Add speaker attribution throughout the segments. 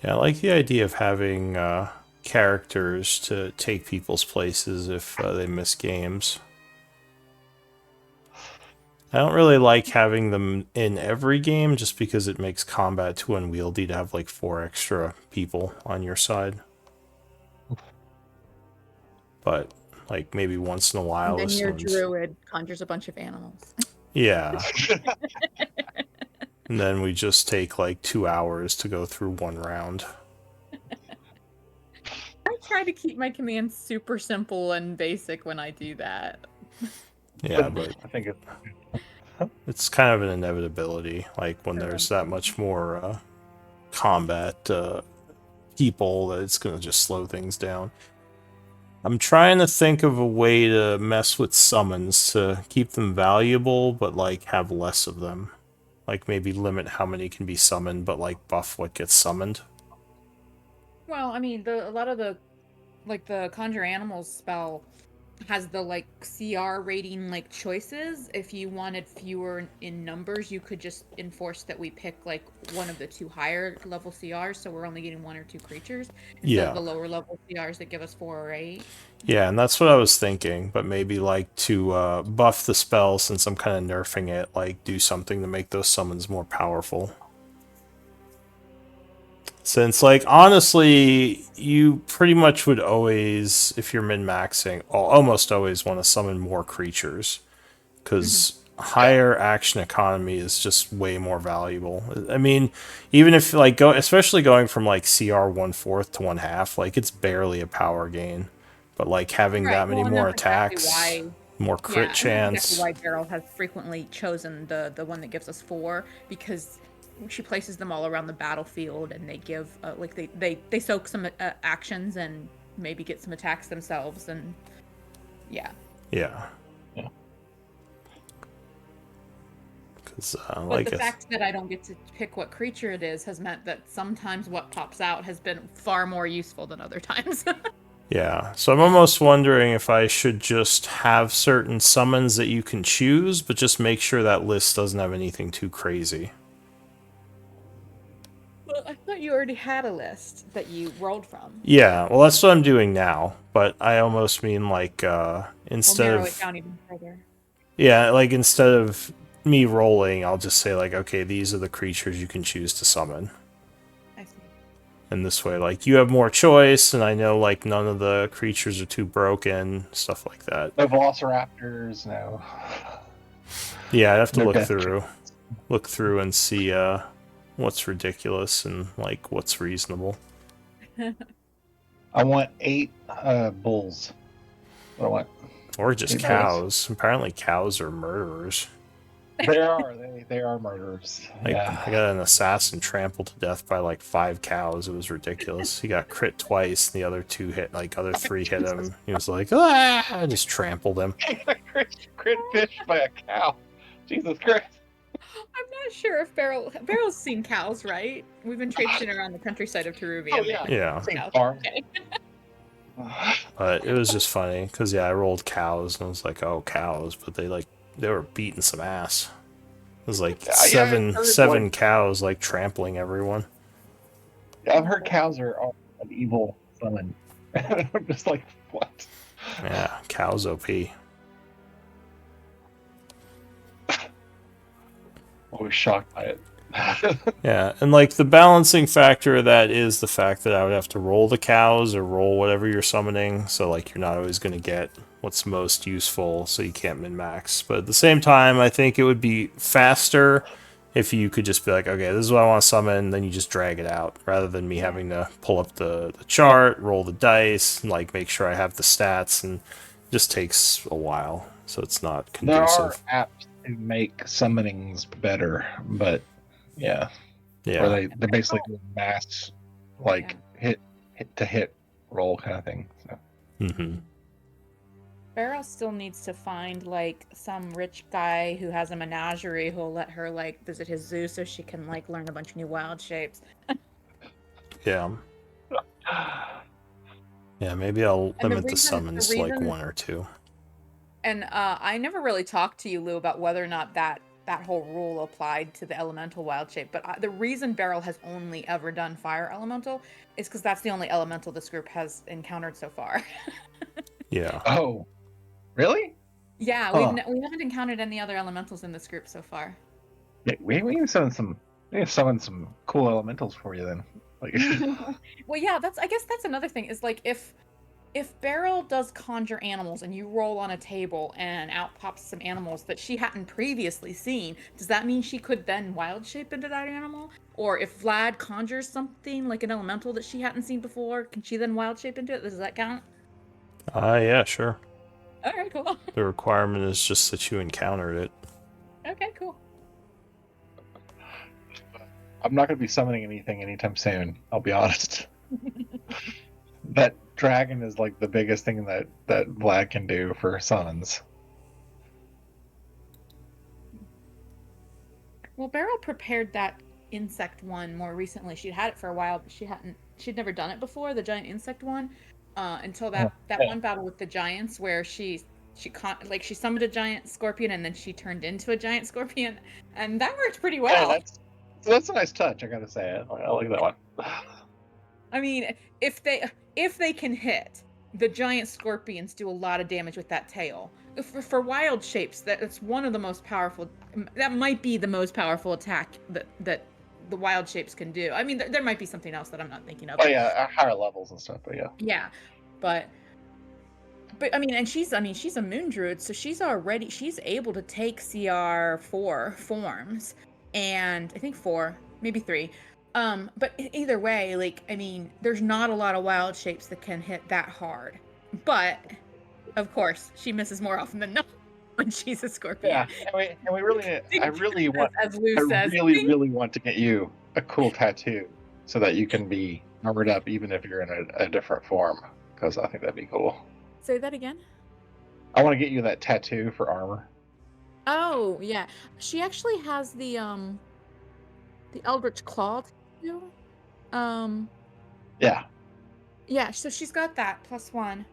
Speaker 1: Yeah, I like the idea of having characters to take people's places if they miss games. I don't really like having them in every game just because it makes combat too unwieldy to have like 4 extra people on your side. But like maybe once in a
Speaker 2: And
Speaker 1: while if
Speaker 2: then your
Speaker 1: someone's
Speaker 2: druid conjures a bunch of animals.
Speaker 1: yeah. And then we just take like 2 hours to go through one round.
Speaker 2: I try to keep my commands super simple and basic when I do that.
Speaker 1: Yeah, but
Speaker 3: I think
Speaker 1: it's kind of an inevitability. Like when there's that much more combat people, that it's gonna just slow things down. I'm trying to think of a way to mess with summons to keep them valuable, but like have less of them. Like maybe limit how many can be summoned, but like buff what gets summoned.
Speaker 2: Well, I mean, a lot of the conjure animals spell has the like CR rating like choices. If you wanted fewer in numbers, you could just enforce that we pick like one of the 2 higher level CRs, so we're only getting 1 or 2 creatures instead of
Speaker 1: Yeah.
Speaker 2: the lower level CRs that give us 4 or 8.
Speaker 1: Yeah, and that's what I was thinking, but maybe like to buff the spell since I'm kind of nerfing it, like do something to make those summons more powerful. Since, like, honestly, you pretty much would always, if you're min-maxing, almost always want to summon more creatures.
Speaker 2: Mm-hmm.
Speaker 1: Because higher action economy is just way more valuable. I mean, even if, like, especially going from, like, CR 1/4 to 1/2, like, it's barely a power gain. But, like, having
Speaker 2: Right.
Speaker 1: that many
Speaker 2: Well, and
Speaker 1: more
Speaker 2: that's exactly
Speaker 1: attacks,
Speaker 2: why.
Speaker 1: more crit
Speaker 2: Yeah, and that's exactly
Speaker 1: chance.
Speaker 2: why Beryl has frequently chosen the one that gives us 4, because she places them all around the battlefield, and they give like they soak some actions and maybe get some attacks themselves, and yeah.
Speaker 1: Yeah.
Speaker 3: yeah.
Speaker 1: Because,
Speaker 2: But
Speaker 1: like,
Speaker 2: the fact that I don't get to pick what creature it is has meant that sometimes what pops out has been far more useful than other times.
Speaker 1: yeah, so I'm almost wondering if I should just have certain summons that you can choose, but just make sure that list doesn't have anything too crazy.
Speaker 2: Well, I thought you already had a list that you rolled from.
Speaker 1: Yeah, well, that's what I'm doing now, but I almost mean like,
Speaker 2: We'll
Speaker 1: instead
Speaker 2: narrow it
Speaker 1: of,
Speaker 2: down even further.
Speaker 1: yeah, like instead of me rolling, I'll just say, like, okay, these are the creatures you can choose to summon.
Speaker 2: I see.
Speaker 1: And this way, like, you have more choice, and I know, like, none of the creatures are too broken, stuff like that.
Speaker 3: No velociraptors, no.
Speaker 1: Yeah, I'd have to
Speaker 3: No
Speaker 1: look
Speaker 3: death.
Speaker 1: through and see, what's ridiculous and, like, what's reasonable.
Speaker 3: I want 8 bulls. What I want.
Speaker 1: Or just
Speaker 3: 8 bulls.
Speaker 1: cows. Apparently cows are murderers.
Speaker 3: They are murderers.
Speaker 1: Like,
Speaker 3: Yeah.
Speaker 1: I got an assassin trampled to death by like 5 cows. It was ridiculous. He got crit twice, and the other 3 hit him. He was like, ah! I just trampled him.
Speaker 3: Crit fish by a cow. Jesus Christ.
Speaker 2: I'm not sure if Beryl's seen cows, right? We've been traipsing around the countryside of Teruvia.
Speaker 3: Oh, yeah.
Speaker 1: Yeah.
Speaker 3: Same
Speaker 2: Cows.
Speaker 3: farm.
Speaker 2: Okay.
Speaker 1: But it was just funny because, yeah, I rolled cows, and I was like, oh, cows. But they were beating some ass. It was like
Speaker 3: Yeah,
Speaker 1: seven cows like trampling everyone.
Speaker 3: Yeah, I've heard cows are an evil summon. I'm just like, what?
Speaker 1: Yeah, cows OP.
Speaker 3: Always shocked by it.
Speaker 1: Yeah, and like the balancing factor of that is the fact that I would have to roll the cows or roll whatever you're summoning, so like you're not always going to get what's most useful, so you can't min-max. But at the same time, I think it would be faster if you could just be like, okay, this is what I want to summon, then you just drag it out, rather than me having to pull up the chart, roll the dice, and like make sure I have the stats, and it just takes a while, so it's not
Speaker 3: There are
Speaker 1: conducive.
Speaker 3: apps to make summonings better, but yeah.
Speaker 1: Yeah.
Speaker 3: Where they basically do a mass, like, hit to hit roll kind of thing. So.
Speaker 1: Mm-hmm.
Speaker 2: Beryl still needs to find like some rich guy who has a menagerie who'll let her like visit his zoo so she can like learn a bunch of new wild shapes.
Speaker 1: Yeah. Yeah, maybe I'll
Speaker 2: And
Speaker 1: limit the summons to like 1 or 2.
Speaker 2: And I never really talked to you, Lou, about whether or not that that whole rule applied to the elemental wild shape. But the reason Beryl has only ever done fire elemental is because that's the only elemental this group has encountered so far.
Speaker 1: Yeah.
Speaker 3: Oh, really?
Speaker 2: Yeah,
Speaker 3: Huh.
Speaker 2: we haven't encountered any other elementals in this group so far.
Speaker 3: Yeah, we have summoned some cool elementals for you then. Like,
Speaker 2: Well, yeah, I guess that's another thing is like if Beryl does conjure animals and you roll on a table and out pops some animals that she hadn't previously seen, does that mean she could then wild shape into that animal? Or if Vlad conjures something like an elemental that she hadn't seen before, can she then wild shape into it? Does that count?
Speaker 1: Yeah, sure.
Speaker 2: All right, cool.
Speaker 1: The requirement is just that you encountered it.
Speaker 2: Okay, cool.
Speaker 3: I'm not going to be summoning anything anytime soon. I'll be honest. That dragon is like the biggest thing that Vlad can do for summons.
Speaker 2: Well, Beryl prepared that insect one more recently. She'd had it for a while, but she'd never done it before, the giant insect one, until that one battle with the giants where she summoned a giant scorpion and then she turned into a giant scorpion, and that worked pretty well.
Speaker 3: Yeah, that's a nice touch. I gotta say it. I like that one.
Speaker 2: I mean, if they can hit, the giant scorpions do a lot of damage with that tail. For wild shapes, that's one of the most powerful. That might be the most powerful attack that the wild shapes can do. I mean, there might be something else that I'm not thinking of.
Speaker 3: Oh yeah, at higher levels and stuff. But yeah.
Speaker 2: Yeah, but I mean, and she's a moon druid, so she's able to take CR4 forms, and I think 4, maybe 3. But either way, like, I mean, there's not a lot of wild shapes that can hit that hard. But of course, she misses more often than not when she's a scorpion.
Speaker 3: Yeah, and we really, I really want,
Speaker 2: as Lou
Speaker 3: I
Speaker 2: says,
Speaker 3: really want to get you a cool tattoo so that you can be armored up even if you're in a different form, because I think that'd be cool.
Speaker 2: Say that again.
Speaker 3: I want to get you that tattoo for armor.
Speaker 2: Oh yeah, she actually has the Eldritch Claw tattoo.
Speaker 3: Yeah.
Speaker 2: Yeah, so she's got that +1.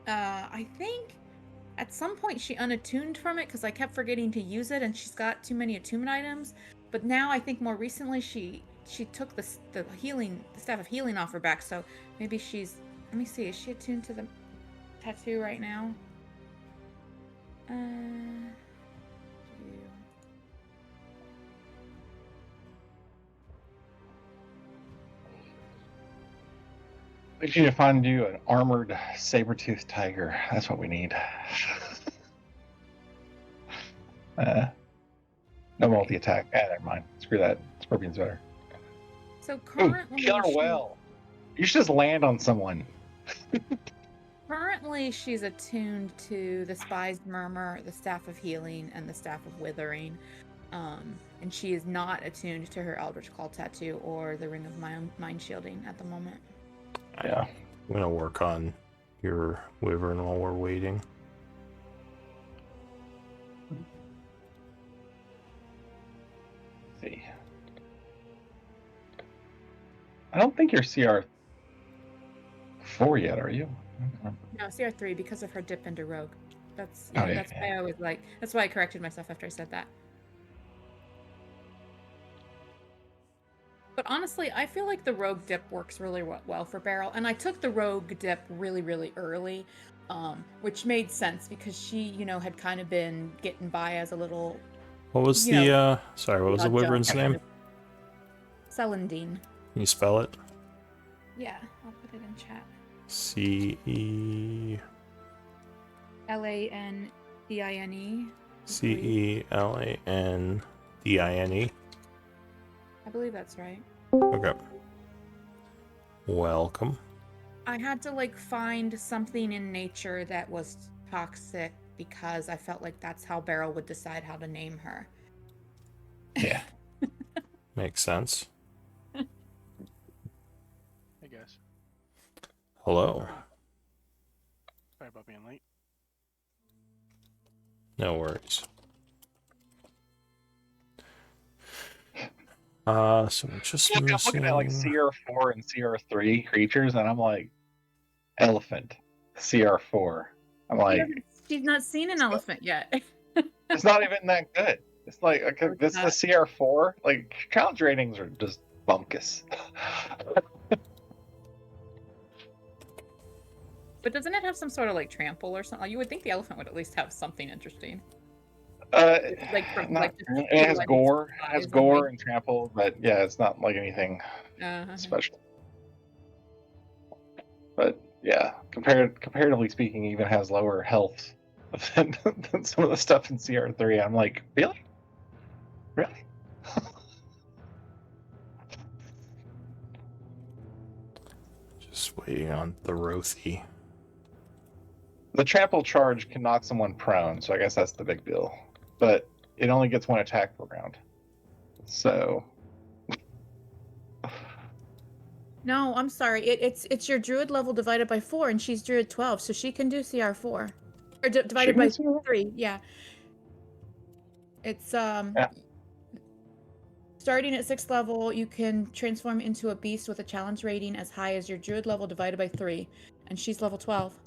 Speaker 2: I think at some point she unattuned from it because I kept forgetting to use it, and she's got too many attunement items. But now I think more recently she took the staff of healing off her back. So maybe she's. Let me see. Is she attuned to the tattoo right now?
Speaker 3: We need to find you an armored saber-toothed tiger. That's what we need. No multi-attack. Never mind. Screw that. Scorpion's better.
Speaker 2: So currently,
Speaker 3: killer whale. You should just land on someone.
Speaker 2: Currently, she's attuned to the Spy's Murmur, the Staff of Healing, and the Staff of Withering. And she is not attuned to her Eldritch Call tattoo or the Ring of Mind Shielding at the moment.
Speaker 3: Yeah.
Speaker 1: I'm gonna work on your wyvern while we're waiting.
Speaker 3: Let's see. I don't think you're CR4 yet, are you?
Speaker 2: No, CR3 because of her dip into Rogue. That's
Speaker 3: Oh, yeah,
Speaker 2: that's why I was like. That's why I corrected myself after I said that. But honestly, I feel like the Rogue dip works really well for Beryl, and I took the Rogue dip really, really early, which made sense because she, had kind of been getting by as a little.
Speaker 1: What was the sorry? What was the wyvern's name?
Speaker 2: Celandine.
Speaker 1: Can you spell it?
Speaker 2: Yeah, I'll put it in chat.
Speaker 1: CE.
Speaker 2: LANDINE.
Speaker 1: CELANDINE.
Speaker 2: I believe that's right.
Speaker 1: Okay. Welcome.
Speaker 2: I had to find something in nature that was toxic because I felt like that's how Beryl would decide how to name her.
Speaker 3: Yeah.
Speaker 1: Makes sense.
Speaker 4: Hey guys.
Speaker 1: Hello.
Speaker 4: Sorry about being late.
Speaker 1: No worries. So we're just
Speaker 3: I'm looking at CR4 and CR3 creatures, and I'm like, elephant, CR4. I'm like,
Speaker 2: She's not seen an elephant yet.
Speaker 3: It's not even that good. It's like okay,
Speaker 2: No, it's
Speaker 3: this is
Speaker 2: not.
Speaker 3: the CR4. Like challenge ratings are just bunkus.
Speaker 2: But doesn't it have some sort of like trample or something? You would think the elephant would at least have something interesting. Like from
Speaker 3: Not
Speaker 2: like just
Speaker 3: really. It has
Speaker 2: utilizing
Speaker 3: gore. It has
Speaker 2: supplies and,
Speaker 3: gore
Speaker 2: like,
Speaker 3: and trample, but yeah, it's not like anything
Speaker 2: uh-huh.
Speaker 3: special. But yeah, comparatively speaking, even has lower health than some of the stuff in CR3. I'm like, really? Really?
Speaker 1: Just waiting on Dorothy.
Speaker 3: The trample charge can knock someone prone, so I guess that's the big deal. But it only gets one attack per round. So
Speaker 2: No, I'm sorry. It's your druid level divided by 4, and she's druid 12, so she can do CR4. Or divided by 3, yeah. It's
Speaker 3: Yeah.
Speaker 2: starting at 6th level, you can transform into a beast with a challenge rating as high as your druid level divided by 3, and she's level 12.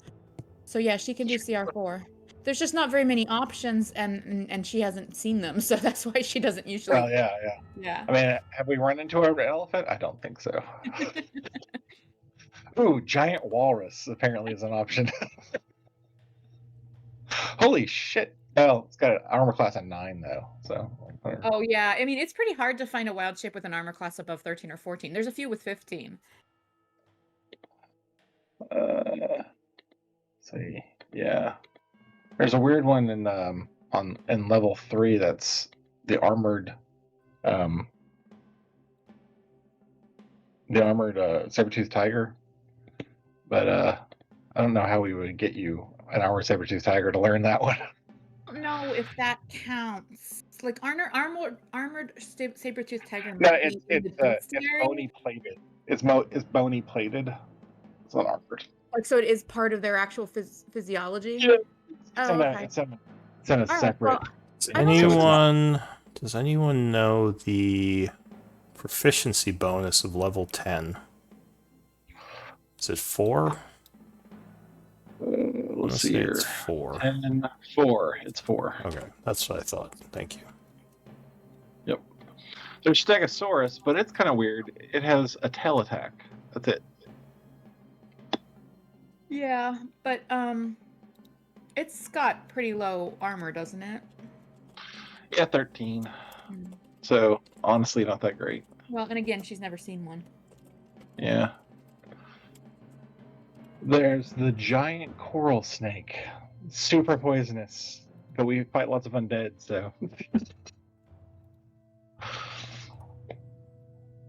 Speaker 2: So yeah, she can do CR4. There's just not very many options, and she hasn't seen them, so that's why she doesn't usually.
Speaker 3: Well, yeah.
Speaker 2: Yeah.
Speaker 3: I mean, have we run into an elephant? I don't think so. Ooh, giant walrus apparently is an option. Holy shit! Oh, it's got an armor class of 9 though. So.
Speaker 2: Oh yeah, I mean it's pretty hard to find a wild shape with an armor class above 13 or 14. There's a few with 15.
Speaker 3: Let's see, yeah. There's a weird one in level 3 that's the armored saber-tooth tiger. But I don't know how we would get you an armored saber-tooth tiger to learn that one.
Speaker 2: I don't know if that counts. Like armored saber-tooth tiger
Speaker 3: No,
Speaker 2: might be in the
Speaker 3: it's
Speaker 2: bestiary.
Speaker 3: bony plated. It's bony plated. It's not armored.
Speaker 2: Like so, it is part of their actual physiology.
Speaker 3: Yeah.
Speaker 2: Oh, okay.
Speaker 3: It's in a
Speaker 2: All right,
Speaker 3: separate.
Speaker 2: well,
Speaker 1: Does anyone know the proficiency bonus of level 10? Is it 4?
Speaker 3: Let's see here.
Speaker 1: It's 4.
Speaker 3: 4. It's 4.
Speaker 1: Okay, that's what I thought. Thank you.
Speaker 3: Yep. There's Stegosaurus, but it's kind of weird. It has a tail attack. That's it.
Speaker 2: yeah, but it's got pretty low armor, doesn't it?
Speaker 3: Yeah, 13.
Speaker 2: Hmm.
Speaker 3: So honestly, not that great.
Speaker 2: Well, and again, she's never seen one.
Speaker 3: Yeah. There's the giant coral snake. Super poisonous. But we fight lots of undead, so.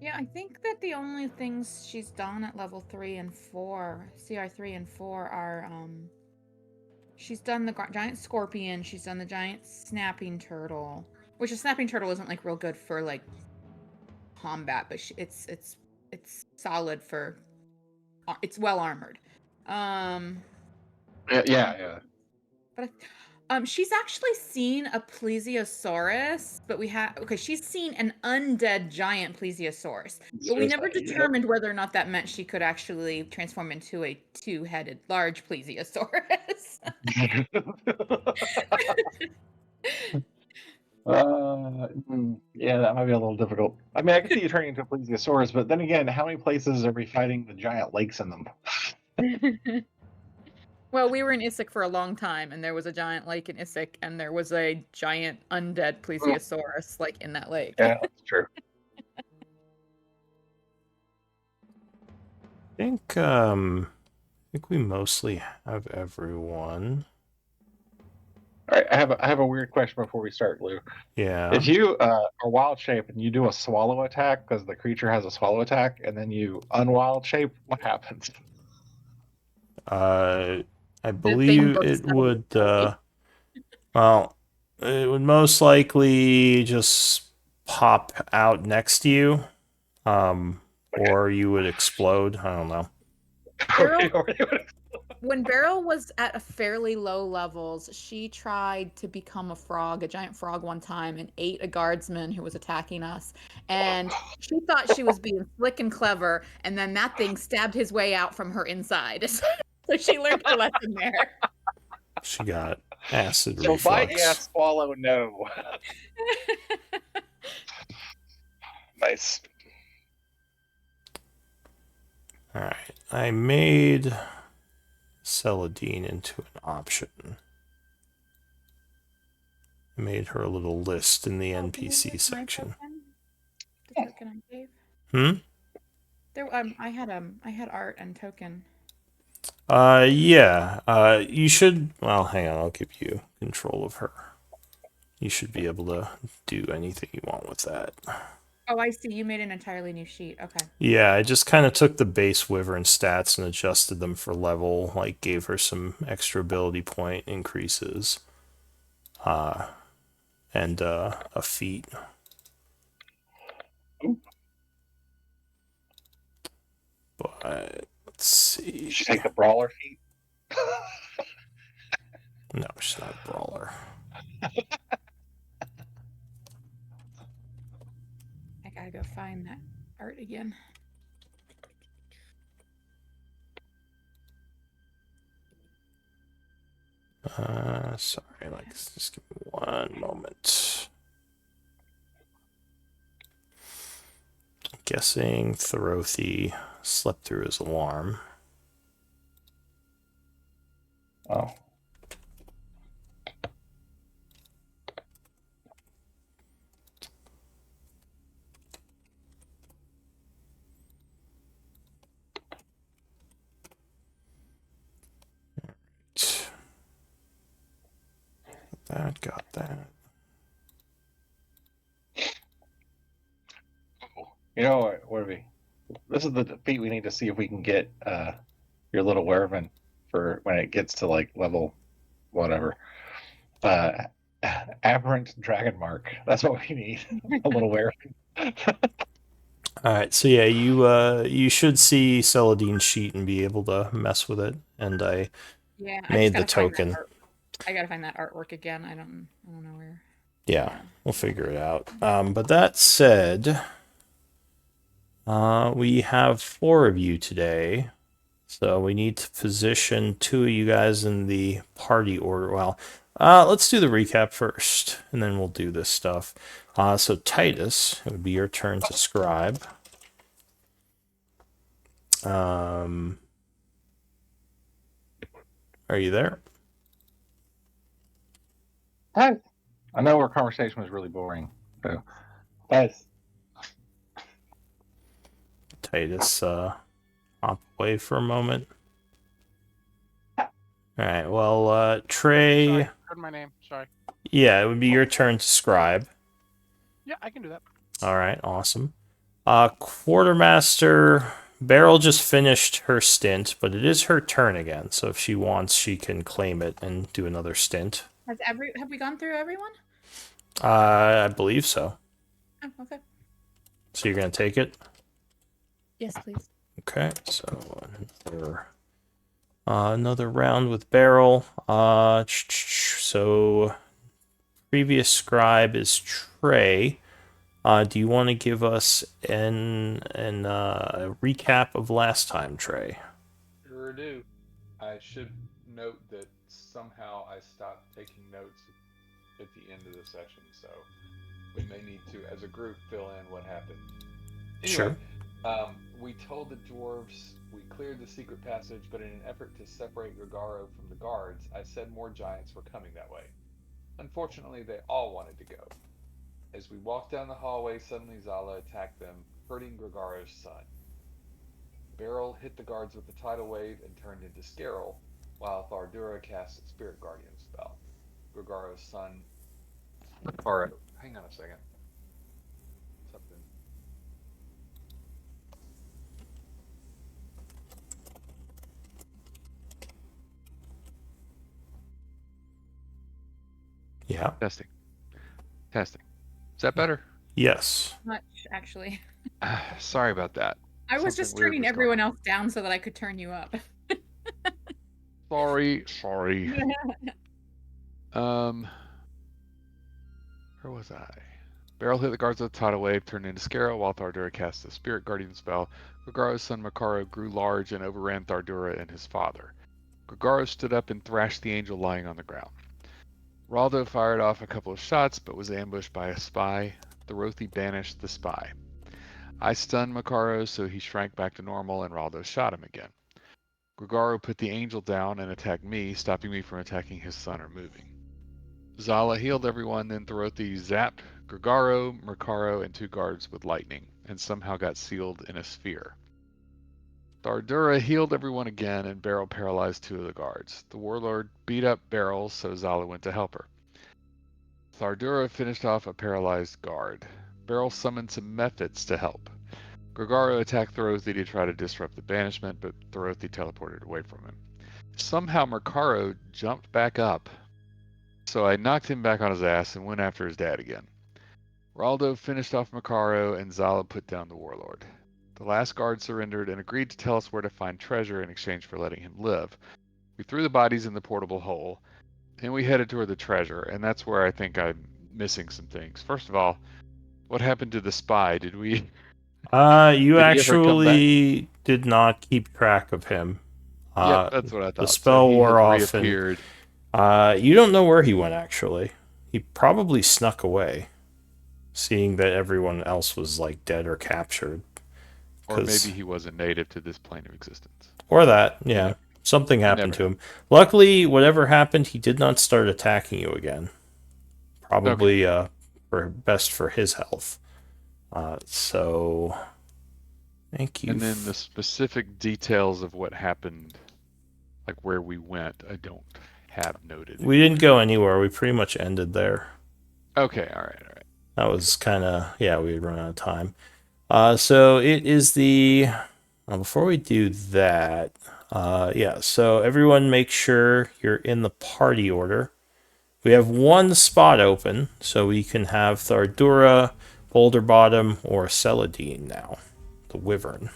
Speaker 2: Yeah, I think that the only things she's done at level 3 and 4, CR3 and 4, are she's done the giant scorpion, she's done the giant snapping turtle, which a snapping turtle isn't like real good for like combat, but it's solid for it's well armored.
Speaker 3: Yeah.
Speaker 2: But she's actually seen a plesiosaurus, but she's seen an undead giant plesiosaurus. But we never determined whether or not that meant she could actually transform into a 2-headed large plesiosaurus.
Speaker 3: Yeah, that might be a little difficult. I mean, I can see you turning into a plesiosaurus, but then again, how many places are we fighting the giant lakes in them?
Speaker 2: Well, we were in Issyk for a long time, and there was a giant lake in Issyk, and there was a giant undead plesiosaurus like in that lake.
Speaker 3: Yeah, that's true.
Speaker 1: I think we mostly have everyone.
Speaker 3: All right, I have a weird question before we start, Lou.
Speaker 1: Yeah.
Speaker 3: If you are wild shape and you do a swallow attack because the creature has a swallow attack, and then you unwild shape, what happens?
Speaker 1: I believe it would. Well, it would most likely just pop out next to you, or you would explode. I don't know.
Speaker 2: When Beryl was at a fairly low levels, she tried to become a giant frog one time, and ate a guardsman who was attacking us. And she thought she was being slick and clever, and then that thing stabbed his way out from her inside. So she learned her lesson there.
Speaker 1: She got Acid
Speaker 3: So bite
Speaker 1: reflux.
Speaker 3: yes, swallow no. Nice.
Speaker 1: Alright, I made Celadine into an option. I made her a little list in the
Speaker 2: Oh, can you
Speaker 1: NPC
Speaker 2: use my
Speaker 1: section.
Speaker 2: token? The token I gave.
Speaker 1: Hmm?
Speaker 2: There, I had art and token.
Speaker 1: Yeah. You should. Well, hang on. I'll give you control of her. You should be able to do anything you want with that.
Speaker 2: Oh, I see. You made an entirely new sheet. Okay.
Speaker 1: Yeah, I just kind of took the base Wyvern stats and adjusted them for level. Like, gave her some extra ability point increases. And a feat. But let's see.
Speaker 3: You should take the brawler feat.
Speaker 1: No, she's not a brawler.
Speaker 2: I gotta go find that art again.
Speaker 1: Sorry, like, just give me one moment. Guessing Therothy slept through his alarm.
Speaker 3: Oh.
Speaker 1: That got that.
Speaker 3: You know what are we? This is the feat we need to see if we can get your little werewolf for when it gets to like level whatever. Aberrant dragon mark. That's what we need. A little werewolf.
Speaker 1: All right, so yeah, you should see Celadine's sheet and be able to mess with it. And I
Speaker 2: Yeah, I just
Speaker 1: made the
Speaker 2: gotta find that
Speaker 1: token.
Speaker 2: art. I gotta find that artwork again. I don't know where.
Speaker 1: Yeah, we'll figure it out. But that said, we have 4 of you today. So we need to position 2 of you guys in the party order. Well, let's do the recap first, and then we'll do this stuff. So Titus, it would be your turn to scribe. Are you there?
Speaker 3: Hi. I know our conversation was really boring. So, guys.
Speaker 1: Titus, hop away for a moment. All right. Well, Trey.
Speaker 4: Sorry, heard my name. Sorry.
Speaker 1: Yeah, it would be your turn to scribe.
Speaker 4: Yeah, I can do that.
Speaker 1: All right. Awesome. Quartermaster. Beryl just finished her stint, but it is her turn again. So if she wants, she can claim it and do another stint.
Speaker 2: Have we gone through everyone?
Speaker 1: I believe so.
Speaker 2: Oh, okay.
Speaker 1: So you're gonna take it?
Speaker 2: Yes, please.
Speaker 1: Okay. So another round with Beryl. So previous scribe is Trey. Do you want to give us a recap of last time, Trey?
Speaker 5: Sure do. I should note that somehow I stopped taking notes at the end of the session, so we may need to, as a group, fill in what happened. Anyway,
Speaker 1: Sure.
Speaker 5: We told the dwarves we cleared the secret passage, but in an effort to separate Gregaro from the guards, I said more giants were coming that way. Unfortunately, they all wanted to go. As we walked down the hallway, suddenly Zala attacked them, hurting Gregaro's son. Beryl hit the guards with the tidal wave and turned into Scarol, while Thardura cast a Spirit Guardian spell. Gregaro's son... Or, hang on a second. Something...
Speaker 1: Yeah.
Speaker 5: Testing. Is that better?
Speaker 1: Yes.
Speaker 2: Much, actually.
Speaker 5: Sorry about that.
Speaker 2: I was just turning everyone else down so that I could turn you up.
Speaker 5: Sorry. Where was I? Beryl hit the guards with a tidal wave, turned into Scarrow, while Thardura cast the Spirit Guardian spell. Gregaro's son Makaro grew large and overran Thardura and his father. Gregaro stood up and thrashed the angel lying on the ground.
Speaker 6: Raldo fired off a couple of shots, but was ambushed by a spy. Thorothi banished the spy. I stunned Makaro, so he shrank back to normal, and Raldo shot him again. Grigaro put the angel down and attacked me, stopping me from attacking his son or moving. Zala healed everyone, then Thorothi zapped Grigaro, Makaro, and 2 guards with lightning, and somehow got sealed in a sphere. Thardura healed everyone again, and Beryl paralyzed 2 of the guards. The warlord beat up Beryl, so Zala went to help her. Thardura finished off a paralyzed guard. Beryl summoned some methods to help. Grigaro attacked Thorothi to try to disrupt the banishment, but Thorothi teleported away from him. Somehow Makaro jumped back up, so I knocked him back on his ass and went after his dad again. Raldo finished off Makaro, and Zala put down the warlord. The last guard surrendered and agreed to tell us where to find treasure in exchange for letting him live. We threw the bodies in the portable hole, and we headed toward the treasure, and that's where I think I'm missing some things. First of all, what happened to the spy? Did we...
Speaker 1: You
Speaker 6: Did he ever come back?
Speaker 1: actually did not keep track of him.
Speaker 6: Yep, that's what I thought.
Speaker 1: The
Speaker 6: So
Speaker 1: spell
Speaker 6: he
Speaker 1: wore
Speaker 6: had
Speaker 1: off, and
Speaker 6: reappeared.
Speaker 1: you don't know where he went, actually. He probably snuck away, seeing that everyone else was, like, dead or captured.
Speaker 6: Or maybe he wasn't native to this plane of existence.
Speaker 1: Or that, yeah. Something happened to him. Luckily, whatever happened, he did not start attacking you again. Probably for best for his health. So, thank you.
Speaker 6: And then the specific details of what happened, like where we went, I don't have noted.
Speaker 1: We didn't go anywhere. We pretty much ended there.
Speaker 6: Okay, all right.
Speaker 1: That was kind of, yeah, we had run out of time. So it is the, before we do that, so everyone make sure you're in the party order. We have 1 spot open, so we can have Thardura, Boulder Bottom, or Celadine now, the Wyvern.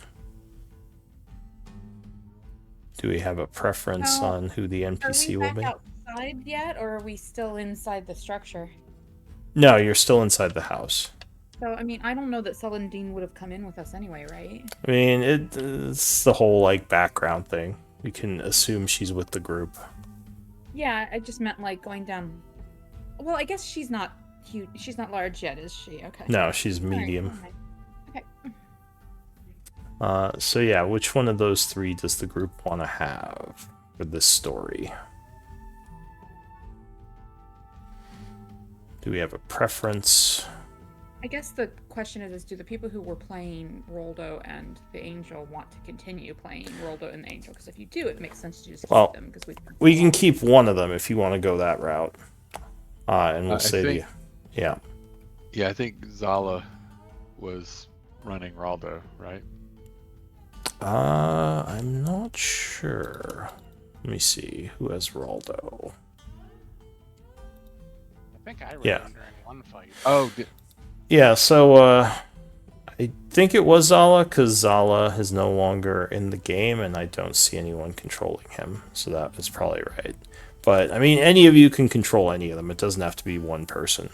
Speaker 1: Do we have a preference on who the NPC will be?
Speaker 2: Are we back outside yet, or are we still inside the structure?
Speaker 1: No, you're still inside the house.
Speaker 2: So, I mean, I don't know that Celandine would have come in with us anyway, right?
Speaker 1: I mean, it's the whole, like, background thing. You can assume she's with the group.
Speaker 2: Yeah, I just meant, like, going down... Well, I guess she's not huge. She's not large yet, is she? Okay.
Speaker 1: No, she's medium.
Speaker 2: All right. Okay.
Speaker 1: So yeah, which one of those 3 does the group want to have for this story? Do we have a preference?
Speaker 2: I guess the question is do the people who were playing Roldo and the Angel want to continue playing Roldo and the Angel? Because if you do, it makes sense to just keep them. Because
Speaker 1: we can keep one of them if you want to go that route. And we'll say
Speaker 6: Yeah, I think Zala was running Raldo, right?
Speaker 1: I'm not sure. Let me see. Who has Raldo?
Speaker 4: I think I ran during one fight.
Speaker 6: Oh,
Speaker 1: yeah, so I think it was Zala, because Zala is no longer in the game, and I don't see anyone controlling him, so that is probably right. But, I mean, any of you can control any of them. It doesn't have to be one person.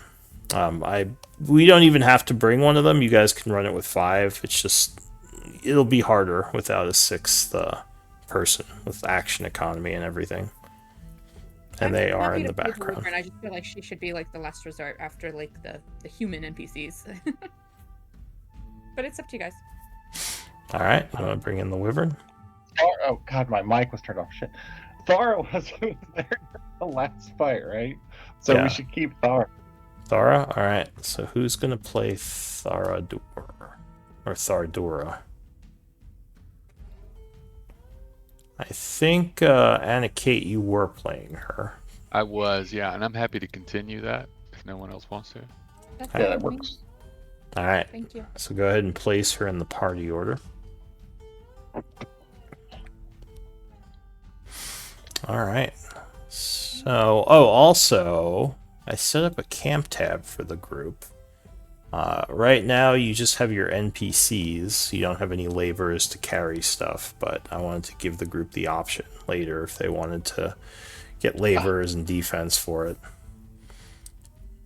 Speaker 1: We don't even have to bring one of them. You guys can run it with 5. It's just, it'll be harder without a 6th person with action economy and everything. And they are in the background.
Speaker 2: I just feel like she should be like the last resort after like the human NPCs. But it's up to you guys.
Speaker 1: All right, you want to bring in the Wyvern?
Speaker 3: Oh god, my mic was turned off. Shit. Thara was there the last fight, right? So we should keep Thara.
Speaker 1: Thara? All right. So who's gonna play Tharadur or Thardura? I think Anna Kate, you were playing her.
Speaker 6: I was, yeah, and I'm happy to continue that if no one else wants to.
Speaker 3: Yeah, that works.
Speaker 1: All right.
Speaker 2: Thank you.
Speaker 1: So go ahead and place her in the party order. All right. So, also, I set up a camp tab for the group. Right now, you just have your NPCs. You don't have any laborers to carry stuff, but I wanted to give the group the option later if they wanted to get laborers and defense for it.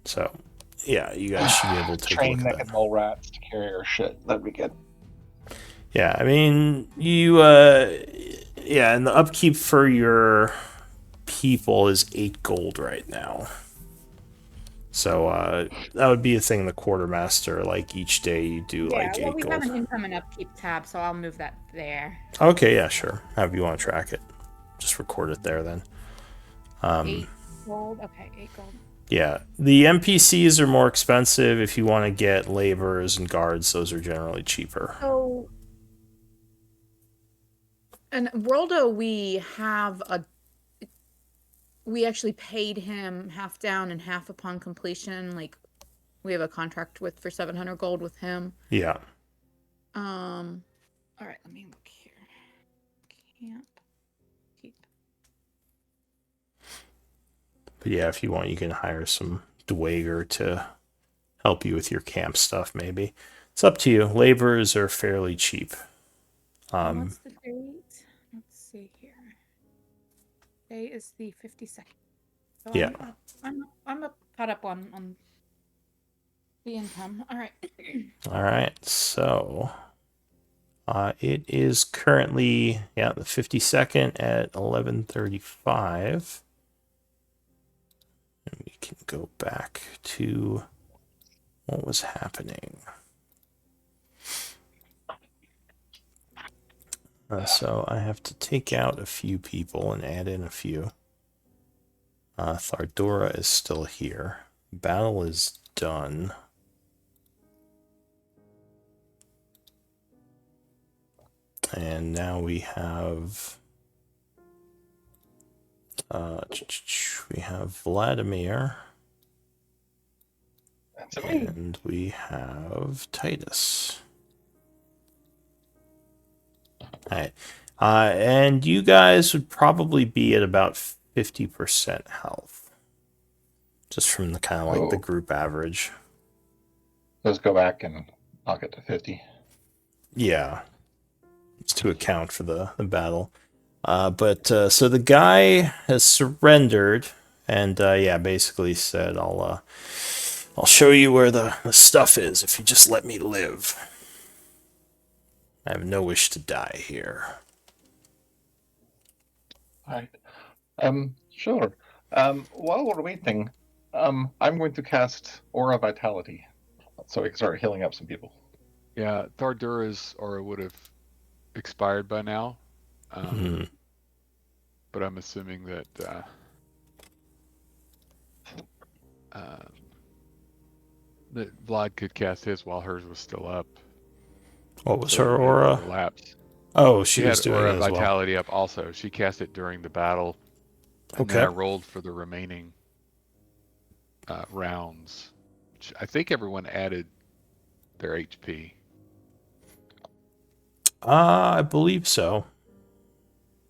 Speaker 1: So, yeah, you guys should be able to take a look at that.
Speaker 3: Train naked mole rats to carry our shit. That'd be good.
Speaker 1: Yeah, I mean, you, and the upkeep for your people is 8 gold right now. So that would be a thing the quartermaster, like each day you do
Speaker 2: Yeah,
Speaker 1: like
Speaker 2: well,
Speaker 1: 8
Speaker 2: we have
Speaker 1: gold.
Speaker 2: an income and upkeep tab, so I'll move that there.
Speaker 1: Okay, yeah, sure. However you want to track it. Just record it there then.
Speaker 2: 8 gold. Okay, 8 gold.
Speaker 1: Yeah, the NPCs are more expensive. If you want to get laborers and guards, those are generally cheaper.
Speaker 2: So, and Worldo, we actually paid him half down and half upon completion. Like, we have a contract with for 700 gold with him.
Speaker 1: Yeah.
Speaker 2: All right, let me look here. Camp. Keep.
Speaker 1: But yeah, if you want, you can hire some Dwager to help you with your camp stuff, maybe. It's up to you. Laborers are fairly cheap.
Speaker 2: What's the date? Let's see here. Today is the 52nd. So
Speaker 1: Yeah.
Speaker 2: I'm up, caught up on the income. All right.
Speaker 1: All right, so it is currently the 52nd at 11:35, and we can go back to what was happening. So I have to take out a few people and add in a few. Thardora is still here. Battle is done. And now we have Vladimir, and we have Titus. All right, and you guys would probably be at about 50% health, just from the kind of like the group average.
Speaker 3: Let's go back and knock it to 50.
Speaker 1: Yeah. It's to account for the battle. But so the guy has surrendered and basically said, I'll show you where the stuff is if you just let me live. I have no wish to die here.
Speaker 3: All right. Sure. While we're waiting, I'm going to cast Aura Vitality so we can start healing up some people.
Speaker 6: Yeah, Thardura's aura would have expired by now. But I'm assuming that that Vlad could cast his while hers was still up.
Speaker 1: What was
Speaker 6: So
Speaker 1: her
Speaker 6: it wouldn't
Speaker 1: aura?
Speaker 6: overlaps.
Speaker 1: Oh,
Speaker 6: She
Speaker 1: she was
Speaker 6: had
Speaker 1: doing
Speaker 6: Aura
Speaker 1: it as well.
Speaker 6: Vitality up also. She cast it during the battle. And
Speaker 1: Okay.
Speaker 6: then I rolled for the remaining rounds. Which I think everyone added their HP.
Speaker 1: I believe so.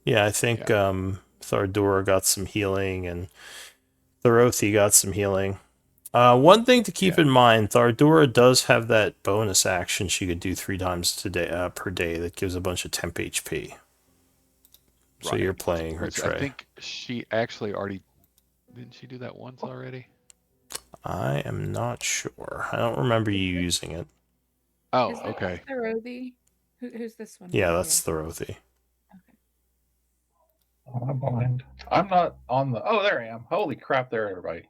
Speaker 1: Yeah, I think Thardora got some healing and Thorothi got some healing. One thing to keep in mind, Thardora does have that bonus action she could do 3 times per day that gives a bunch of temp HP. So you're playing her tray.
Speaker 6: I think she actually already... Didn't she do that once already?
Speaker 1: I am not sure. I don't remember you using it.
Speaker 6: Oh,
Speaker 2: Is it
Speaker 6: okay.
Speaker 2: Thorothi? Who's this one?
Speaker 1: Yeah, that's Thorothi.
Speaker 3: Oh, I'm blind. I'm not on the... Oh, there I am. Holy crap there, everybody.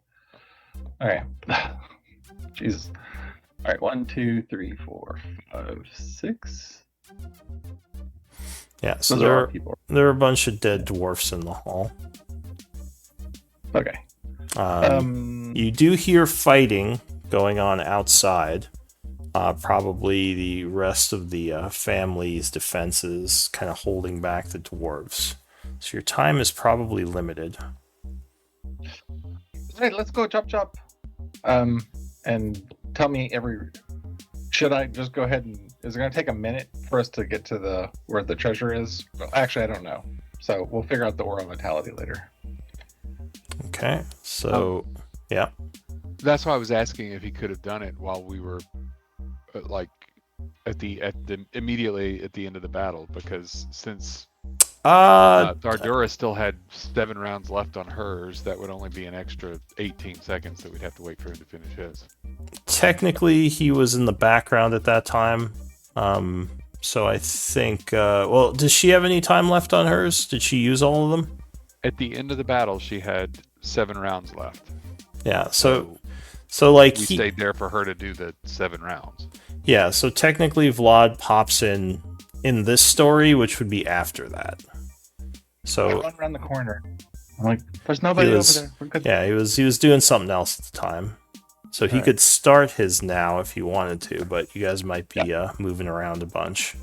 Speaker 3: Okay. Jesus. All right, 1, 2, 3, 4, 5, 6.
Speaker 1: Yeah, so
Speaker 3: Those
Speaker 1: there are a bunch of dead dwarfs in the hall.
Speaker 3: Okay.
Speaker 1: You do hear fighting going on outside. Probably the rest of the family's defenses kind of holding back the dwarves. So your time is probably limited.
Speaker 3: Hey, let's go chop. And tell me should I just go ahead and... Is it going to take a minute for us to get to where the treasure is? Well, actually, I don't know. So we'll figure out the Aura Vitality later.
Speaker 1: Okay, so yeah.
Speaker 6: That's why I was asking if he could have done it while we were immediately at the end of the battle, because since Thardora still had 7 rounds left on hers, that would only be an extra 18 seconds that we'd have to wait for him to finish his.
Speaker 1: Technically, he was in the background at that time. So I think, does she have any time left on hers? Did she use all of them?
Speaker 6: At the end of the battle, she had 7 rounds left.
Speaker 1: Yeah, so So like
Speaker 6: We stayed there for her to do the 7 rounds.
Speaker 1: yeah, so technically Vlad pops in this story, which would be after that.
Speaker 3: I
Speaker 1: So
Speaker 3: run around the corner. I'm like, there's nobody over there. We're good.
Speaker 1: yeah, he was doing something else at the time. So he
Speaker 3: Alright.
Speaker 1: could start his now if he wanted to, but you guys might be moving around a bunch.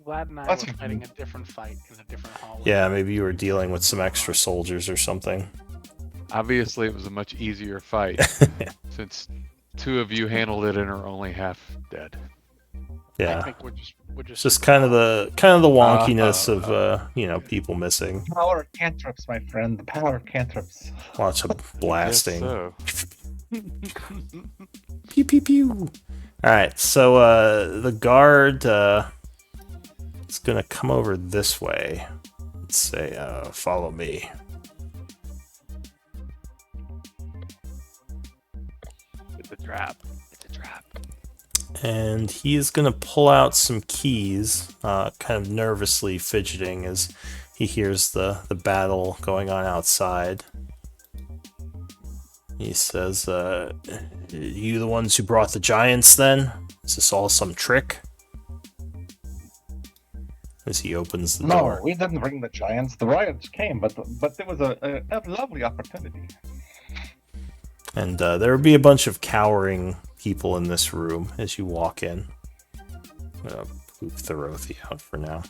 Speaker 4: Vlad and I
Speaker 3: That's
Speaker 4: were
Speaker 3: fine.
Speaker 4: fighting a different fight in a different hallway.
Speaker 1: Yeah, maybe you were dealing with some extra soldiers or something.
Speaker 6: Obviously, it was a much easier fight since 2 of you handled it and are only half dead.
Speaker 4: I
Speaker 1: Yeah.
Speaker 4: think we're just
Speaker 1: It's just
Speaker 4: super
Speaker 1: kind of
Speaker 4: wrong.
Speaker 1: the wonkiness of people missing.
Speaker 3: Power of cantrips, my friend. The power of cantrips.
Speaker 1: Lots of blasting.
Speaker 6: So,
Speaker 1: Pew pew pew. Alright, so the guard is gonna come over this way. Let's say follow me.
Speaker 6: it's a trap. It's a trap.
Speaker 1: And he is gonna pull out some keys, kind of nervously fidgeting as he hears the battle going on outside. He says, you the ones who brought the giants then? Is this all some trick? As he opens the
Speaker 3: No,
Speaker 1: door.
Speaker 3: we didn't bring the giants. The riots came, but there was a lovely opportunity.
Speaker 1: And there will be a bunch of cowering people in this room as you walk in. I'm gonna poop Thorothy out for now.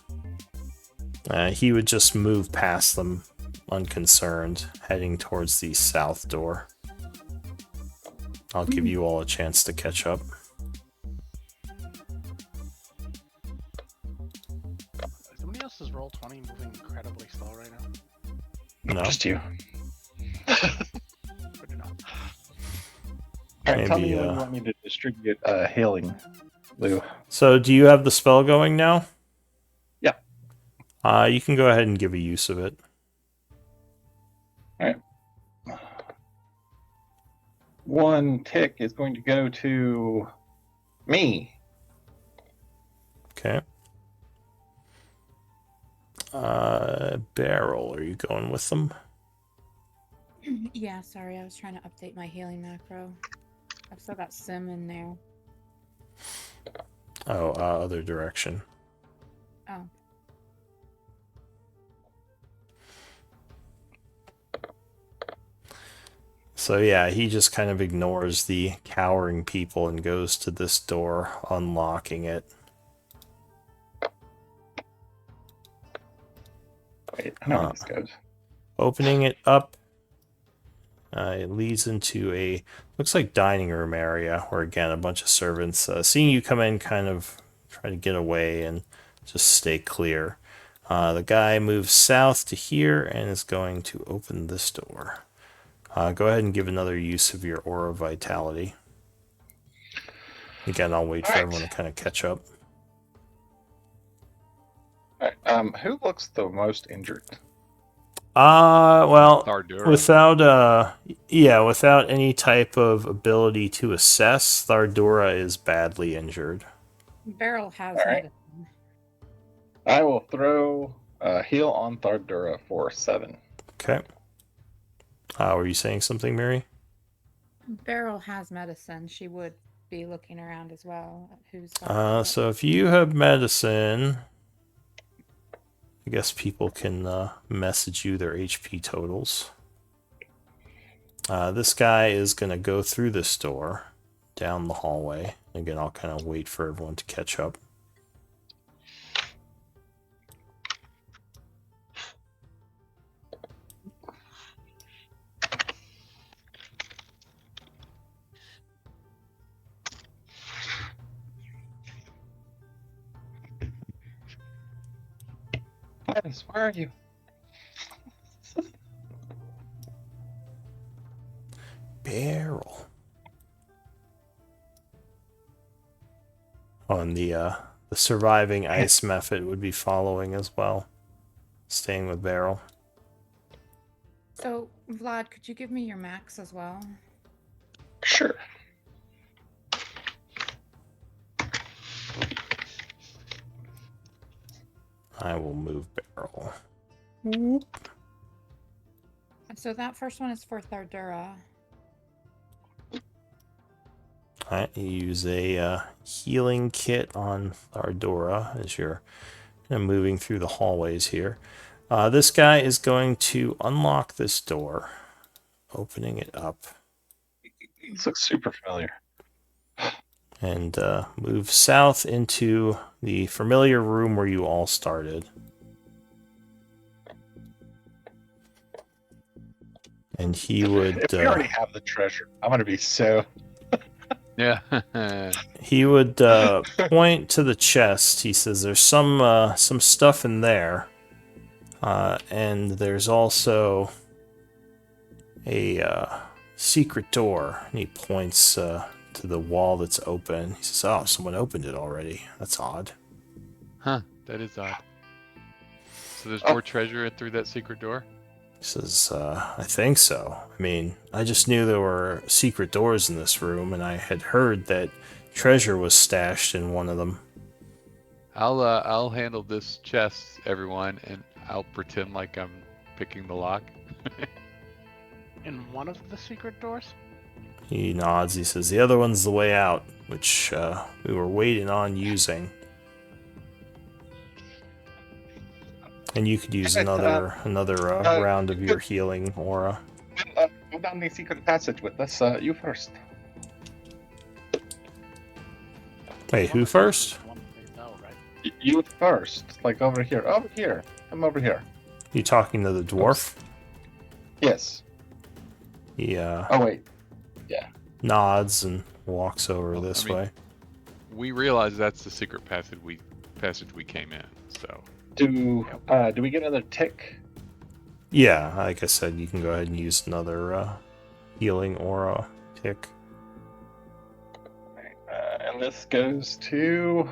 Speaker 1: He would just move past them, unconcerned, heading towards the south door. I'll give you all a chance to catch up.
Speaker 4: Is somebody else's roll 20 moving incredibly slow right now?
Speaker 1: No?
Speaker 3: Just you.
Speaker 4: Good to know.
Speaker 3: Alright, tell
Speaker 1: Maybe,
Speaker 3: me when you want me to distribute healing, Lou.
Speaker 1: So, do you have the spell going now?
Speaker 3: Yeah.
Speaker 1: You can go ahead and give a use of it.
Speaker 3: Alright. 1 tick is going to go to me.
Speaker 1: Okay. Barrel, are you going with them?
Speaker 2: Yeah, sorry, I was trying to update my healing macro. I've still got Sim in there.
Speaker 1: Oh, other direction.
Speaker 2: Oh.
Speaker 1: So yeah, he just kind of ignores the cowering people and goes to this door, unlocking it.
Speaker 3: Wait, I know how this goes.
Speaker 1: Opening it up, it leads into a, looks like dining room area, where again, a bunch of servants, seeing you come in, kind of try to get away and just stay clear. The guy moves south to here and is going to open this door. Go ahead and give another use of your Aura Vitality. Again, I'll wait for everyone to kind of catch up.
Speaker 3: Alright, who looks the most injured?
Speaker 1: Well,
Speaker 6: Thardura.
Speaker 1: without any type of ability to assess, Thardura is badly injured.
Speaker 2: Barrel has
Speaker 3: All right.
Speaker 2: medicine.
Speaker 3: I will throw heal on Thardura for 7.
Speaker 1: Okay. Were you saying something, Mary?
Speaker 2: Barrel has medicine. She would be looking around as well. At who's
Speaker 1: So if you have medicine, I guess people can message you their HP totals. This guy is going to go through this door, down the hallway. Again, I'll kind of wait for everyone to catch up.
Speaker 3: Gladys, where are you?
Speaker 1: Barrel. On the surviving ice method would be following as well. Staying with Barrel.
Speaker 2: So, Vlad, could you give me your max as well?
Speaker 3: Sure.
Speaker 1: I will move Barrel.
Speaker 2: So that first one is for Thardura.
Speaker 1: Alright, you use a healing kit on Ardora as you're moving through the hallways here. This guy is going to unlock this door, opening it up,
Speaker 3: This looks super familiar.
Speaker 1: and move south into the familiar room where you all started. And he would
Speaker 3: If we already have the treasure, I'm gonna be so.
Speaker 6: Yeah.
Speaker 1: he would point to the chest. He says, "There's some stuff in there, and there's also a secret door." And he points to the wall that's open. He says, "Oh, someone opened it already. That's odd."
Speaker 6: Huh. That is odd. So there's more treasure in through that secret door?
Speaker 1: He says, "I think so. I mean, I just knew there were secret doors in this room, and I had heard that treasure was stashed in one of them."
Speaker 6: I'll handle this chest, everyone, and I'll pretend like I'm picking the lock.
Speaker 4: In one of the secret doors?
Speaker 1: He nods. He says, "The other one's the way out, which we were waiting on using." And you could use another round of your healing aura.
Speaker 3: Go down the secret passage with us. You first.
Speaker 1: Wait, who first?
Speaker 4: One they know, right?
Speaker 3: You first. Like over here. Over here. I'm over here.
Speaker 1: You talking to the dwarf?
Speaker 3: Yes.
Speaker 1: He
Speaker 3: Oh wait.
Speaker 1: nods and walks over
Speaker 6: Well,
Speaker 1: this
Speaker 6: I mean-
Speaker 1: way.
Speaker 6: We realize that's the secret passage we came in. So
Speaker 3: Do we get another tick?
Speaker 1: Yeah, like I said, you can go ahead and use another healing aura tick.
Speaker 3: And this goes to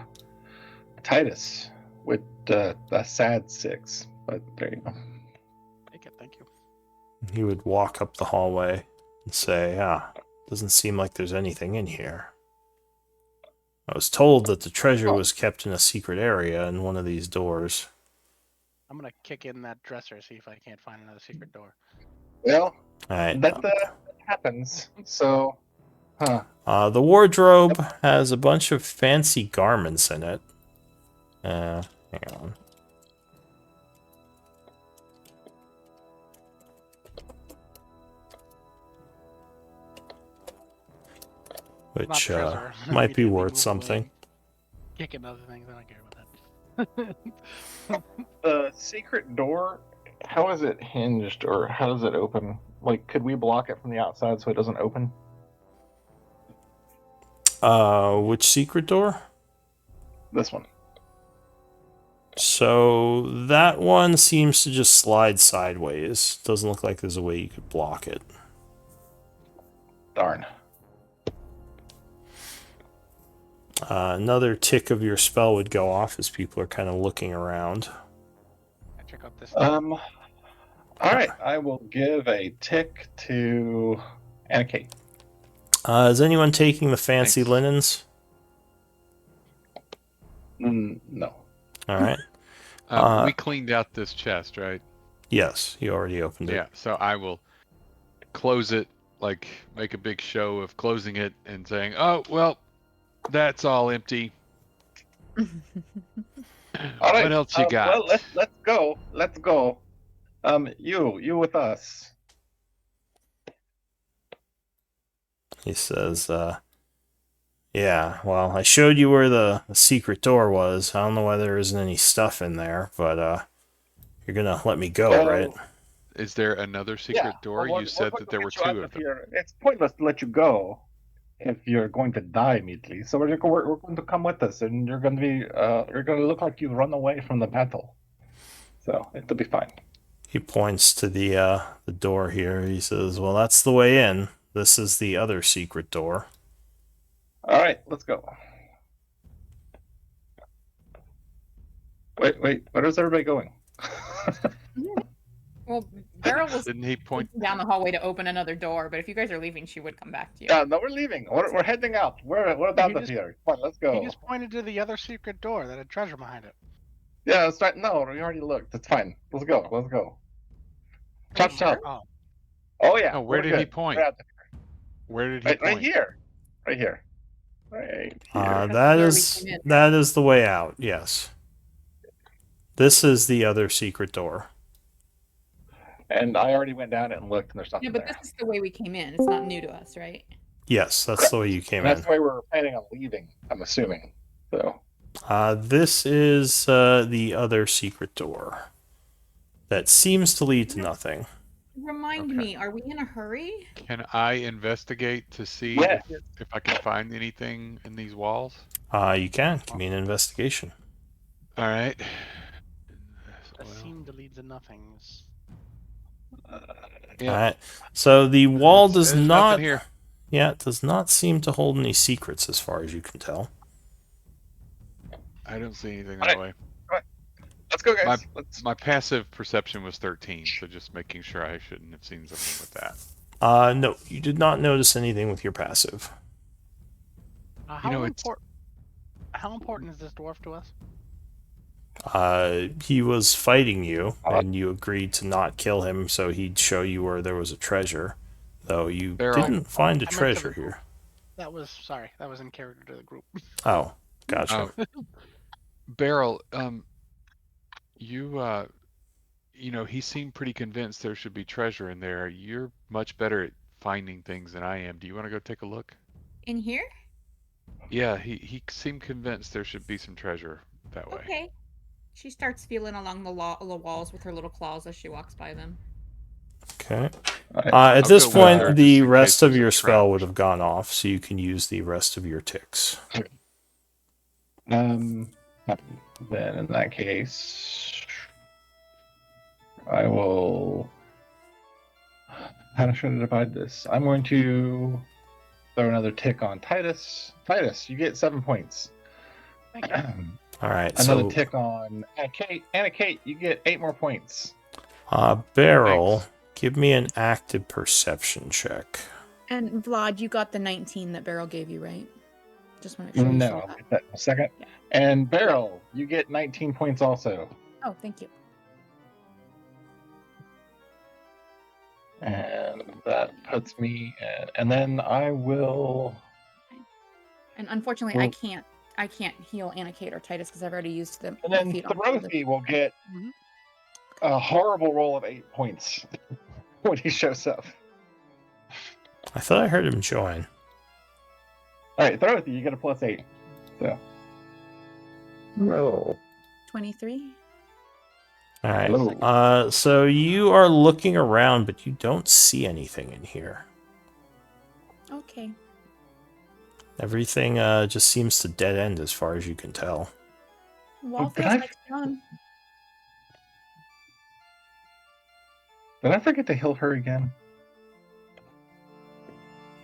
Speaker 3: Titus with a sad 6. But there you go.
Speaker 4: Take it, thank you.
Speaker 1: He would walk up the hallway and say, doesn't seem like there's anything in here. I was told that the treasure was kept in a secret area in one of these doors."
Speaker 4: I'm gonna kick in that dresser, see if I can't find another secret door.
Speaker 3: Well,
Speaker 1: Alright.
Speaker 3: that happens. So,
Speaker 1: The wardrobe has a bunch of fancy garments in it. Hang on.
Speaker 4: Not
Speaker 1: Which
Speaker 4: treasure.
Speaker 1: might be
Speaker 4: Immediately
Speaker 1: worth
Speaker 4: move
Speaker 1: something.
Speaker 4: away. Kicking other things, I don't care about that.
Speaker 3: the secret door, how is it hinged or how does it open? Like, could we block it from the outside so it doesn't open?
Speaker 1: Which secret door?
Speaker 3: This one.
Speaker 1: So that one seems to just slide sideways. Doesn't look like there's a way you could block it.
Speaker 3: Darn.
Speaker 1: Another tick of your spell would go off as people are kind of looking around.
Speaker 4: I check out this.
Speaker 3: All right, I will give a tick to Anna Kate.
Speaker 1: Is anyone taking the fancy
Speaker 6: Thanks.
Speaker 1: linens?
Speaker 3: No.
Speaker 1: All right.
Speaker 6: we cleaned out this chest, right?
Speaker 1: Yes, you already opened it.
Speaker 6: Yeah. So I will close it, like make a big show of closing it and saying, "Oh well, that's all empty."
Speaker 3: All right.
Speaker 6: What else you got?
Speaker 3: Well, let's go. Let's go. You with us.
Speaker 1: He says, yeah, well, I showed you where the secret door was. I don't know why there isn't any stuff in there, but you're gonna let me go, right?
Speaker 6: Is there another secret door?
Speaker 3: Well,
Speaker 6: you said that there were
Speaker 3: get you out
Speaker 6: two of them.
Speaker 3: here. It's pointless to let you go if you're going to die immediately. So we're going to come with us, and you're going to look like you run away from the battle. So it'll be fine.
Speaker 1: He points to the door here. He says, well, that's the way in. This is the other secret door.
Speaker 3: All right, let's go. Wait, where is everybody going?
Speaker 2: Well, Beryl was
Speaker 6: Didn't he point?
Speaker 2: down the hallway to open another door, but if you guys are leaving, she would come back to you.
Speaker 3: No, we're leaving. We're heading out. We're out of here. Come on, let's go.
Speaker 4: He just pointed to the other secret door that had treasure behind it.
Speaker 3: Yeah, let's try. No, we already looked. It's fine. Let's go. Let's go. Chop chop.
Speaker 4: Oh,
Speaker 3: Oh yeah.
Speaker 6: Oh, where
Speaker 3: we're
Speaker 6: did he
Speaker 3: good.
Speaker 6: point?
Speaker 3: We're out there.
Speaker 6: Where did he
Speaker 3: Right
Speaker 6: point?
Speaker 3: here. Right here. Right
Speaker 1: That
Speaker 3: here.
Speaker 2: where we
Speaker 1: is
Speaker 2: came in,
Speaker 1: that is the way out. Yes. This is the other secret door.
Speaker 3: And I already went down it and looked, and there's
Speaker 2: Yeah,
Speaker 3: nothing
Speaker 2: but
Speaker 3: there.
Speaker 2: this is the way we came in. It's not new to us, right?
Speaker 1: Yes, that's
Speaker 3: Correct.
Speaker 1: the way you came
Speaker 3: And that's
Speaker 1: in.
Speaker 3: the way we're planning on leaving, I'm assuming. So,
Speaker 1: This is the other secret door that seems to lead to nothing.
Speaker 2: Remind
Speaker 6: Okay.
Speaker 2: me, are we in a hurry?
Speaker 6: Can I investigate to see
Speaker 3: yes.
Speaker 6: if I can find anything in these walls?
Speaker 1: You can give me an investigation.
Speaker 6: All right.
Speaker 4: A
Speaker 6: Well,
Speaker 4: seam to lead to nothings.
Speaker 6: yeah.
Speaker 1: All right. So the wall does
Speaker 6: There's
Speaker 1: not.
Speaker 6: nothing here.
Speaker 1: Yeah, it does not seem to hold any secrets as far as you can tell.
Speaker 6: I don't see anything
Speaker 3: All
Speaker 6: that
Speaker 3: right.
Speaker 6: way.
Speaker 3: Let's go, guys. Let's.
Speaker 6: My passive perception was 13, so just making sure I shouldn't have seen something with that.
Speaker 1: No, you did not notice anything with your passive.
Speaker 4: How,
Speaker 6: know, it's-
Speaker 4: how important is this dwarf to us?
Speaker 1: He was fighting you,
Speaker 3: Uh,
Speaker 1: and you agreed to not kill him, so he'd show you where there was a treasure. Though you
Speaker 6: Beryl.
Speaker 1: didn't find a
Speaker 4: I meant to
Speaker 1: treasure
Speaker 4: the
Speaker 1: here.
Speaker 4: That was sorry. That was in character to the group.
Speaker 1: Oh, gotcha.
Speaker 6: Beryl, he seemed pretty convinced there should be treasure in there. You're much better at finding things than I am. Do you want to go take a look?
Speaker 2: In here?
Speaker 6: Yeah, he seemed convinced there should be some treasure that way.
Speaker 2: Okay. She starts feeling along the walls with her little claws as she walks by them.
Speaker 1: Okay.
Speaker 3: Alright.
Speaker 1: At
Speaker 6: I'll
Speaker 1: this
Speaker 6: go with her
Speaker 1: point,
Speaker 6: just
Speaker 1: the
Speaker 6: in case
Speaker 1: rest of
Speaker 6: there's a
Speaker 1: your
Speaker 6: trap
Speaker 1: spell
Speaker 6: or
Speaker 1: would have gone off, so you can use the rest of your ticks.
Speaker 3: Then in that case, I will. How should I divide this? I'm going to throw another tick on Titus. Titus, you get 7 points.
Speaker 4: Thank you.
Speaker 1: All right.
Speaker 3: Another
Speaker 1: So,
Speaker 3: tick on Anna Kate. Anna Kate, you get 8 more points.
Speaker 1: Beryl,
Speaker 6: Thanks.
Speaker 1: give me an active perception check.
Speaker 2: And Vlad, you got the 19 that Beryl gave you, right? Just want to make sure you
Speaker 3: No,
Speaker 2: saw
Speaker 3: I'll
Speaker 2: that.
Speaker 3: get that in a second.
Speaker 2: Yeah.
Speaker 3: And Beryl, you get 19 points also.
Speaker 2: Oh, thank you.
Speaker 3: And that puts me in. And then I will.
Speaker 2: And unfortunately, I can't heal Anna Kate or Titus because I've already used them.
Speaker 3: And then Throthy will get
Speaker 4: Mhm.
Speaker 3: a horrible roll of 8 points when he shows up.
Speaker 1: I thought I heard him join.
Speaker 3: Alright, Throthy, you get a plus 8. So. No.
Speaker 2: 23.
Speaker 1: All right.
Speaker 3: Hello.
Speaker 1: So you are looking around, but you don't see anything in here.
Speaker 2: Okay.
Speaker 1: Everything just seems to dead end as far as you can tell.
Speaker 2: Wall
Speaker 3: did
Speaker 2: feels
Speaker 3: I-
Speaker 2: like stone.
Speaker 3: Did I forget to heal her again?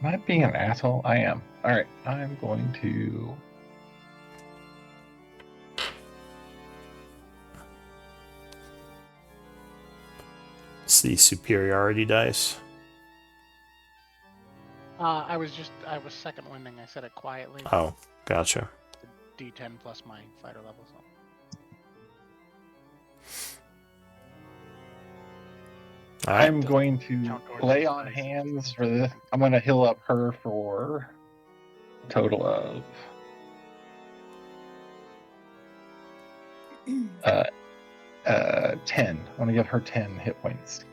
Speaker 3: Am I being an asshole? I am. Alright, I'm going to.
Speaker 1: It's the superiority dice.
Speaker 4: I was second winding. I said it quietly.
Speaker 1: Oh, gotcha.
Speaker 4: D10 plus my fighter level. So.
Speaker 1: All right.
Speaker 3: I'm going to
Speaker 4: Count towards
Speaker 3: lay
Speaker 4: the
Speaker 3: on
Speaker 4: dice.
Speaker 3: hands for this. I'm going to heal up her for a total of 10. I want to give her 10 hit points.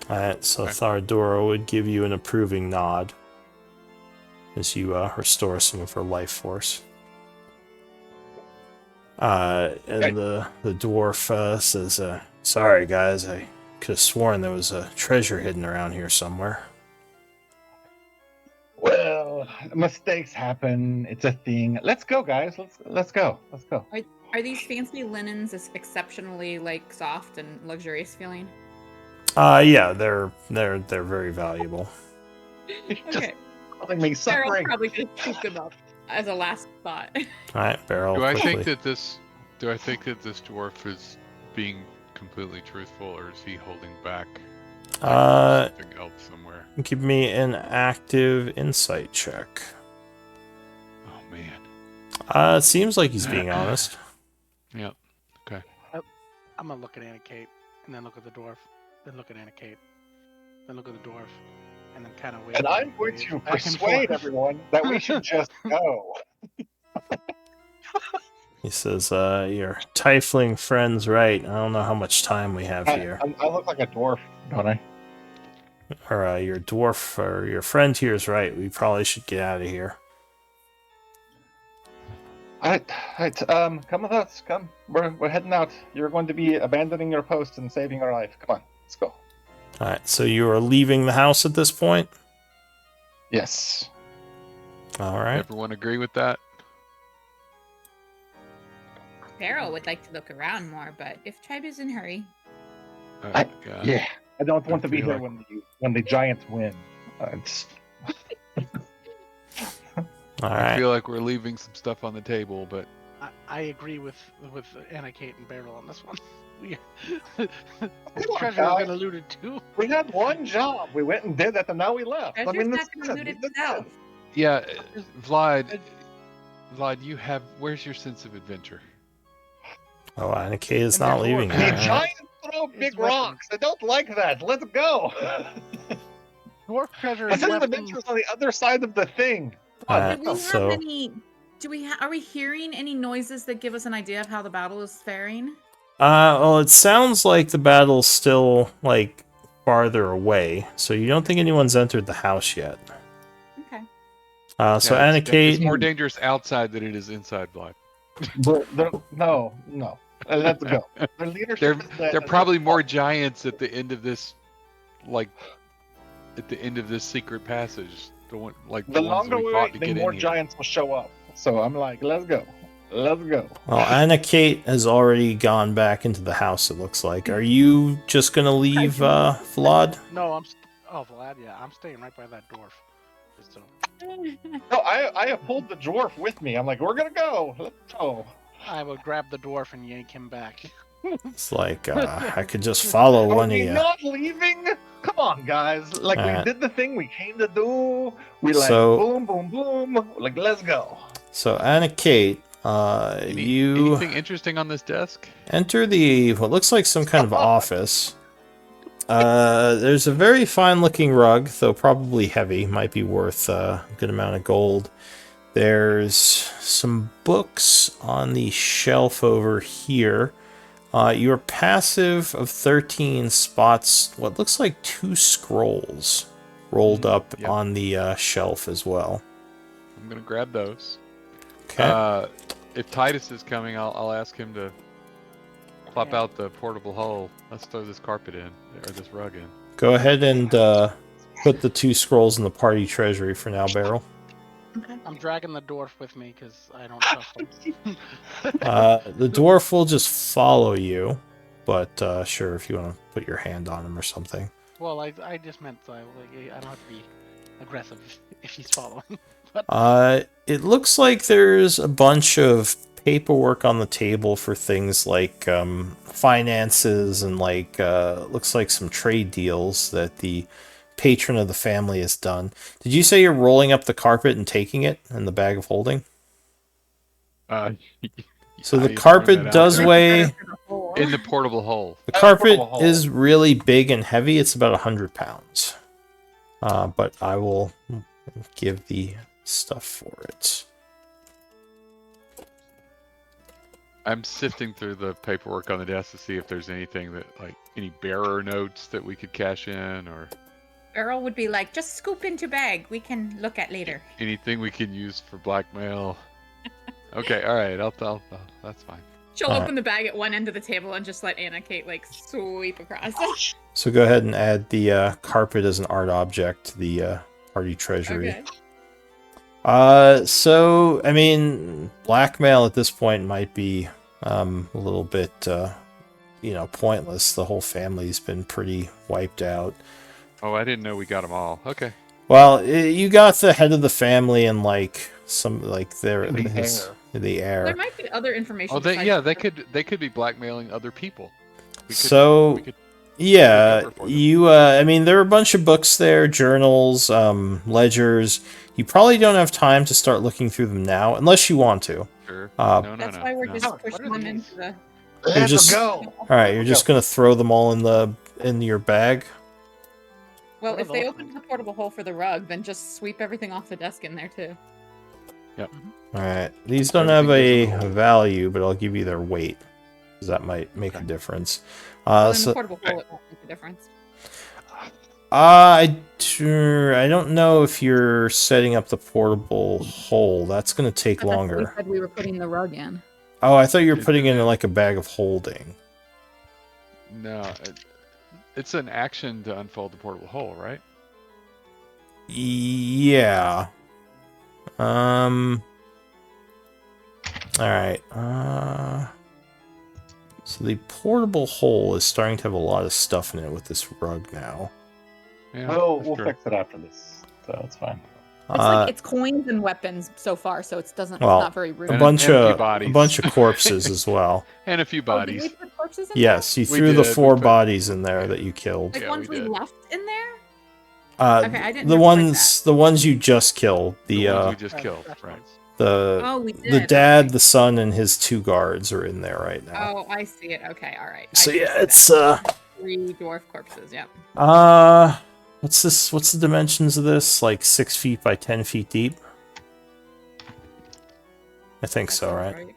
Speaker 1: All right. So
Speaker 6: Okay.
Speaker 1: Thardora would give you an approving nod as you restore some of her life force. And the dwarf says, "Sorry, guys. I could have sworn there was a treasure hidden around here somewhere."
Speaker 3: Well, mistakes happen. It's a thing. Let's go, guys. Let's go. Let's go.
Speaker 2: Are these fancy linens exceptionally like soft and luxurious feeling?
Speaker 1: Yeah, they're very valuable.
Speaker 2: Okay.
Speaker 3: Causing me
Speaker 2: Beryl's
Speaker 3: suffering.
Speaker 2: probably gonna scoop them up as a last thought.
Speaker 1: All right, Beryl.
Speaker 6: Do I
Speaker 1: quickly.
Speaker 6: think that this dwarf is being completely truthful, or is he holding back something else somewhere?
Speaker 1: Give me an active insight check.
Speaker 6: Oh man.
Speaker 1: It seems like he's being honest.
Speaker 6: Yep.
Speaker 4: I'm gonna look at Anna Kate, and then look at the dwarf, then look at Anna Kate, then look at the dwarf, and then kind of wait.
Speaker 3: And I'm going to persuade everyone that we should just go.
Speaker 1: He says, your tiefling friend's right. I don't know how much time we have here.
Speaker 3: I look like a dwarf, don't I?
Speaker 1: Or your dwarf, or your friend here is right. We probably should get out of here.
Speaker 3: Come with us. Come. We're heading out. You're going to be abandoning your post and saving our life. Come on, let's go.
Speaker 1: Alright, so you are leaving the house at this point?
Speaker 3: Yes.
Speaker 1: Alright.
Speaker 6: Everyone agree with that?
Speaker 2: Barrow would like to look around more, but if Tribe is in hurry,
Speaker 6: Oh,
Speaker 3: I-
Speaker 6: God.
Speaker 3: Yeah. I don't want to be
Speaker 6: feel
Speaker 3: here
Speaker 6: like-
Speaker 3: when the Giants win. It's
Speaker 6: I
Speaker 1: Alright.
Speaker 6: feel like we're leaving some stuff on the table, but
Speaker 4: I agree with Anna, Kate, and Beryl on this one. We
Speaker 3: on,
Speaker 4: treasure has
Speaker 3: guys.
Speaker 4: been alluded to.
Speaker 3: We had one job. We went and did it, and now we left.
Speaker 2: Treasure's not
Speaker 3: that's
Speaker 2: gonna
Speaker 3: good.
Speaker 2: loot
Speaker 3: That's
Speaker 2: itself.
Speaker 3: good.
Speaker 6: yeah, Vlad, you have. Where's your sense of adventure?
Speaker 1: Oh, Annika is
Speaker 4: And
Speaker 1: not
Speaker 4: there's more.
Speaker 1: leaving.
Speaker 3: The
Speaker 6: Alright.
Speaker 3: Giants throw big
Speaker 4: His weapon.
Speaker 3: rocks. I don't like that. Let's go.
Speaker 4: Dwarf treasure
Speaker 3: My
Speaker 4: is
Speaker 3: sense of
Speaker 4: weapons.
Speaker 3: adventure is on the other side of the thing.
Speaker 1: Alright,
Speaker 2: Do we have
Speaker 1: so
Speaker 2: any? Are we hearing any noises that give us an idea of how the battle is faring?
Speaker 1: well, it sounds like the battle's still, like, farther away, so you don't think anyone's entered the house yet.
Speaker 2: Okay.
Speaker 1: So
Speaker 6: Yeah,
Speaker 1: Anna
Speaker 6: it's
Speaker 1: Kate,
Speaker 6: more dangerous outside than it is inside, Vlad.
Speaker 3: No. Let's go. Their leadership.
Speaker 6: There are probably more giants at the end of this, like, at the end of this secret passage. The ones
Speaker 3: The longer
Speaker 6: we
Speaker 3: we
Speaker 6: fought
Speaker 3: wait,
Speaker 6: to
Speaker 3: the
Speaker 6: get
Speaker 3: more
Speaker 6: in here.
Speaker 3: giants will show up. So I'm like, let's go. Let's go.
Speaker 1: well, Anna Kate has already gone back into the house, it looks like. Are you just gonna leave, Vlad?
Speaker 4: No, oh, Vlad, yeah, I'm staying right by that dwarf. So,
Speaker 3: No, I have pulled the dwarf with me. I'm like, we're gonna go. Let's go.
Speaker 4: I will grab the dwarf and yank him back.
Speaker 1: It's like, I could just follow
Speaker 3: Are
Speaker 1: one of
Speaker 3: we
Speaker 1: you.
Speaker 3: not leaving? Come on, guys. Like, we
Speaker 1: Alright.
Speaker 3: did the thing we came to do. We like,
Speaker 1: So-
Speaker 3: boom, boom, boom. Like, let's go.
Speaker 1: So Anna Kate, you
Speaker 6: Anything interesting on this desk?
Speaker 1: enter the what looks like some kind of office. There's a very fine-looking rug, though probably heavy. Might be worth a good amount of gold. There's some books on the shelf over here. Your passive of 13 spots what looks like 2 scrolls rolled up
Speaker 6: Yep.
Speaker 1: on the shelf as well.
Speaker 6: I'm gonna grab those.
Speaker 1: Okay.
Speaker 6: If Titus is coming, I'll ask him to plop out the portable hull. Let's throw this carpet in, or this rug in.
Speaker 1: Go ahead and put the 2 scrolls in the party treasury for now, Beryl.
Speaker 2: Okay.
Speaker 4: I'm dragging the dwarf with me because I don't trust him.
Speaker 1: The dwarf will just follow you, but sure, if you want to put your hand on him or something.
Speaker 4: Well, I just meant I don't have to be aggressive if he's following.
Speaker 1: It looks like there's a bunch of paperwork on the table for things like finances and like looks like some trade deals that the patron of the family has done. Did you say you're rolling up the carpet and taking it in the bag of holding? So the
Speaker 6: I
Speaker 1: carpet
Speaker 6: threw that out
Speaker 1: does
Speaker 6: there.
Speaker 1: weigh.
Speaker 6: In the portable hull.
Speaker 1: The carpet
Speaker 3: portable hull.
Speaker 1: is really big and heavy. It's about 100 pounds. But I will give the stuff for it.
Speaker 6: I'm sifting through the paperwork on the desk to see if there's anything that, like, any bearer notes that we could cash in, or
Speaker 2: Earl would be like, just scoop into bag. We can look at later.
Speaker 6: anything we can use for blackmail. Okay, all right, I'll that's fine.
Speaker 2: She'll
Speaker 1: Alright.
Speaker 2: open the bag at one end of the table and just let Anna Kate like sweep across.
Speaker 1: So go ahead and add the carpet as an art object to the party treasury.
Speaker 2: Okay.
Speaker 1: So, I mean, blackmail at this point might be a little bit, pointless. The whole family's been pretty wiped out.
Speaker 6: Oh, I didn't know we got them all. Okay.
Speaker 1: Well, you got the head of the family and like some like their
Speaker 3: In the
Speaker 1: his-
Speaker 3: air.
Speaker 1: the heir.
Speaker 2: There might be other information.
Speaker 6: Oh,
Speaker 2: besides
Speaker 6: they could be blackmailing other people.
Speaker 1: So-
Speaker 6: we could
Speaker 1: Yeah,
Speaker 6: cover for them.
Speaker 1: I mean, there are a bunch of books there, journals, ledgers. You probably don't have time to start looking through them now, unless you want to.
Speaker 6: sure.
Speaker 1: Uh,
Speaker 6: no,
Speaker 2: That's why we're
Speaker 6: no.
Speaker 2: just
Speaker 3: Oh, what
Speaker 2: pushing
Speaker 3: are
Speaker 2: them
Speaker 3: these?
Speaker 2: into the.
Speaker 3: Let's
Speaker 1: just-
Speaker 3: go.
Speaker 1: All right, you're just gonna throw them all in your bag.
Speaker 2: Well,
Speaker 4: What are
Speaker 2: if they
Speaker 4: those
Speaker 2: open the portable hole for the rug, then just sweep everything off the desk in there too.
Speaker 1: Alright. These don't have a value, but I'll give you their weight. Because that might make a difference.
Speaker 2: Well, in the portable hole, it won't make a difference.
Speaker 1: I don't know if you're setting up the portable hole. That's going to take
Speaker 2: That's what we
Speaker 1: longer.
Speaker 2: said we were putting the rug in.
Speaker 1: Oh, I thought you were putting it in like a bag of holding.
Speaker 6: No, it's an action to unfold the portable hole, right?
Speaker 1: Yeah. Alright. So the portable hole is starting to have a lot of stuff in it with this rug now.
Speaker 6: Yeah,
Speaker 3: We'll
Speaker 6: that's true.
Speaker 3: fix it after this, so it's fine.
Speaker 2: It's like it's coins and weapons so far, so it's
Speaker 1: well,
Speaker 2: it's not very roomy.
Speaker 6: And a few
Speaker 1: a
Speaker 6: bodies.
Speaker 1: bunch of corpses as well.
Speaker 6: And a few
Speaker 2: Oh, did we
Speaker 6: bodies.
Speaker 2: put corpses in
Speaker 1: Yes, you
Speaker 6: We
Speaker 1: threw the
Speaker 6: did, we
Speaker 1: 4
Speaker 6: put-
Speaker 1: bodies in there that you killed.
Speaker 2: there? Like
Speaker 6: Yeah,
Speaker 2: ones
Speaker 6: we
Speaker 2: we
Speaker 6: did.
Speaker 2: left in there?
Speaker 1: Uh,
Speaker 2: Okay, I didn't
Speaker 1: the
Speaker 2: realize
Speaker 1: ones you just killed.
Speaker 6: The
Speaker 1: The
Speaker 6: ones we just killed,
Speaker 4: Fresh
Speaker 6: right?
Speaker 4: ones.
Speaker 2: Oh, we did.
Speaker 1: the dad,
Speaker 2: okay.
Speaker 1: the son, and his 2 guards are in there right now.
Speaker 2: Oh, I see it. Okay, all right.
Speaker 1: So
Speaker 2: I do
Speaker 1: yeah,
Speaker 2: see
Speaker 1: it's
Speaker 2: that. 3 dwarf corpses. Yep.
Speaker 1: what's this? What's the dimensions of this? Like 6 feet by 10 feet deep. I think so, right?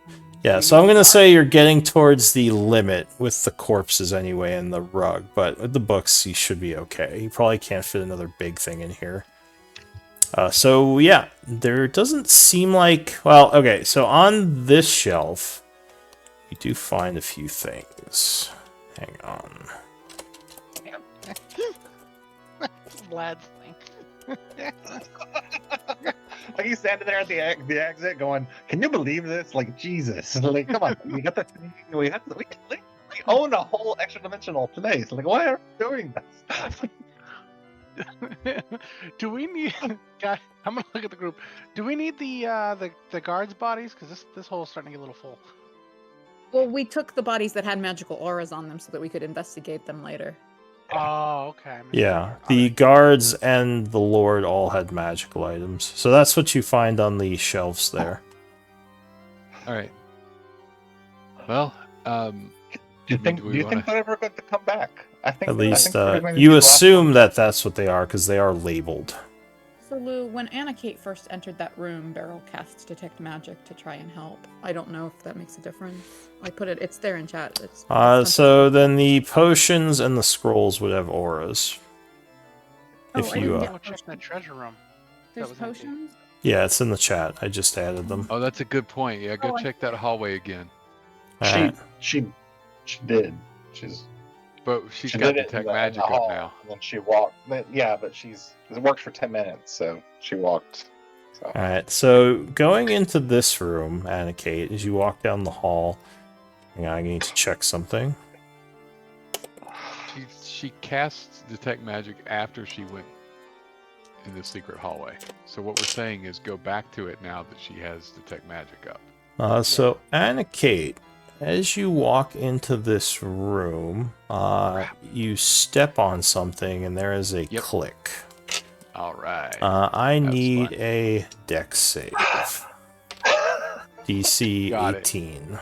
Speaker 1: Yeah, so I'm gonna say you're getting towards the limit with the corpses anyway and the rug, but with the books you should be okay. You probably can't fit another big thing in here. So yeah, there doesn't seem like... Well, okay, so on this shelf, you do find a few things. Hang on.
Speaker 4: Lad's thing.
Speaker 3: Like he's standing there at the exit, going, "Can you believe this? Like Jesus! Like, come on, we got the we own a whole extra dimensional place. Like, why are we doing this?"
Speaker 4: Do we need? Guy, I'm gonna look at the group. Do we need the guards' bodies? Because this hole's starting to get a little full.
Speaker 2: Well, we took the bodies that had magical auras on them so that we could investigate them later.
Speaker 4: Oh, okay.
Speaker 1: Yeah, the guards and the lord all had magical items. So that's what you find on the shelves there.
Speaker 6: All right. Well,
Speaker 3: Do you think?
Speaker 6: do we
Speaker 3: Do you
Speaker 6: wanna-
Speaker 3: think they're ever going to come back? I think
Speaker 1: At least
Speaker 3: I think
Speaker 1: you assume that that's what they are because they are labeled.
Speaker 2: So, Lou, when Anna Kate first entered that room, Beryl cast Detect Magic to try and help. I don't know if that makes a difference. I put it, it's there in chat. It's
Speaker 1: So then the potions and the scrolls would have auras. If
Speaker 2: I
Speaker 1: you,
Speaker 2: didn't
Speaker 4: Go
Speaker 2: get
Speaker 4: check that treasure room.
Speaker 2: There's
Speaker 4: was empty.
Speaker 2: potions?
Speaker 1: Yeah, it's in the chat. I just added them.
Speaker 6: oh, that's a good point. Yeah, go
Speaker 2: Oh, I-
Speaker 6: check that hallway again.
Speaker 1: Alright.
Speaker 3: She did.
Speaker 6: But she's
Speaker 3: She
Speaker 6: got
Speaker 3: did it in
Speaker 6: detect
Speaker 3: the
Speaker 6: magic up
Speaker 3: hall,
Speaker 6: now.
Speaker 3: And then she walked. Yeah, but it worked for 10 minutes, so she walked. So.
Speaker 1: Alright, so going into this room, Anna Kate, as you walk down the hall, hang on, I need to check something.
Speaker 6: She casts detect magic after she went in the secret hallway. So what we're saying is go back to it now that she has detect magic up.
Speaker 1: So Anna Kate, as you walk into this room, you step on something and there is a
Speaker 6: Yep.
Speaker 1: click.
Speaker 6: All right.
Speaker 1: I
Speaker 6: That's
Speaker 1: need
Speaker 6: fine.
Speaker 1: a dex save. DC
Speaker 6: Got it.
Speaker 1: 18.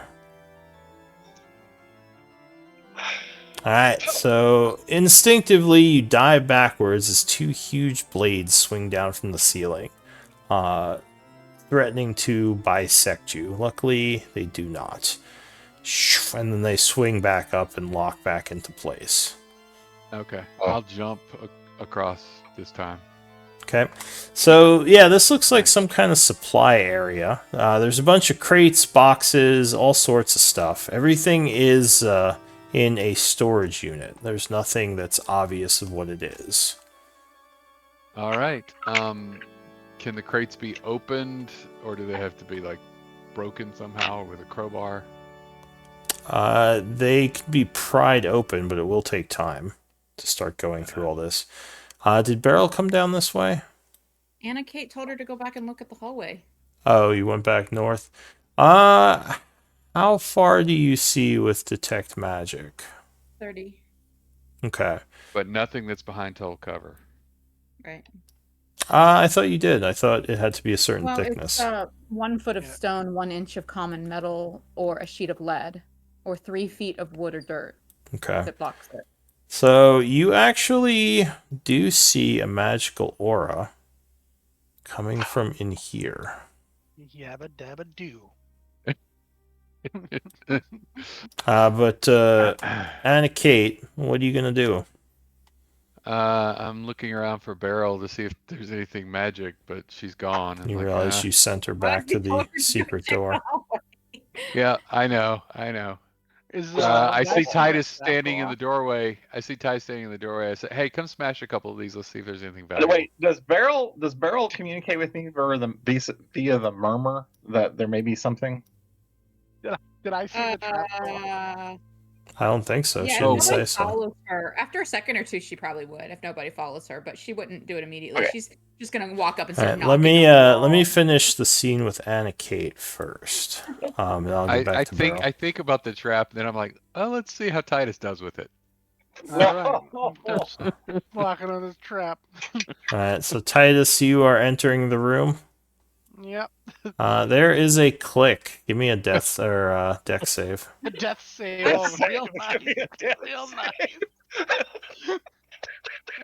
Speaker 1: Alright, so instinctively you dive backwards as 2 huge blades swing down from the ceiling, threatening to bisect you. Luckily, they do not. And then they swing back up and lock back into place.
Speaker 6: Okay.
Speaker 3: Oh.
Speaker 6: I'll jump across this time.
Speaker 1: Okay, so yeah, this looks like some kind of supply area. There's a bunch of crates, boxes, all sorts of stuff. Everything is in a storage unit. There's nothing that's obvious of what it is.
Speaker 6: All right. Can the crates be opened, or do they have to be like broken somehow with a crowbar?
Speaker 1: They can be pried open, but it will take time to start going through all this. Did Beryl come down this way?
Speaker 2: Anna Kate told her to go back and look at the hallway.
Speaker 1: Oh, you went back north. How far do you see with detect magic?
Speaker 2: 30.
Speaker 1: Okay.
Speaker 6: But nothing that's behind total cover.
Speaker 2: Right.
Speaker 1: I thought you did. I thought it had to be a certain
Speaker 2: Well,
Speaker 1: thickness.
Speaker 2: it's 1 foot of
Speaker 4: Yeah.
Speaker 2: stone, 1 inch of common metal, or a sheet of lead, or 3 feet of wood or dirt
Speaker 1: Okay.
Speaker 2: that blocks it.
Speaker 1: So you actually do see a magical aura coming from in here.
Speaker 4: Yabba dabba do.
Speaker 1: But Anna Kate, what are you gonna do?
Speaker 6: I'm looking around for Beryl to see if there's anything magic, but she's gone. I'm
Speaker 1: You
Speaker 6: like,
Speaker 1: realize you sent her back to the secret door.
Speaker 6: yeah, I know.
Speaker 4: Is
Speaker 6: I see
Speaker 4: guys still at
Speaker 6: Titus
Speaker 4: that
Speaker 6: standing in
Speaker 4: door?
Speaker 6: the doorway. I say, hey, come smash a couple of these. Let's see if there's anything
Speaker 3: By the
Speaker 6: valuable.
Speaker 3: way, does Beryl communicate with me via the murmur that there may be something?
Speaker 4: Did I see the trap door?
Speaker 1: I don't think so.
Speaker 2: Yeah,
Speaker 1: She
Speaker 2: if
Speaker 1: didn't
Speaker 2: nobody
Speaker 1: say so.
Speaker 2: follows her. After a second or two, she probably would if nobody follows her, but she wouldn't do it immediately.
Speaker 3: Okay.
Speaker 2: She's just gonna walk up and
Speaker 1: All
Speaker 2: start
Speaker 1: right,
Speaker 2: knocking on the
Speaker 1: let me
Speaker 2: wall.
Speaker 1: finish the scene with Anna Kate first. And I'll get back to Beryl.
Speaker 6: I think about the trap, and then I'm like, oh, let's see how Titus does with it.
Speaker 4: All right. Just walking on this trap.
Speaker 1: All right, so Titus, you are entering the room.
Speaker 4: Yep.
Speaker 1: There is a click. Give me a death or deck save.
Speaker 4: A death save.
Speaker 3: Death
Speaker 4: Oh,
Speaker 3: save.
Speaker 4: real
Speaker 3: It's
Speaker 4: nice.
Speaker 3: gonna be a death
Speaker 4: Real
Speaker 3: save.
Speaker 4: nice.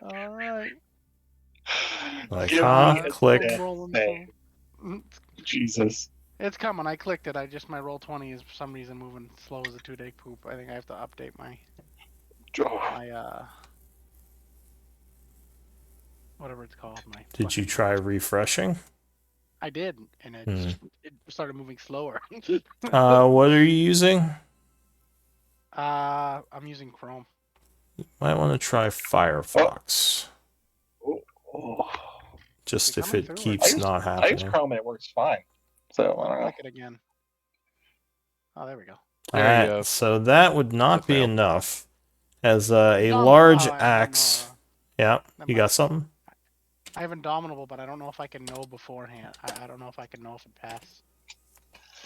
Speaker 4: All right.
Speaker 1: Like,
Speaker 3: Give
Speaker 1: huh?
Speaker 3: me a
Speaker 1: Click.
Speaker 3: death
Speaker 4: Rolling
Speaker 3: save.
Speaker 4: slow.
Speaker 3: Jesus.
Speaker 4: It's coming. I clicked it. My roll 20 is for some reason moving slow as a 2-day poop. I think I have to update my whatever it's called.
Speaker 1: Did you try refreshing?
Speaker 4: I did, and it started moving slower.
Speaker 1: What are you using?
Speaker 4: I'm using Chrome.
Speaker 1: Might want to try Firefox.
Speaker 3: Oh.
Speaker 1: Just
Speaker 4: Is it
Speaker 1: if
Speaker 4: coming
Speaker 1: it
Speaker 4: through or
Speaker 1: keeps not
Speaker 3: I use
Speaker 1: happening.
Speaker 3: Chrome and it works fine. So I don't know.
Speaker 4: Click it again. Oh, there we go.
Speaker 6: There you
Speaker 1: Alright,
Speaker 6: go.
Speaker 1: so that would not
Speaker 6: That
Speaker 1: be
Speaker 6: failed.
Speaker 1: enough. As a
Speaker 4: Dom-
Speaker 1: large
Speaker 4: oh, I have
Speaker 1: axe. Yeah,
Speaker 4: Never
Speaker 1: you
Speaker 4: mind.
Speaker 1: got something?
Speaker 4: I have Indomitable, but I don't know if I can know beforehand. I don't know if I can know if it passed.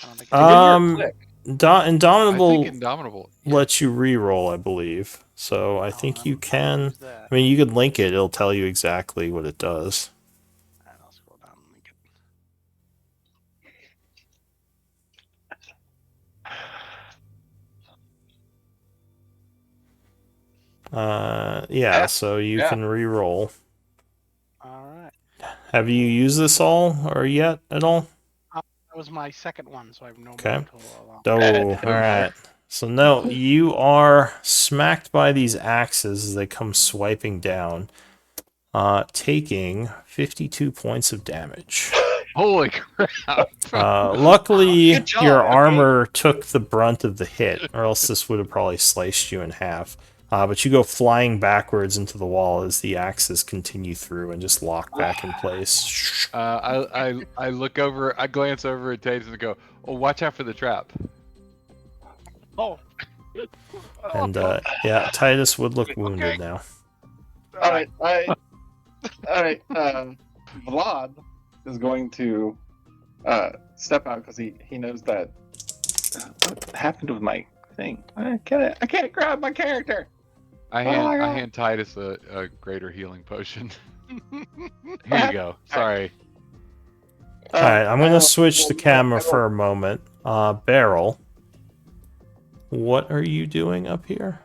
Speaker 4: I don't think it
Speaker 1: Indomitable
Speaker 6: I think Indomitable. Yeah.
Speaker 1: lets you re-roll, I believe. So I think you
Speaker 4: I'll
Speaker 1: can.
Speaker 4: use that.
Speaker 1: I mean, you could link it. It'll tell you exactly what it does.
Speaker 4: And I'll scroll down and link it.
Speaker 1: Yeah, so you
Speaker 3: Yeah.
Speaker 1: can re-roll.
Speaker 4: All right.
Speaker 1: Have you used this all or yet at all?
Speaker 4: That was my second one, so I have no
Speaker 1: Okay.
Speaker 4: more total along.
Speaker 1: Oh, alright. So no, you are smacked by these axes as they come swiping down, taking 52 points of damage.
Speaker 6: Holy crap!
Speaker 1: Luckily,
Speaker 3: Good job,
Speaker 1: your
Speaker 3: okay?
Speaker 1: armor took the brunt of the hit, or else this would have probably sliced you in half. But you go flying backwards into the wall as the axes continue through and just lock back in place.
Speaker 6: I look over, I glance over at Titus and go, "Oh, watch out for the trap."
Speaker 4: Oh.
Speaker 1: And yeah, Titus would look wounded now.
Speaker 3: All right. Vlad is going to step out because he knows that what happened with my thing. I can't grab my character.
Speaker 6: I
Speaker 3: my God.
Speaker 6: hand Titus a greater healing potion. Here you go. Sorry.
Speaker 1: Alright, I'm going to switch the camera for a moment. Beryl, what are you doing up here?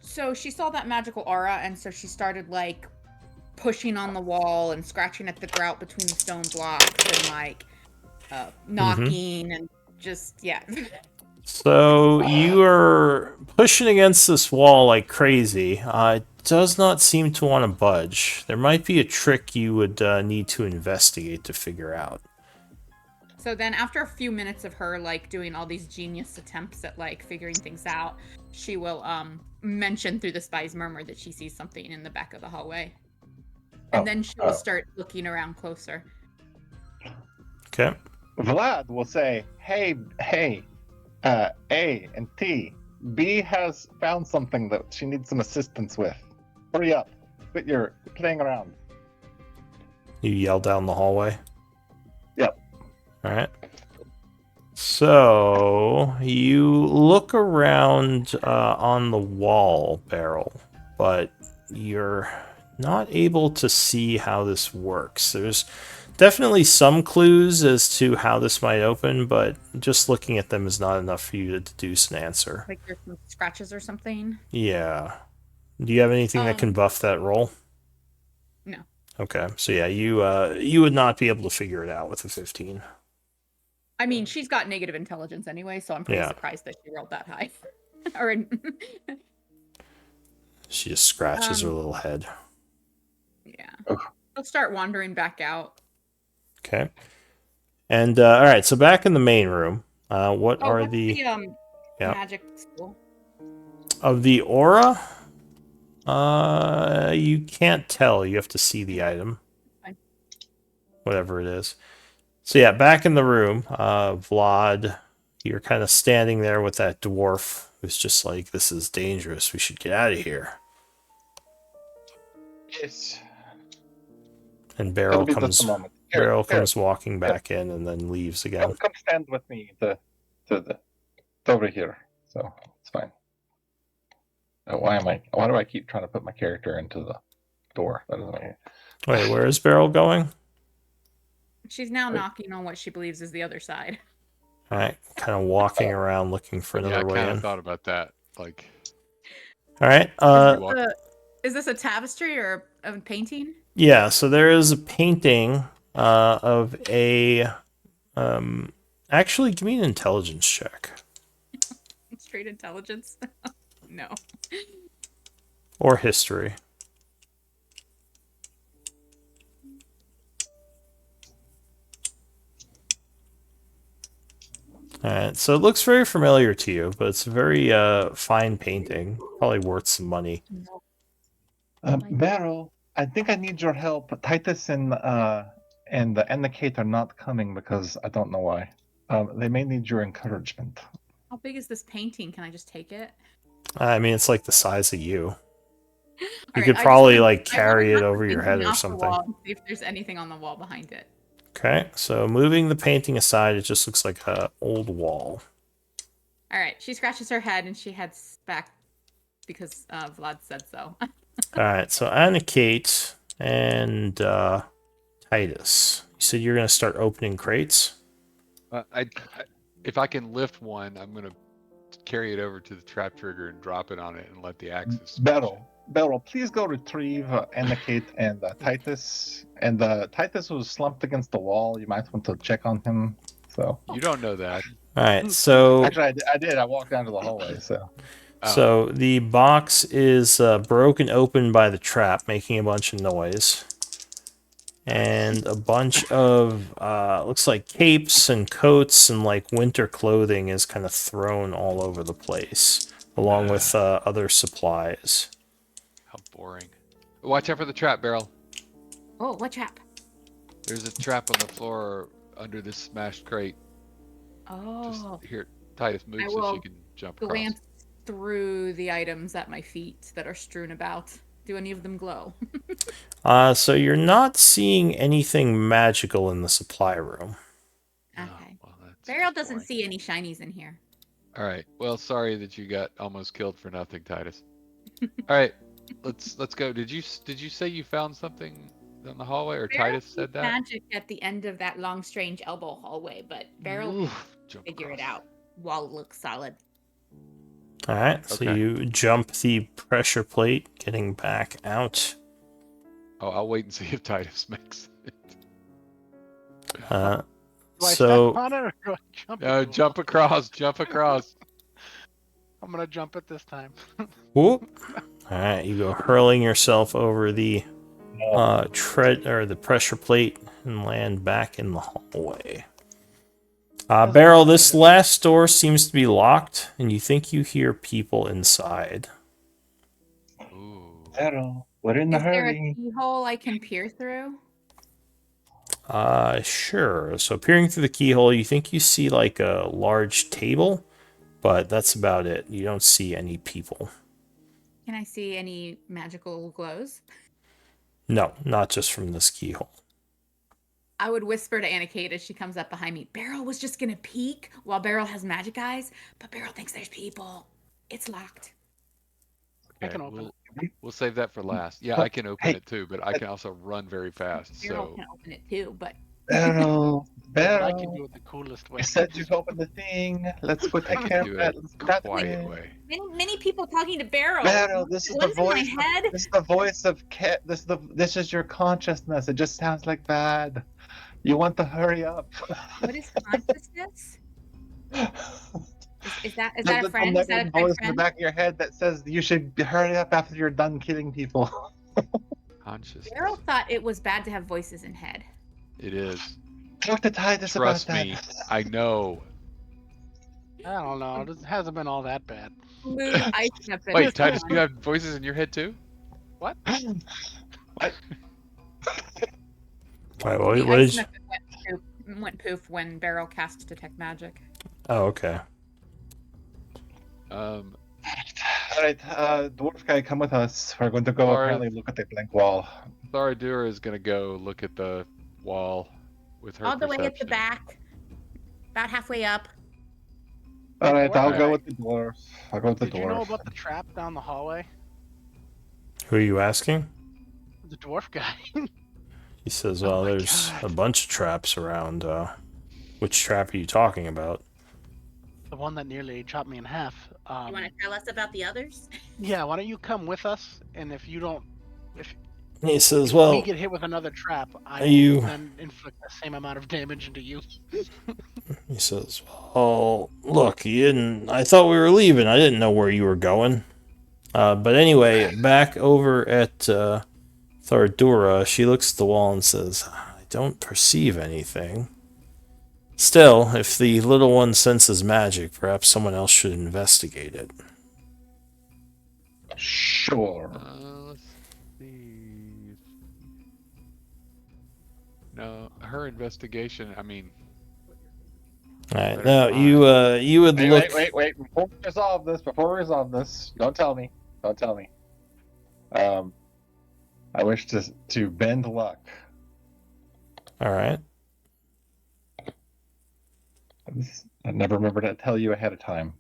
Speaker 2: So she saw that magical aura, and so she started like pushing on the wall and scratching at the grout between the stone blocks and like knocking and just yeah.
Speaker 1: So you are pushing against this wall like crazy. It does not seem to want to budge. There might be a trick you would need to investigate to figure out.
Speaker 2: So then after a few minutes of her like doing all these genius attempts at like figuring things out, she will mention through the spy's murmur that she sees something in the back of the hallway. And then she will start looking around closer.
Speaker 1: Okay.
Speaker 3: Vlad will say, "Hey, A and T. B has found something that she needs some assistance with. Hurry up! Quit your playing around."
Speaker 1: You yell down the hallway.
Speaker 3: Yep.
Speaker 1: Alright. So you look around on the wall, Beryl, but you're not able to see how this works. There's definitely some clues as to how this might open, but just looking at them is not enough for you to deduce an answer.
Speaker 2: Like there's some scratches or something.
Speaker 1: Yeah. Do you have anything that can buff that roll?
Speaker 2: No.
Speaker 1: Okay, so yeah, you would not be able to figure it out with a 15.
Speaker 2: I mean, she's got negative intelligence anyway, so I'm pretty
Speaker 1: Yeah.
Speaker 2: surprised that she rolled that high. or
Speaker 1: She just scratches her
Speaker 2: Um,
Speaker 1: little head.
Speaker 2: yeah.
Speaker 3: Ugh.
Speaker 2: I'll start wandering back out.
Speaker 1: Okay. And all right, so back in the main room, what
Speaker 2: Oh,
Speaker 1: are
Speaker 2: what's
Speaker 1: the
Speaker 2: the
Speaker 1: yeah
Speaker 2: magic school?
Speaker 1: of the aura? You can't tell. You have to see the item,
Speaker 2: Fine.
Speaker 1: whatever it is. So yeah, back in the room, Vlad, you're kind of standing there with that dwarf who's just like, "This is dangerous. We should get out of here."
Speaker 3: Yes.
Speaker 1: And
Speaker 3: It'll be just a moment.
Speaker 1: Beryl
Speaker 3: Here,
Speaker 1: comes walking
Speaker 3: here.
Speaker 1: back in and then leaves again.
Speaker 3: Come stand with me. Over here. So it's fine. Why do I keep trying to put my character into the door? That doesn't make
Speaker 1: Wait, where is Beryl going?
Speaker 2: She's now knocking on what she believes is the other side.
Speaker 1: All right, kind of walking around looking for
Speaker 6: Yeah, I
Speaker 1: another way
Speaker 6: kind
Speaker 1: in.
Speaker 6: of thought about that. Like,
Speaker 1: All right.
Speaker 2: Is this a tapestry or a painting?
Speaker 1: Yeah, so there is a painting of a. Actually, give me an intelligence check.
Speaker 2: Straight intelligence? No.
Speaker 1: Or history. Alright, so it looks very familiar to you, but it's a very fine painting. Probably worth some money.
Speaker 3: Beryl, I think I need your help. Titus and the Kate are not coming because I don't know why. They may need your encouragement.
Speaker 2: How big is this painting? Can I just take it?
Speaker 1: I mean, it's like the size of you. You
Speaker 2: Alright,
Speaker 1: could
Speaker 2: I just
Speaker 1: probably
Speaker 2: wanna-
Speaker 1: like
Speaker 2: I wanna
Speaker 1: carry it
Speaker 2: knock the
Speaker 1: over your
Speaker 2: painting
Speaker 1: head or
Speaker 2: off the
Speaker 1: something.
Speaker 2: wall and see if there's anything on the wall behind it.
Speaker 1: Okay, so moving the painting aside, it just looks like an old wall.
Speaker 2: Alright, she scratches her head and she heads back because Vlad said so.
Speaker 1: Alright, so Anna Kate and Titus. You said you're going to start opening crates?
Speaker 6: if I can lift one, I'm gonna carry it over to the trap trigger and drop it on it and let the axes. smash it.
Speaker 3: Beryl, please go retrieve Kate and Titus. And Titus was slumped against the wall. You might want to check on him. So
Speaker 6: You don't know that.
Speaker 1: Alright, so
Speaker 3: actually, I did. I walked down to the hallway. So
Speaker 1: so the box is broken open by the trap, making a bunch of noise. And a bunch of looks like capes and coats and like winter clothing is kind of thrown all over the place, along with other supplies.
Speaker 6: How boring. Watch out for the trap, Beryl.
Speaker 2: Oh, what trap?
Speaker 6: There's a trap on the floor under this smashed crate. Just
Speaker 2: Oh.
Speaker 6: here, Titus, move
Speaker 2: I
Speaker 6: so
Speaker 2: will
Speaker 6: she can jump across.
Speaker 2: glance through the items at my feet that are strewn about. Do any of them glow?
Speaker 1: So you're not seeing anything magical in the supply room.
Speaker 2: Okay.
Speaker 6: Well, that's
Speaker 2: Beryl
Speaker 6: just
Speaker 2: doesn't
Speaker 6: boring.
Speaker 2: see any shinies in here.
Speaker 6: All right. Well, sorry that you got almost killed for nothing, Titus. All right, let's go. Did you say you found something in the hallway, or
Speaker 2: Beryl
Speaker 6: Titus said
Speaker 2: sees
Speaker 6: that?
Speaker 2: magic at the end of that long, strange elbow hallway, but Beryl will
Speaker 6: Oof, jump
Speaker 2: figure it
Speaker 6: across.
Speaker 2: out. Wall looks solid.
Speaker 1: All right, so
Speaker 6: Okay.
Speaker 1: you jump the pressure plate, getting back out.
Speaker 6: Oh, I'll wait and see if Titus makes it.
Speaker 1: Uh,
Speaker 4: Do I
Speaker 1: so
Speaker 4: step on it or do I jump?
Speaker 6: No,
Speaker 4: into it?
Speaker 6: jump across, jump across.
Speaker 4: I'm gonna jump it this time.
Speaker 1: whoop. All right, you go hurling yourself over the the pressure plate and land back in the hallway. Beryl, this last door seems to be locked, and you think you hear people inside.
Speaker 6: Ooh.
Speaker 3: Beryl, we're in a
Speaker 2: Is there a
Speaker 3: hurry.
Speaker 2: keyhole I can peer through?
Speaker 1: Sure. So peering through the keyhole, you think you see like a large table, but that's about it. You don't see any people.
Speaker 2: Can I see any magical glows?
Speaker 1: No, not just from this keyhole.
Speaker 2: I would whisper to Anna Kate as she comes up behind me. Beryl was just gonna peek while Beryl has magic eyes, but Beryl thinks there's people. It's locked.
Speaker 4: I can open
Speaker 6: We'll save that for last. Yeah, I can open
Speaker 3: Hey.
Speaker 6: it too, but I can also run very fast.
Speaker 2: Beryl
Speaker 6: So
Speaker 2: can open it too, but
Speaker 3: Barrel,
Speaker 4: I can
Speaker 3: barrel.
Speaker 4: do it the coolest way.
Speaker 3: You said you'd open the thing. Let's put the
Speaker 6: I can do
Speaker 3: camera.
Speaker 6: it
Speaker 3: Let's that
Speaker 6: quiet
Speaker 3: way.
Speaker 6: way.
Speaker 2: Many people talking to Barrel.
Speaker 3: Barrel, this is the
Speaker 2: One's in my
Speaker 3: voice.
Speaker 2: head.
Speaker 3: This is the voice of Cat. This is your consciousness. It just sounds like bad. You want to hurry up.
Speaker 2: What is consciousness? Is that
Speaker 3: There's
Speaker 2: a friend? Is that a
Speaker 3: voice in the
Speaker 2: friend?
Speaker 3: back of your head that says you should hurry up after you're done killing people.
Speaker 6: Consciousness.
Speaker 2: Barrel thought it was bad to have voices in head.
Speaker 6: It is.
Speaker 3: Talk to Titus
Speaker 6: Trust
Speaker 3: about that.
Speaker 6: me, I know.
Speaker 4: I don't know. It hasn't been all that bad.
Speaker 2: Smooth ice have been
Speaker 6: Wait, Titus,
Speaker 2: fun.
Speaker 6: you have voices in your head too?
Speaker 3: What?
Speaker 1: Wait,
Speaker 2: The
Speaker 1: what
Speaker 2: ice
Speaker 1: did you...
Speaker 2: method went poof when Barrel cast Detect Magic.
Speaker 1: Oh, okay.
Speaker 3: All right, dwarf guy, come with us. We're going to go
Speaker 6: Alright.
Speaker 3: apparently look at the blank wall.
Speaker 6: Tharadura is gonna go look at the wall with her
Speaker 2: All the way at the
Speaker 6: perception.
Speaker 2: back. About halfway up.
Speaker 3: All right, I'll
Speaker 4: Dwarf
Speaker 3: go
Speaker 4: guy.
Speaker 3: with the dwarf. I'll go with the
Speaker 4: Did
Speaker 3: dwarf.
Speaker 4: you know about the trap down the hallway?
Speaker 1: Who are you asking?
Speaker 4: The dwarf guy.
Speaker 1: He says,
Speaker 6: Oh
Speaker 1: well,
Speaker 6: my
Speaker 1: there's
Speaker 6: God.
Speaker 1: a bunch of traps around. Which trap are you talking about?
Speaker 4: The one that nearly chopped me in half.
Speaker 2: You want to tell us about the others?
Speaker 4: Yeah, why don't you come with us? And if you don't, if
Speaker 1: He says,
Speaker 4: we
Speaker 1: well,
Speaker 4: get hit with another trap, I
Speaker 1: are
Speaker 4: will
Speaker 1: you...
Speaker 4: then inflict the same amount of damage into you.
Speaker 1: He says, well, look, you didn't... I thought we were leaving. I didn't know where you were going. But anyway, back over at Thardura, she looks at the wall and says, I don't perceive anything. Still, if the little one senses magic, perhaps someone else should investigate it.
Speaker 3: Sure.
Speaker 6: Let's see. No, her investigation. I mean,
Speaker 1: Alright,
Speaker 6: Better
Speaker 1: now
Speaker 6: not.
Speaker 1: you would
Speaker 3: Wait,
Speaker 1: look...
Speaker 3: wait. Before we resolve this, don't tell me. I wish to bend luck.
Speaker 1: Alright.
Speaker 3: I never remember to tell you ahead of time.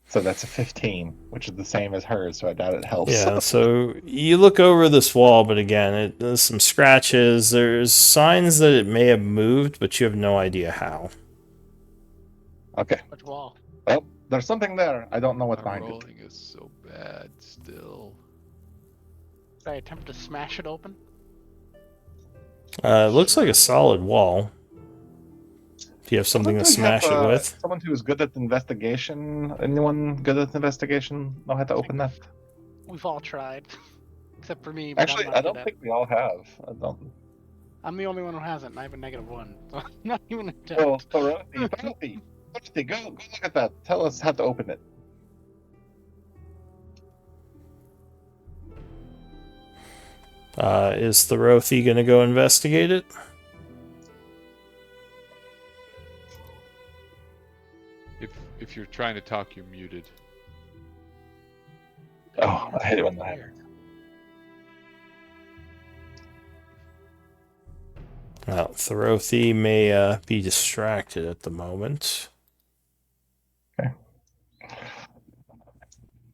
Speaker 3: So that's a 15, which is the same as hers, so I doubt it helps.
Speaker 1: Yeah, so you look over this wall, but again, there's some scratches. There's signs that it may have moved, but you have no idea how.
Speaker 3: Okay.
Speaker 4: Which wall?
Speaker 3: Well, there's something there. I don't know what's
Speaker 6: my
Speaker 3: behind it.
Speaker 6: rolling is so bad still.
Speaker 4: Should I attempt to smash it open?
Speaker 1: It looks like a solid wall. Do you have something to smash it with?
Speaker 3: Someone who's good at investigation. Anyone good at investigation know how to open that?
Speaker 4: We've all tried, except for me. But
Speaker 3: Actually,
Speaker 4: I'm not
Speaker 3: I don't
Speaker 4: good at
Speaker 3: think we all have. I don't.
Speaker 4: I'm the only one who hasn't, and I have a -1. So not even a
Speaker 3: Oh,
Speaker 4: attempt.
Speaker 3: Dorothy, go look at that. Tell us how to open it.
Speaker 1: Is Thorothy gonna go investigate it?
Speaker 6: If you're trying to talk, you're muted.
Speaker 3: Oh, I hate it when that happens.
Speaker 1: Well, Thorothy may be distracted at the moment.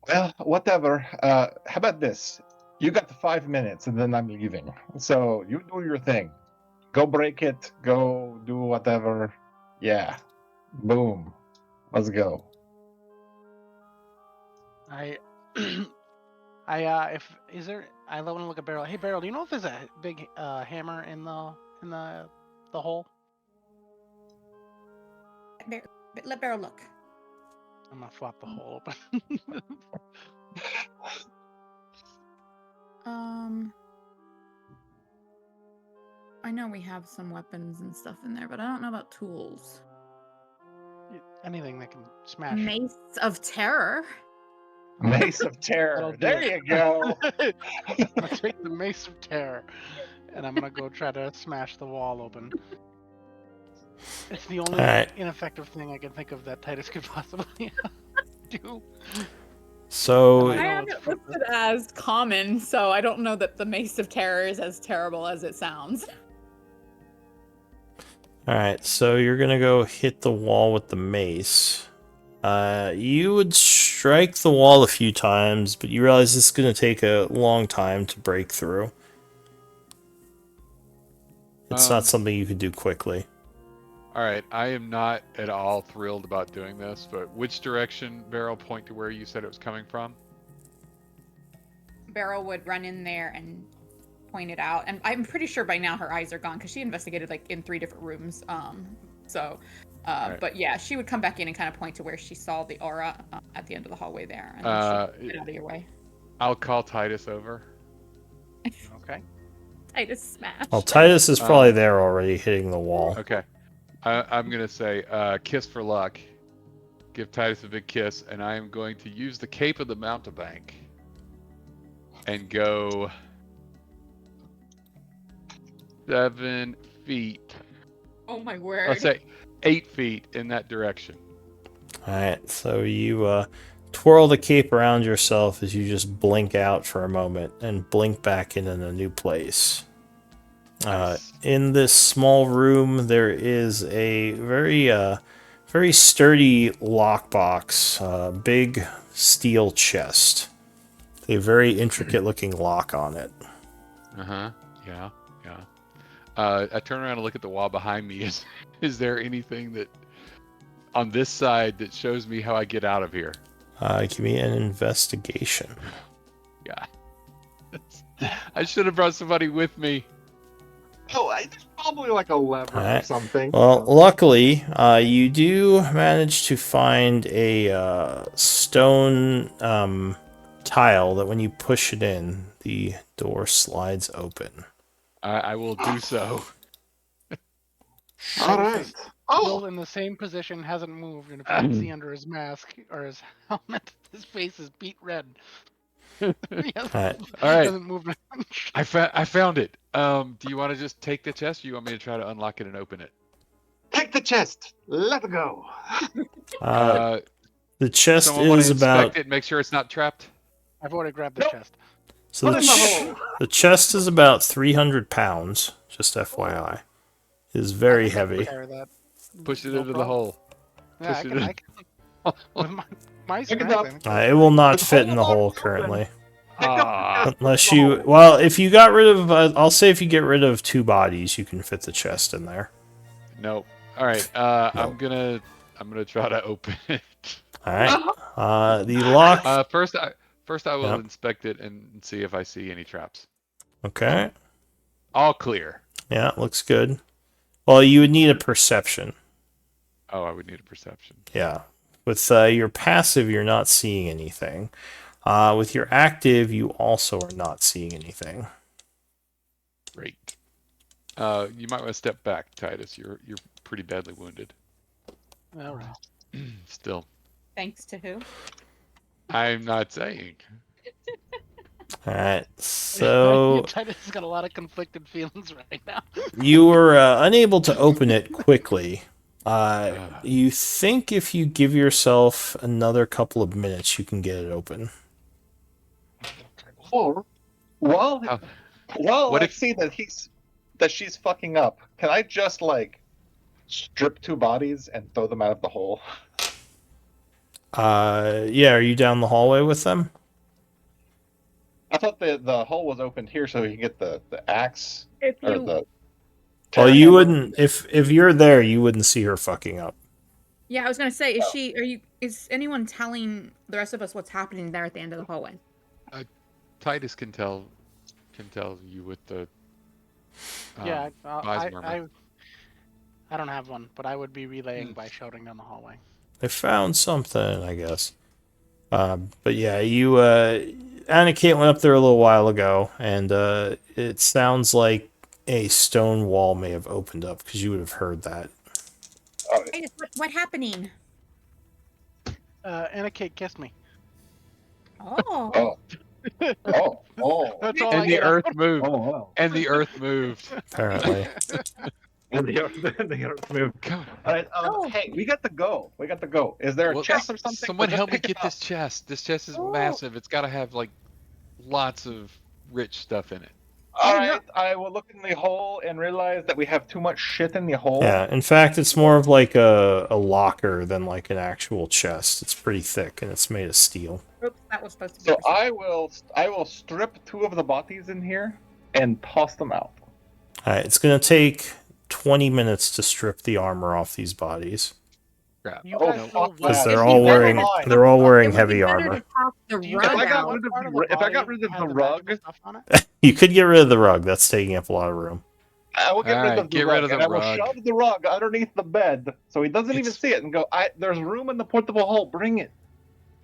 Speaker 3: Well, whatever. How about this? You got the 5 minutes, and then I'm leaving. So you do your thing. Go break it. Go do whatever. Yeah. Boom. Let's go.
Speaker 4: If is there, I want to look at Beryl. Hey, Beryl, do you know if there's a big hammer in the hole?
Speaker 2: Let Barrel look.
Speaker 4: I'm gonna flop the hole open.
Speaker 2: I know we have some weapons and stuff in there, but I don't know about tools.
Speaker 4: Anything that can smash.
Speaker 2: Mace of Terror.
Speaker 3: Mace of Terror.
Speaker 4: That'll do
Speaker 3: There
Speaker 4: it.
Speaker 3: you go.
Speaker 4: I'm gonna take the Mace of Terror, and I'm gonna go try to smash the wall open. It's the only
Speaker 1: Alright.
Speaker 4: ineffective thing I can think of that Titus could possibly do.
Speaker 1: So,
Speaker 2: I
Speaker 4: know
Speaker 2: have
Speaker 4: it's
Speaker 2: it listed as common, so I don't know that the Mace of Terror is as terrible as it sounds.
Speaker 1: alright, so you're gonna go hit the wall with the mace. You would strike the wall a few times, but you realize this is gonna take a long time to break through. It's not something you could do quickly.
Speaker 6: All right, I am not at all thrilled about doing this, but which direction, Beryl, point to where you said it was coming from?
Speaker 2: Beryl would run in there and point it out, and I'm pretty sure by now her eyes are gone because she investigated like in 3 different rooms.
Speaker 6: Right.
Speaker 2: But yeah, she would come back in and kind of point to where she saw the aura at the end of the hallway there, and then she'd get out of your way.
Speaker 6: I'll call Titus over.
Speaker 4: Okay.
Speaker 2: Titus smash.
Speaker 1: Well, Titus is probably there already, hitting the wall.
Speaker 6: Okay. I'm going to say, kiss for luck. Give Titus a big kiss, and I am going to use the cape of the mountebank and go 7 feet.
Speaker 2: Oh my word.
Speaker 6: Let's say 8 feet in that direction.
Speaker 1: Alright, so you twirl the cape around yourself as you just blink out for a moment and blink back in a new place.
Speaker 6: Nice.
Speaker 1: In this small room, there is a very sturdy lockbox, big steel chest, a very intricate looking lock on it.
Speaker 6: Yeah. I turn around and look at the wall behind me. Is there anything that on this side that shows me how I get out of here?
Speaker 1: Give me an investigation.
Speaker 6: Yeah. I should have brought somebody with me.
Speaker 3: Oh, there's probably like a lever or
Speaker 1: Alright.
Speaker 3: something.
Speaker 1: Well, luckily, you do manage to find a stone tile that when you push it in, the door slides open.
Speaker 6: I will do so.
Speaker 3: All right.
Speaker 4: Still in the same position, hasn't moved, and if you can see under his mask or his helmet, his face is beet red.
Speaker 1: Alright.
Speaker 6: All right.
Speaker 4: Doesn't move.
Speaker 6: I found it. Do you want to just take the chest, or you want me to try to unlock it and open it?
Speaker 3: Take the chest. Let it go.
Speaker 1: The chest
Speaker 6: Someone want
Speaker 1: is
Speaker 6: to inspect
Speaker 1: about
Speaker 6: it, make sure it's not trapped.
Speaker 4: I've already grabbed the chest.
Speaker 1: so
Speaker 3: Put it in the hole.
Speaker 1: the chest is about 300 pounds. Just FYI, it is very heavy.
Speaker 4: Carry that.
Speaker 6: Push it
Speaker 4: No
Speaker 6: into the
Speaker 4: problem.
Speaker 6: hole.
Speaker 4: Yeah,
Speaker 6: Push it
Speaker 4: I
Speaker 6: in.
Speaker 4: can. With my
Speaker 3: Pick it
Speaker 4: strength,
Speaker 3: up.
Speaker 4: I think.
Speaker 1: It will not
Speaker 3: The
Speaker 1: fit in the
Speaker 3: hole
Speaker 1: hole
Speaker 3: already open.
Speaker 1: currently,
Speaker 3: Pick up the chest.
Speaker 1: unless you. Well, if you got rid of, I'll say if you get rid of 2 bodies, you can fit the chest in there.
Speaker 6: Nope. All right. I'm gonna try to open it.
Speaker 1: All right. The lock.
Speaker 6: First I will
Speaker 1: Yep.
Speaker 6: inspect it and see if I see any traps.
Speaker 1: Okay.
Speaker 6: All clear.
Speaker 1: Yeah, looks good. Well, you would need a perception.
Speaker 6: Oh, I would need a perception.
Speaker 1: Yeah. With your passive, you're not seeing anything. With your active, you also are not seeing anything.
Speaker 6: Great. You might want to step back, Titus. You're pretty badly wounded.
Speaker 4: All right.
Speaker 6: Still,
Speaker 2: Thanks to who?
Speaker 6: I'm not saying.
Speaker 1: All right. So
Speaker 4: Titus has got a lot of conflicted feelings right now.
Speaker 1: you were unable to open it quickly. You think if you give yourself another couple of minutes, you can get it open.
Speaker 3: Or, well,
Speaker 6: How-
Speaker 3: what
Speaker 6: what
Speaker 3: if see that she's fucking up? Can I just like strip 2 bodies and throw them out of the hole?
Speaker 1: Yeah. Are you down the hallway with them?
Speaker 3: I thought the hole was opened here so you can get the axe
Speaker 2: If
Speaker 3: or
Speaker 2: you,
Speaker 3: the.
Speaker 1: Well, you
Speaker 3: hammer.
Speaker 1: wouldn't. If you're there, you wouldn't see her fucking up.
Speaker 2: yeah, I was gonna say, is anyone telling the rest of us what's happening there at the end of the hallway?
Speaker 6: Titus can tell you with the.
Speaker 4: Yeah,
Speaker 6: Wise murmur.
Speaker 4: I don't have one, but I would be relaying by shouting down the hallway.
Speaker 1: They found something, I guess. But yeah, you Anna Kate went up there a little while ago, and it sounds like a stone wall may have opened up because you would have heard that.
Speaker 2: Titus, what happening?
Speaker 4: Anna Kate kissed me.
Speaker 2: Oh.
Speaker 3: Oh. Oh.
Speaker 4: That's all I
Speaker 6: And the
Speaker 4: get out.
Speaker 6: earth moved.
Speaker 3: Oh, wow.
Speaker 6: And the earth moved.
Speaker 1: Apparently.
Speaker 3: And the earth moved.
Speaker 6: Come
Speaker 3: All right,
Speaker 2: Oh.
Speaker 3: hey, we got to go. Is there a
Speaker 6: Well,
Speaker 3: chest or something?
Speaker 6: Someone
Speaker 3: Or just
Speaker 6: help me
Speaker 3: pick it
Speaker 6: get
Speaker 3: up?
Speaker 6: this chest. This chest is
Speaker 2: Oh.
Speaker 6: massive. It's got to have like lots of rich stuff in it.
Speaker 3: All right, I will look in the hole and realize that we have too much shit in the hole.
Speaker 1: Yeah, in fact, it's more of like a locker than like an actual chest. It's pretty thick, and it's made of steel.
Speaker 2: Oops, that was supposed to be.
Speaker 3: So I will strip 2 of the bodies in here and toss them out.
Speaker 1: All right, it's going to take 20 minutes to strip the armor off these bodies
Speaker 6: Crap.
Speaker 4: You
Speaker 3: Oh,
Speaker 4: guys
Speaker 3: fuck
Speaker 4: will
Speaker 1: because
Speaker 3: that.
Speaker 1: they're
Speaker 2: It'd
Speaker 1: all
Speaker 2: be better
Speaker 1: wearing
Speaker 2: to
Speaker 1: they're all
Speaker 2: It
Speaker 1: wearing
Speaker 2: would be
Speaker 1: heavy
Speaker 2: better
Speaker 1: armor.
Speaker 2: to top the
Speaker 4: Do you
Speaker 3: If
Speaker 2: rug
Speaker 3: I
Speaker 4: guys know
Speaker 3: got
Speaker 2: out.
Speaker 3: rid of
Speaker 4: what part of the
Speaker 3: if I got
Speaker 4: body
Speaker 3: rid of
Speaker 4: has
Speaker 3: the
Speaker 4: the
Speaker 3: rug,
Speaker 4: magical stuff on it?
Speaker 1: You could get rid of the rug. That's taking up a lot of room.
Speaker 3: I will get
Speaker 6: All
Speaker 3: rid
Speaker 6: right,
Speaker 3: of the
Speaker 6: get
Speaker 3: rug,
Speaker 6: rid of the
Speaker 3: and I will
Speaker 6: rug.
Speaker 3: shove the rug underneath the bed so he doesn't even
Speaker 6: It's-
Speaker 3: see it and go, there's room in the portable hole, bring it.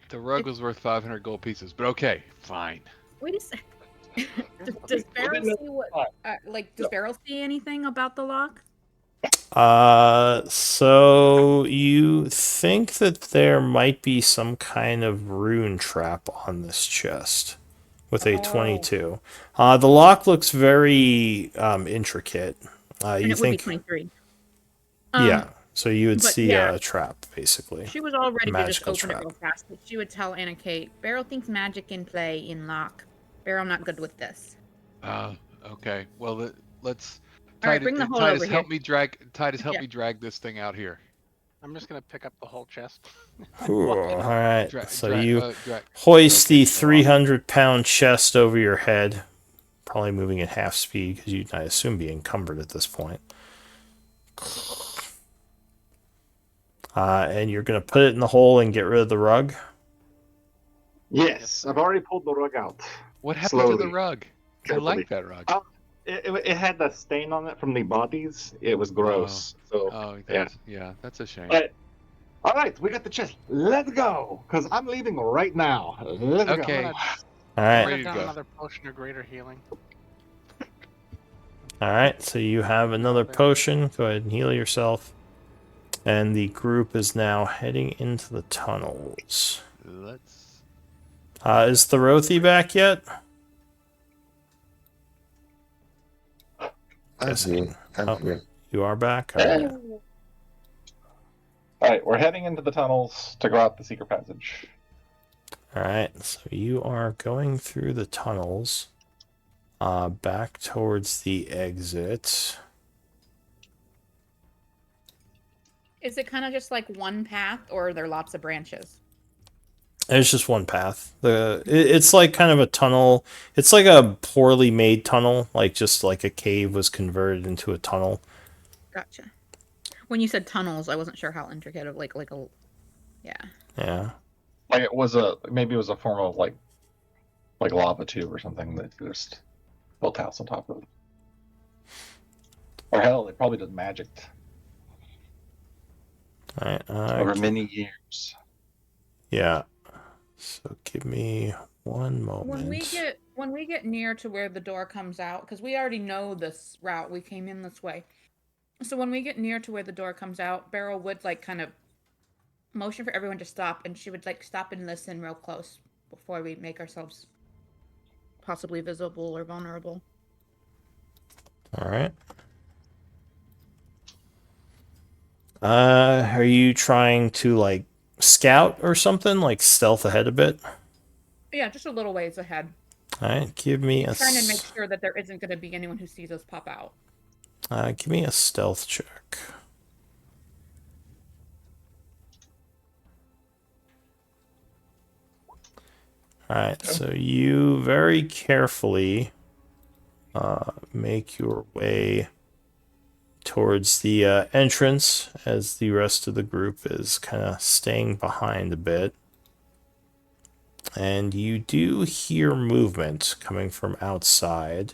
Speaker 6: The rug was worth 500 gold pieces, but okay, fine.
Speaker 2: Wait a sec. Does Beryl see what? Does Beryl see anything about the lock?
Speaker 1: So you think that there might be some kind of rune trap on this chest with a
Speaker 2: Oh.
Speaker 1: 22. The lock looks very intricate.
Speaker 2: And
Speaker 1: You
Speaker 2: it would be
Speaker 1: think,
Speaker 2: 23.
Speaker 1: yeah. So you would
Speaker 2: but
Speaker 1: see
Speaker 2: yeah.
Speaker 1: a trap, basically.
Speaker 2: She was all ready to just
Speaker 1: Magical
Speaker 2: open
Speaker 1: trap.
Speaker 2: it real fast. But she would tell Anna Kate, Beryl thinks magic in play in lock. Beryl, I'm not good with this.
Speaker 6: Okay. Well, let's.
Speaker 2: All right, bring the hole
Speaker 6: Titus,
Speaker 2: over
Speaker 6: help
Speaker 2: here.
Speaker 6: me drag. Titus, help
Speaker 2: Yeah.
Speaker 6: me drag this thing out here.
Speaker 4: I'm just gonna pick up the whole chest.
Speaker 1: Cool. All right. So you
Speaker 6: drag.
Speaker 1: hoist
Speaker 6: Okay,
Speaker 1: the
Speaker 6: so I'll-
Speaker 1: 300-pound chest over your head, probably moving at half speed because you'd, I assume, be encumbered at this point. And you're going to put it in the hole and get rid of the rug.
Speaker 3: Yes, I've already pulled the rug out.
Speaker 6: What happened to the
Speaker 3: Slowly.
Speaker 6: rug? I
Speaker 3: Carefully.
Speaker 6: like that rug.
Speaker 3: It had the stain on it from the bodies. It was gross.
Speaker 6: Oh, that's a shame.
Speaker 3: But, all right, we got the chest. Let's go, because I'm leaving right now. Let's
Speaker 6: Okay.
Speaker 3: go.
Speaker 1: All
Speaker 4: I'm
Speaker 1: right.
Speaker 4: gonna
Speaker 6: Ready to
Speaker 4: down
Speaker 6: go.
Speaker 4: another potion of greater healing.
Speaker 1: All right. So you have another potion. Go ahead and heal yourself. And the group is now heading into the tunnels.
Speaker 6: Let's.
Speaker 1: Is Thorothy back yet?
Speaker 7: I'm here. I'm here.
Speaker 1: You are back? All right.
Speaker 3: All right, we're heading into the tunnels to go out the secret passage.
Speaker 1: All right. So you are going through the tunnels back towards the exit.
Speaker 2: Is it kind of just like one path, or are there lots of branches?
Speaker 1: It's just one path. It's like kind of a tunnel. It's like a poorly made tunnel, like just like a cave was converted into a tunnel.
Speaker 2: Gotcha. When you said tunnels, I wasn't sure how intricate of yeah.
Speaker 1: Yeah.
Speaker 3: Like maybe it was a form of like lava tube or something that just built a house on top of it. Or hell, it probably did magic
Speaker 1: All right.
Speaker 3: over many years.
Speaker 1: Yeah. So give me one moment.
Speaker 2: When we get near to where the door comes out, because we already know this route, we came in this way. So when we get near to where the door comes out, Beryl would like kind of motion for everyone to stop, and she would like stop and listen real close before we make ourselves possibly visible or vulnerable.
Speaker 1: All right. Are you trying to like scout or something, like stealth ahead a bit?
Speaker 2: Yeah, just a little ways ahead.
Speaker 1: All right, give me a
Speaker 2: Trying to make sure that there isn't going to be anyone who sees us pop out.
Speaker 1: give me a stealth check. All right, so you very carefully make your way towards the entrance as the rest of the group is kind of staying behind a bit. And you do hear movement coming from outside.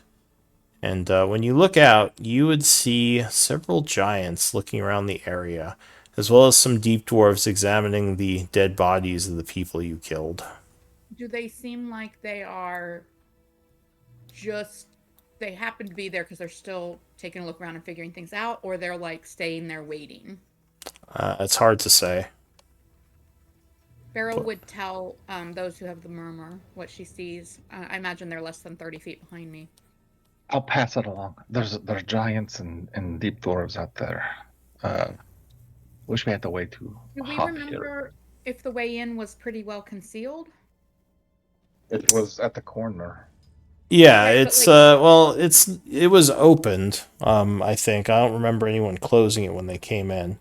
Speaker 1: And when you look out, you would see several giants looking around the area, as well as some deep dwarves examining the dead bodies of the people you killed.
Speaker 2: Do they seem like they are they happen to be there because they're still taking a look around and figuring things out, or they're like staying there waiting?
Speaker 1: It's hard to say.
Speaker 2: Beryl would tell those who have the murmur what she sees. I imagine they're less than 30 feet behind me.
Speaker 3: I'll pass it along. There's giants and deep dwarves out there. Wish we had the way to.
Speaker 2: Do we remember if the way in was pretty well concealed?
Speaker 3: It was at the corner.
Speaker 1: Yeah,
Speaker 2: Right,
Speaker 1: it's
Speaker 2: but,
Speaker 1: it was opened. I think I don't remember anyone closing it when they came in.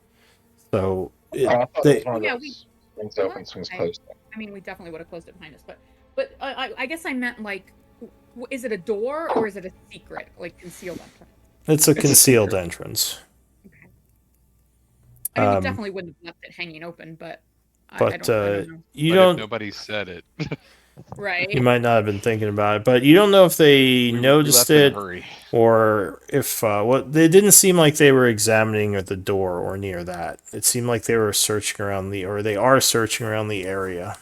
Speaker 1: So
Speaker 3: I thought
Speaker 1: they,
Speaker 3: it was one of
Speaker 2: Yeah,
Speaker 3: those swings open, swings closed.
Speaker 2: I mean, we definitely would have closed it behind us, but I guess I meant like, is it a door or is it a secret, like concealed entrance?
Speaker 1: It's a
Speaker 3: It's a
Speaker 1: concealed
Speaker 3: secret.
Speaker 1: entrance.
Speaker 2: I mean, we
Speaker 1: Um,
Speaker 2: definitely wouldn't have left it hanging open, but I
Speaker 1: but
Speaker 2: don't know.
Speaker 1: you
Speaker 6: But if
Speaker 1: don't.
Speaker 6: nobody said it,
Speaker 1: You
Speaker 2: Right.
Speaker 1: might not have been thinking about it, but you don't know if they
Speaker 6: we
Speaker 1: noticed
Speaker 6: left in a
Speaker 1: it
Speaker 6: hurry.
Speaker 1: or if what they didn't seem like they were examining at the door or near that. It seemed like they were searching around or they are searching around the area.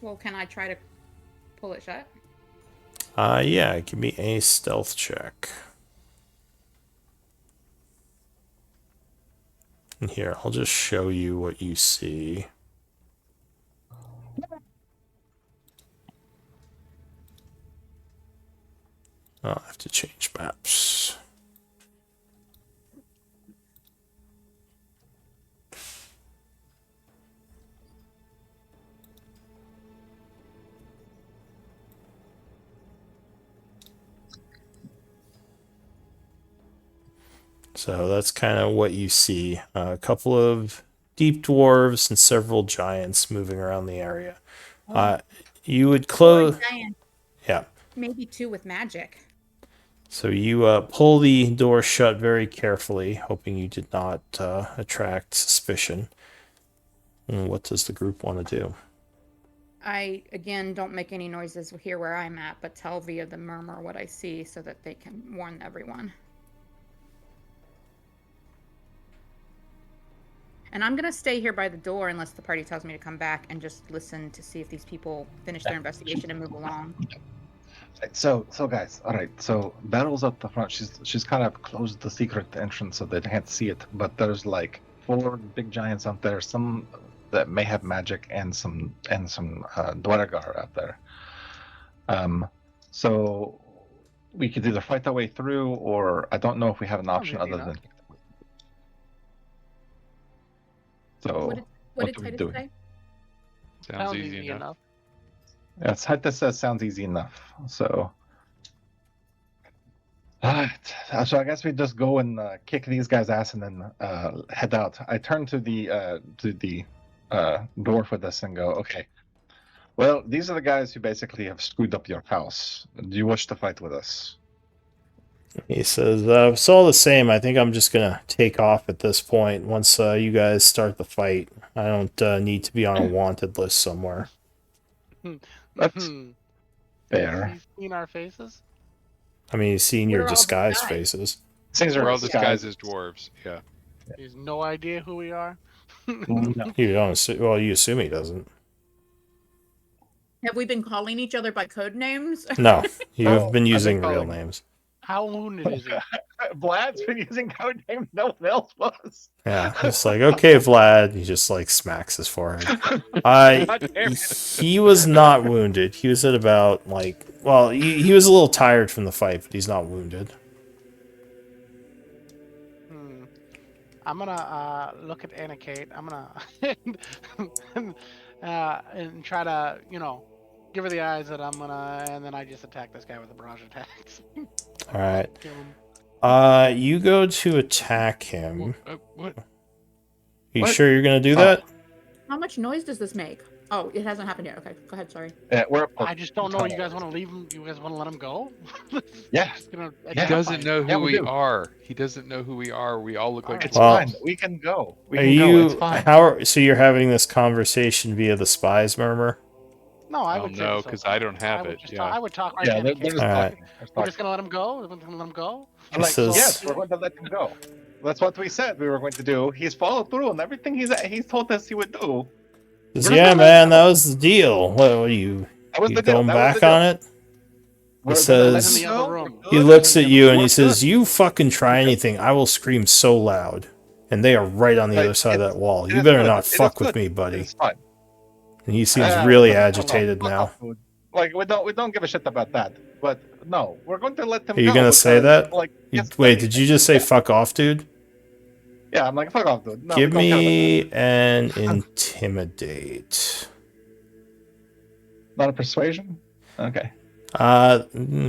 Speaker 2: Well, can I try to pull it shut?
Speaker 1: Yeah, give me a stealth check. And here, I'll just show you what you see. Oh, I have to change maps. So that's kind of what you see. A couple of deep dwarves and several giants moving around the area. You would
Speaker 2: Or
Speaker 1: close.
Speaker 2: giant,
Speaker 1: Yeah.
Speaker 2: maybe two with magic.
Speaker 1: So you pull the door shut very carefully, hoping you did not attract suspicion. And what does the group want to do?
Speaker 2: I again don't make any noises here where I'm at, but tell via the murmur what I see so that they can warn everyone. And I'm gonna stay here by the door unless the party tells me to come back and just listen to see if these people finish their investigation and move along.
Speaker 3: So guys, all right. So Battle's up the front. She's kind of closed the secret entrance so they can't see it. But there's like 4 big giants out there. Some that may have magic and some Dwaragar out there. So we could either fight our way through, or I don't know if we have an option
Speaker 4: Sounds easy
Speaker 3: other
Speaker 4: enough.
Speaker 3: than. So
Speaker 2: What did
Speaker 3: do we
Speaker 2: Titus
Speaker 3: do?
Speaker 2: say?
Speaker 6: Sounds easy enough.
Speaker 3: Yeah, Titus says sounds easy enough. So. Alright, so I guess we just go and kick these guys' ass and then head out. I turn to the dwarf with this and go, okay. Well, these are the guys who basically have screwed up your house. Do you wish to fight with us?
Speaker 1: He says, it's all the same. I think I'm just going to take off at this point once you guys start the fight. I don't need to be on a wanted list somewhere.
Speaker 3: That's fair.
Speaker 4: He's seen our faces.
Speaker 1: I mean, you've seen your
Speaker 2: We're all
Speaker 1: disguised
Speaker 2: disguised.
Speaker 1: faces.
Speaker 3: Things
Speaker 6: We're
Speaker 3: are
Speaker 6: all disguised as dwarves. Yeah.
Speaker 4: He has no idea who we are.
Speaker 3: No.
Speaker 1: You don't assume, well, you assume he doesn't.
Speaker 2: Have we been calling each other by code names?
Speaker 1: No, you
Speaker 3: No,
Speaker 1: have been
Speaker 3: I've
Speaker 1: using
Speaker 3: been
Speaker 1: real
Speaker 3: calling.
Speaker 1: names.
Speaker 4: How wounded is he?
Speaker 3: Vlad's been using code name. No one else was.
Speaker 1: Yeah, it's like, okay, Vlad. He just like smacks his forehead.
Speaker 3: God damn it.
Speaker 1: He was not wounded. He was at about like, well, he was a little tired from the fight, but he's not wounded.
Speaker 4: I'm gonna look at Anna-Kate. I'm gonna and try to, give her the eyes that and then I just attack this guy with a barrage attacks.
Speaker 1: All right.
Speaker 4: Kill him.
Speaker 1: You go to attack him.
Speaker 6: What?
Speaker 1: You
Speaker 3: What?
Speaker 1: sure you're gonna do
Speaker 3: Oh.
Speaker 1: that?
Speaker 2: How much noise does this make? Oh, it hasn't happened yet. Okay, go ahead. Sorry.
Speaker 3: We're up
Speaker 4: I just don't know. You guys want to leave him? You guys want to let him go?
Speaker 3: Yeah.
Speaker 4: Just gonna
Speaker 6: He
Speaker 3: Yeah.
Speaker 6: doesn't know
Speaker 3: Yeah,
Speaker 6: who
Speaker 3: we
Speaker 6: we
Speaker 3: do.
Speaker 6: are. He doesn't know who we are. We all look like
Speaker 3: It's
Speaker 1: Well-
Speaker 3: fine. We can go. We
Speaker 1: Are
Speaker 3: can go. It's
Speaker 1: you?
Speaker 3: fine.
Speaker 1: So you're having this conversation via the spies murmur?
Speaker 4: No, I
Speaker 6: Oh,
Speaker 4: would.
Speaker 6: no,
Speaker 4: say so.
Speaker 6: 'cause I don't have
Speaker 4: I would
Speaker 6: it,
Speaker 4: just
Speaker 6: yeah.
Speaker 4: talk, I would talk right
Speaker 3: Yeah,
Speaker 4: to
Speaker 3: they're
Speaker 4: Anna-Kate.
Speaker 3: just
Speaker 1: Alright.
Speaker 3: talking.
Speaker 4: We're just gonna let him go. We're gonna let him go.
Speaker 1: He says-
Speaker 3: Yes, we're going to let him go. That's what we said we were going to do. He's followed through on everything he's told us he would do.
Speaker 1: Says,
Speaker 3: We're
Speaker 1: yeah,
Speaker 3: gonna
Speaker 1: man,
Speaker 3: let
Speaker 1: that
Speaker 3: him
Speaker 1: was the deal. What are you?
Speaker 3: That was
Speaker 1: You
Speaker 3: the deal.
Speaker 1: going
Speaker 3: That was
Speaker 1: back
Speaker 3: the deal.
Speaker 1: on it?
Speaker 3: We're
Speaker 1: He
Speaker 3: gonna let
Speaker 1: says-
Speaker 3: him
Speaker 4: In the other
Speaker 3: go.
Speaker 4: room.
Speaker 3: We're
Speaker 1: He
Speaker 3: good.
Speaker 1: looks at you and
Speaker 3: We're
Speaker 1: he says,
Speaker 3: good.
Speaker 1: "You fucking try anything, I will scream so loud." And they are right on the
Speaker 3: Like,
Speaker 1: other side of
Speaker 3: it's-
Speaker 1: that wall.
Speaker 3: it
Speaker 1: You
Speaker 3: is
Speaker 1: better
Speaker 3: good.
Speaker 1: not
Speaker 3: It is
Speaker 1: fuck with
Speaker 3: good.
Speaker 1: me, buddy.
Speaker 3: It's fine.
Speaker 1: And he seems really agitated
Speaker 3: Fuck
Speaker 1: now.
Speaker 3: off, dude. Like we don't give a shit about that. But no, we're going to let them
Speaker 1: Are you
Speaker 3: go.
Speaker 1: gonna say
Speaker 3: because,
Speaker 1: that?
Speaker 3: Like, yes,
Speaker 1: Wait,
Speaker 3: let
Speaker 1: did
Speaker 3: me-
Speaker 1: you just say
Speaker 3: yeah.
Speaker 1: "fuck off, dude"?
Speaker 3: Yeah, I'm like, fuck off, dude. No,
Speaker 1: Give
Speaker 3: we don't care
Speaker 1: me an intimidate.
Speaker 3: about that. Not a persuasion. Okay.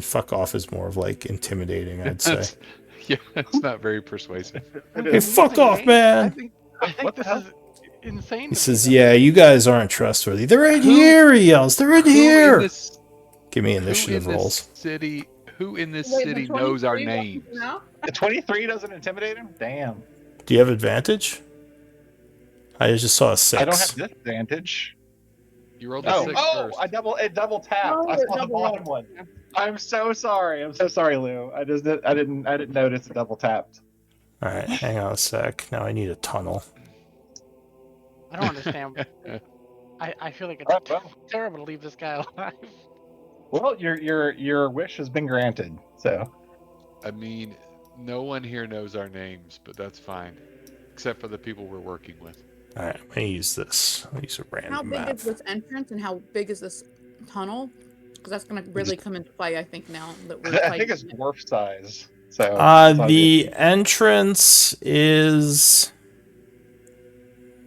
Speaker 1: Fuck off is more of like intimidating, I'd say.
Speaker 6: Yeah, it's not very persuasive.
Speaker 1: Hey, fuck off,
Speaker 4: I
Speaker 1: man!
Speaker 4: think
Speaker 3: What the
Speaker 4: this
Speaker 3: hell?
Speaker 4: is insane.
Speaker 1: He
Speaker 4: to me
Speaker 1: says,
Speaker 4: that-
Speaker 1: "Yeah, you guys aren't trustworthy. They're in
Speaker 6: Who-
Speaker 1: here." He yells, "They're in
Speaker 6: Who
Speaker 1: here."
Speaker 6: in this,
Speaker 1: Give me
Speaker 6: who
Speaker 1: initiative
Speaker 6: in this
Speaker 1: rolls.
Speaker 6: city? Who in this
Speaker 2: Wait, the
Speaker 6: city knows our
Speaker 2: 23 wasn't
Speaker 6: names?
Speaker 2: enough?
Speaker 3: The 23 doesn't intimidate him? Damn.
Speaker 1: Do you have advantage? I just saw a 6.
Speaker 3: I don't have disadvantage.
Speaker 6: You rolled a
Speaker 3: Oh,
Speaker 6: 6
Speaker 3: oh,
Speaker 6: first.
Speaker 3: it double tapped. I
Speaker 2: Oh,
Speaker 3: saw the
Speaker 2: double
Speaker 3: bottom
Speaker 2: rolled.
Speaker 3: one.
Speaker 2: Yeah.
Speaker 3: I'm so sorry. I'm so sorry, Lou. I didn't notice it double tapped.
Speaker 1: All right, hang on a sec. Now I need a tunnel.
Speaker 4: I don't understand. I feel like it's
Speaker 3: Oh, well.
Speaker 4: terrible to leave this guy alive.
Speaker 3: Well, your wish has been granted. So
Speaker 6: I mean, no one here knows our names, but that's fine. Except for the people we're working with.
Speaker 1: All right, I'm gonna use this. I'll use a random
Speaker 2: How big
Speaker 1: map.
Speaker 2: is this entrance and how big is this tunnel? Because that's going to really come into play, I think, now that we're
Speaker 3: I
Speaker 2: fighting.
Speaker 3: think it's dwarf size. So it's all good.
Speaker 1: The entrance is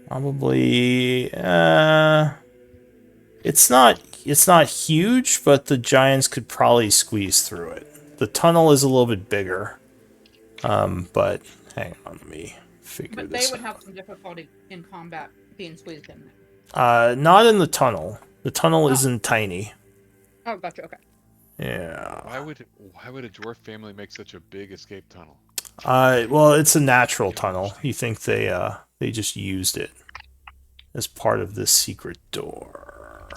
Speaker 1: probably it's not huge, but the giants could probably squeeze through it. The tunnel is a little bit bigger. But hang on, let me figure
Speaker 2: But they
Speaker 1: this
Speaker 2: would
Speaker 1: out.
Speaker 2: have some difficulty in combat being squeezed in.
Speaker 1: Not in the tunnel. The tunnel
Speaker 2: Oh.
Speaker 1: isn't tiny.
Speaker 2: Oh, gotcha. Okay.
Speaker 1: Yeah.
Speaker 6: Why would a dwarf family make such a big escape tunnel?
Speaker 1: Well, it's a natural tunnel. You think they just used it as part of this secret door.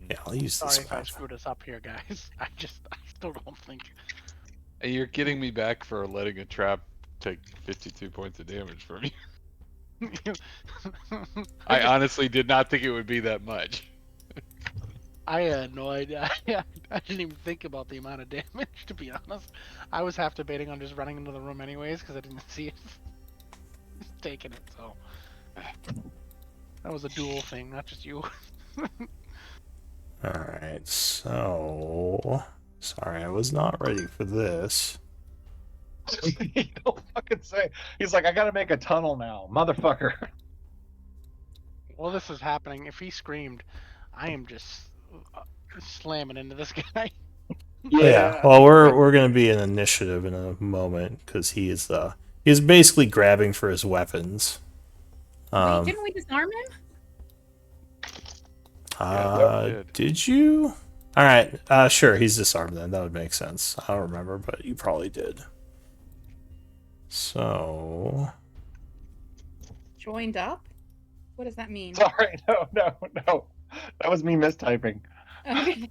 Speaker 1: Yeah, I'll use
Speaker 4: Sorry
Speaker 1: this
Speaker 4: if I
Speaker 1: map.
Speaker 4: screwed us up here, guys. I still don't think.
Speaker 6: And you're getting me back for letting a trap take 52 points of damage from you. I honestly did not think it would be that much.
Speaker 4: I had no idea. I didn't even think about the amount of damage, to be honest. I was half debating on just running into the room anyways, because I didn't see it. Just taking it, so. That was a dual thing, not just you.
Speaker 1: Alright, so... Sorry, I was not ready for this.
Speaker 3: You don't fucking say. He's like, I gotta make a tunnel now, motherfucker.
Speaker 4: While this is happening, if he screamed, I am just slamming into this guy.
Speaker 1: Yeah, well, we're gonna be in initiative in a moment, because he's basically grabbing for his weapons.
Speaker 2: Wait, didn't we disarm him?
Speaker 1: Did you? Alright, sure, he's disarmed then. That would make sense. I don't remember, but you probably did. So...
Speaker 2: Joined up? What does that mean?
Speaker 3: Sorry, no. That was me mistyping.
Speaker 2: Okay.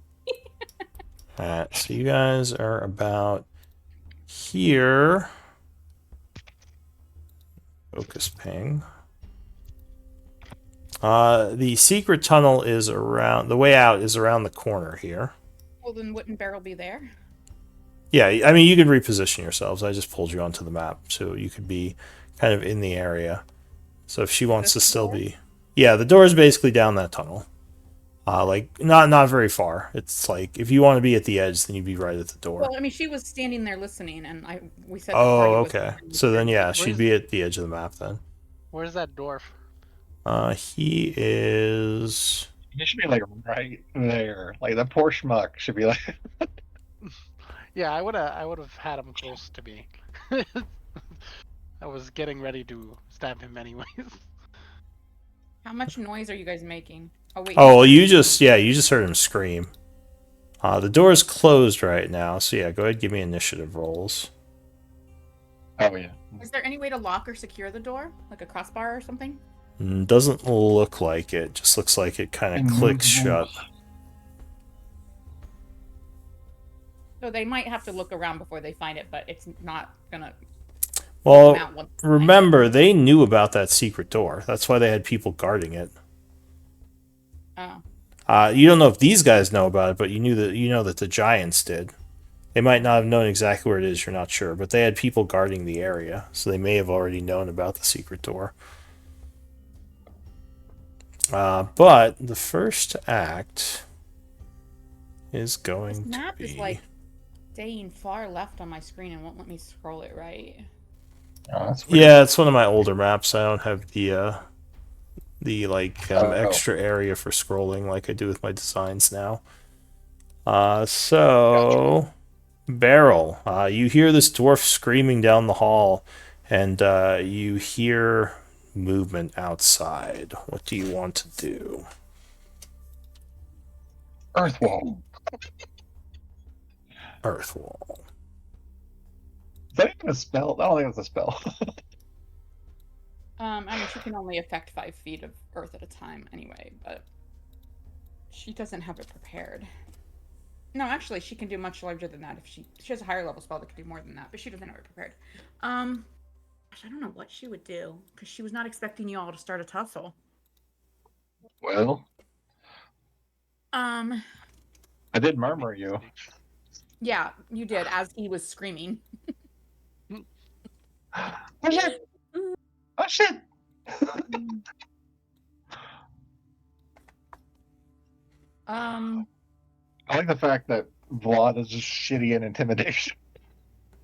Speaker 1: Alright, so you guys are about here. Focus ping. The secret tunnel is around... The way out is around the corner here.
Speaker 2: Well, then wouldn't Beryl be there?
Speaker 1: Yeah, I mean, you could reposition yourselves. I just pulled you onto the map, so you could be kind of in the area. So if she wants to still be... Yeah, the door is basically down that tunnel. Like, not very far. It's like, if you want to be at the edge, then you'd be right at the door.
Speaker 2: Well, I mean, she was standing there listening, and we said.
Speaker 1: Oh, okay. So then, yeah, she'd be at the edge of the map then.
Speaker 4: Where's that dwarf?
Speaker 1: He is...
Speaker 3: You should be like right there. Like the poor schmuck should be like.
Speaker 4: Yeah, I would have had him close to me. I was getting ready to stab him anyways.
Speaker 2: How much noise are you guys making? Oh wait.
Speaker 1: Oh, well, you just heard him scream. The door is closed right now, so yeah, go ahead and give me initiative rolls.
Speaker 3: Oh yeah.
Speaker 2: Is there any way to lock or secure the door, like a crossbar or something?
Speaker 1: Doesn't look like it. Just looks like it kind of clicks shut.
Speaker 2: So they might have to look around before they find it, but it's not gonna.
Speaker 1: Well,
Speaker 2: come out once they find it.
Speaker 1: remember, they knew about that secret door. That's why they had people guarding it.
Speaker 2: Oh.
Speaker 1: You don't know if these guys know about it, but you know that the giants did. They might not have known exactly where it is, you're not sure, but they had people guarding the area, so they may have already known about the secret door. But the first act is going
Speaker 2: This map
Speaker 1: to
Speaker 2: is
Speaker 1: be...
Speaker 2: like staying far left on my screen and won't let me scroll it right.
Speaker 3: Oh, that's weird.
Speaker 1: Yeah, it's one of my older maps. I don't have the extra area for scrolling like I do with my designs now. So Beryl, you hear this dwarf screaming down the hall, and you hear movement outside. What do you want to do?
Speaker 3: Earthwall.
Speaker 1: Earth wall.
Speaker 3: Is that even a spell? I don't think it's a spell.
Speaker 2: I mean, she can only affect 5 feet of earth at a time anyway, but she doesn't have it prepared. No, actually, she can do much larger than that if she has a higher level spell that can do more than that, but she doesn't have it prepared. Gosh, I don't know what she would do because she was not expecting you all to start a tussle.
Speaker 3: Well,
Speaker 2: Um,
Speaker 3: I did murmur you.
Speaker 2: yeah, you did as he was screaming.
Speaker 3: Oh shit! Oh shit!
Speaker 2: Um,
Speaker 3: I like the fact that Vlad is just shitty at intimidation.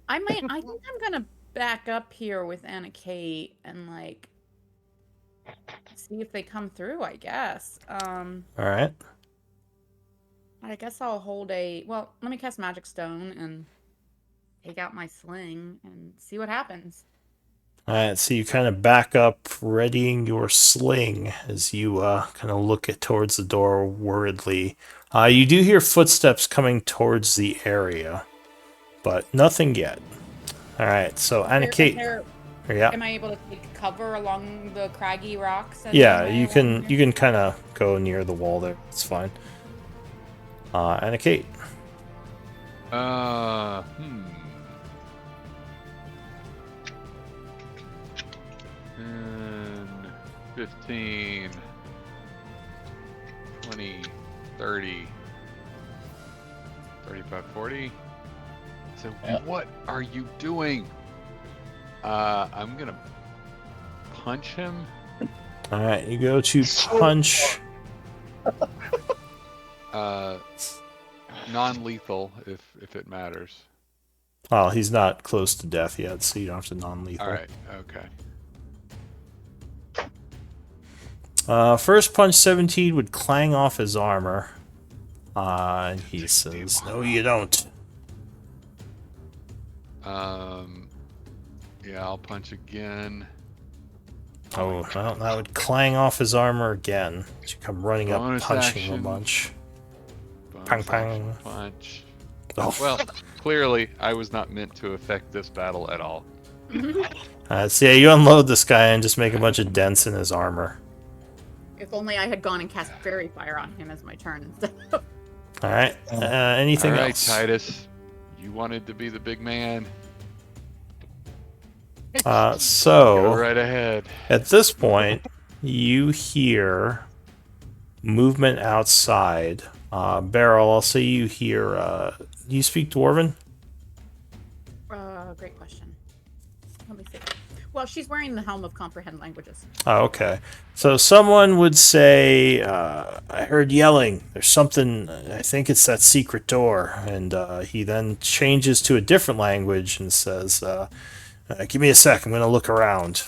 Speaker 2: I think I'm gonna back up here with Anna Kate and like see if they come through, I guess.
Speaker 1: All right.
Speaker 2: I guess I'll hold a well, let me cast Magic Stone and take out my sling and see what happens.
Speaker 1: All right. So you kind of back up, readying your sling as you kind of look towards the door worriedly. You do hear footsteps coming towards the area, but nothing yet. All right. So Anna Kate. Yeah.
Speaker 2: Am I able to take cover along the craggy rocks?
Speaker 1: Yeah, you can kind of go near the wall there. It's fine. Anna Kate.
Speaker 6: 15, 20, 30, 35, 40. So what are you doing? I'm gonna punch him.
Speaker 1: All right, you go to punch.
Speaker 6: Non-lethal if it matters.
Speaker 1: Well, he's not close to death yet, so you don't have to non-lethal.
Speaker 6: All right. Okay.
Speaker 1: First punch 17 would clang off his armor. And he says, "No, you don't."
Speaker 6: Yeah, I'll punch again.
Speaker 1: Oh, well, that would clang off his armor again. You come running up,
Speaker 6: Bonus
Speaker 1: punching him a
Speaker 6: action.
Speaker 1: Bunch.
Speaker 6: Bonus
Speaker 1: Pang,
Speaker 6: action
Speaker 1: pang.
Speaker 6: punch.
Speaker 1: Oh.
Speaker 6: Well, clearly I was not meant to affect this battle at all.
Speaker 1: So yeah, you unload this guy and just make a bunch of dents in his armor.
Speaker 2: If only I had gone and cast Fairy Fire on him as my turn instead of...
Speaker 1: All right. Anything
Speaker 6: All right,
Speaker 1: else?
Speaker 6: Titus. You wanted to be the big man.
Speaker 1: So
Speaker 6: Go right ahead.
Speaker 1: at this point, you hear movement outside. Beryl, I'll say you hear. Do you speak Dwarven?
Speaker 2: Great question. Let me see. Well, she's wearing the Helm of Comprehend Languages.
Speaker 1: Oh, okay. So someone would say, I heard yelling. There's something, I think it's that secret door. And he then changes to a different language and says, give me a sec, I'm going to look around.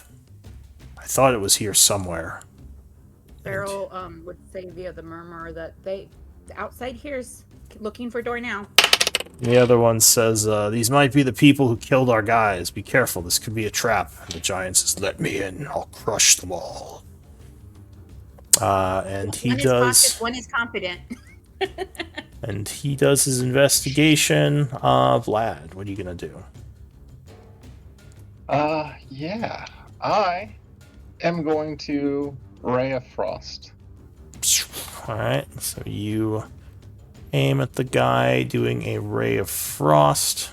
Speaker 1: I thought it was here somewhere.
Speaker 2: Beryl would say via the murmur that the outside here's looking for door now.
Speaker 1: The other one says, these might be the people who killed our guys. Be careful, this could be a trap. And the giant says, let me in, I'll crush them all. And he does...
Speaker 2: One is confident.
Speaker 1: And he does his investigation. Vlad, what are you going to do?
Speaker 3: Yeah. I am going to Ray of Frost.
Speaker 1: Alright, so you aim at the guy doing a Ray of Frost.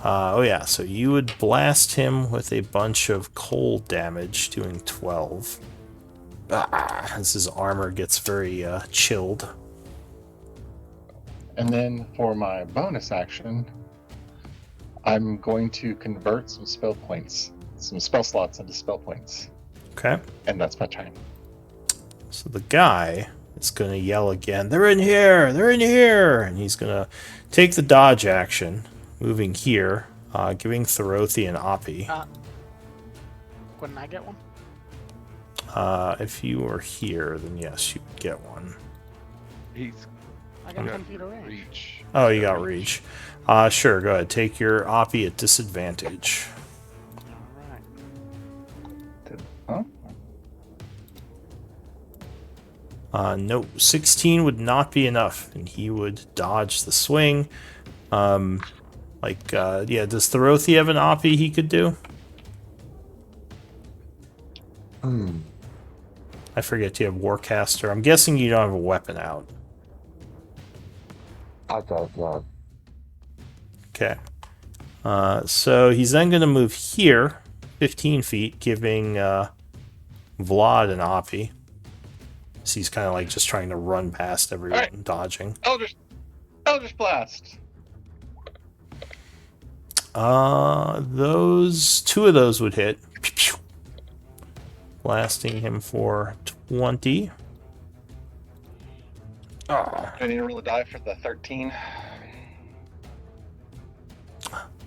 Speaker 1: Oh yeah, so you would blast him with a bunch of cold damage, doing 12. As his armor gets very chilled.
Speaker 3: And then for my bonus action, I'm going to convert some spell slots into spell points.
Speaker 1: Okay.
Speaker 3: And that's my turn.
Speaker 1: So the guy is going to yell again, they're in here! They're in here! And he's going to take the dodge action, moving here, giving Thorothi an Oppie.
Speaker 4: Couldn't I get one?
Speaker 1: If you were here, then yes, you would get one.
Speaker 6: He's
Speaker 4: I got
Speaker 6: got
Speaker 4: 10 feet of range.
Speaker 6: reach.
Speaker 1: Oh, you got reach. Sure, go ahead. Take your Oppie at disadvantage.
Speaker 4: All right.
Speaker 3: Huh?
Speaker 1: No, 16 would not be enough, and he would dodge the swing. Yeah, does Thorothi have an Oppie he could do? I forget, you have Warcaster. I'm guessing you don't have a weapon out.
Speaker 7: I thought not.
Speaker 1: Okay. So he's then going to move here, 15 feet, giving Vlad an Oppie. So he's kind of like just trying to run past everyone,
Speaker 3: Alright.
Speaker 1: dodging.
Speaker 3: Eldritch Blast.
Speaker 1: Two of those would hit. Blasting him for 20.
Speaker 3: I need to roll a die for the 13.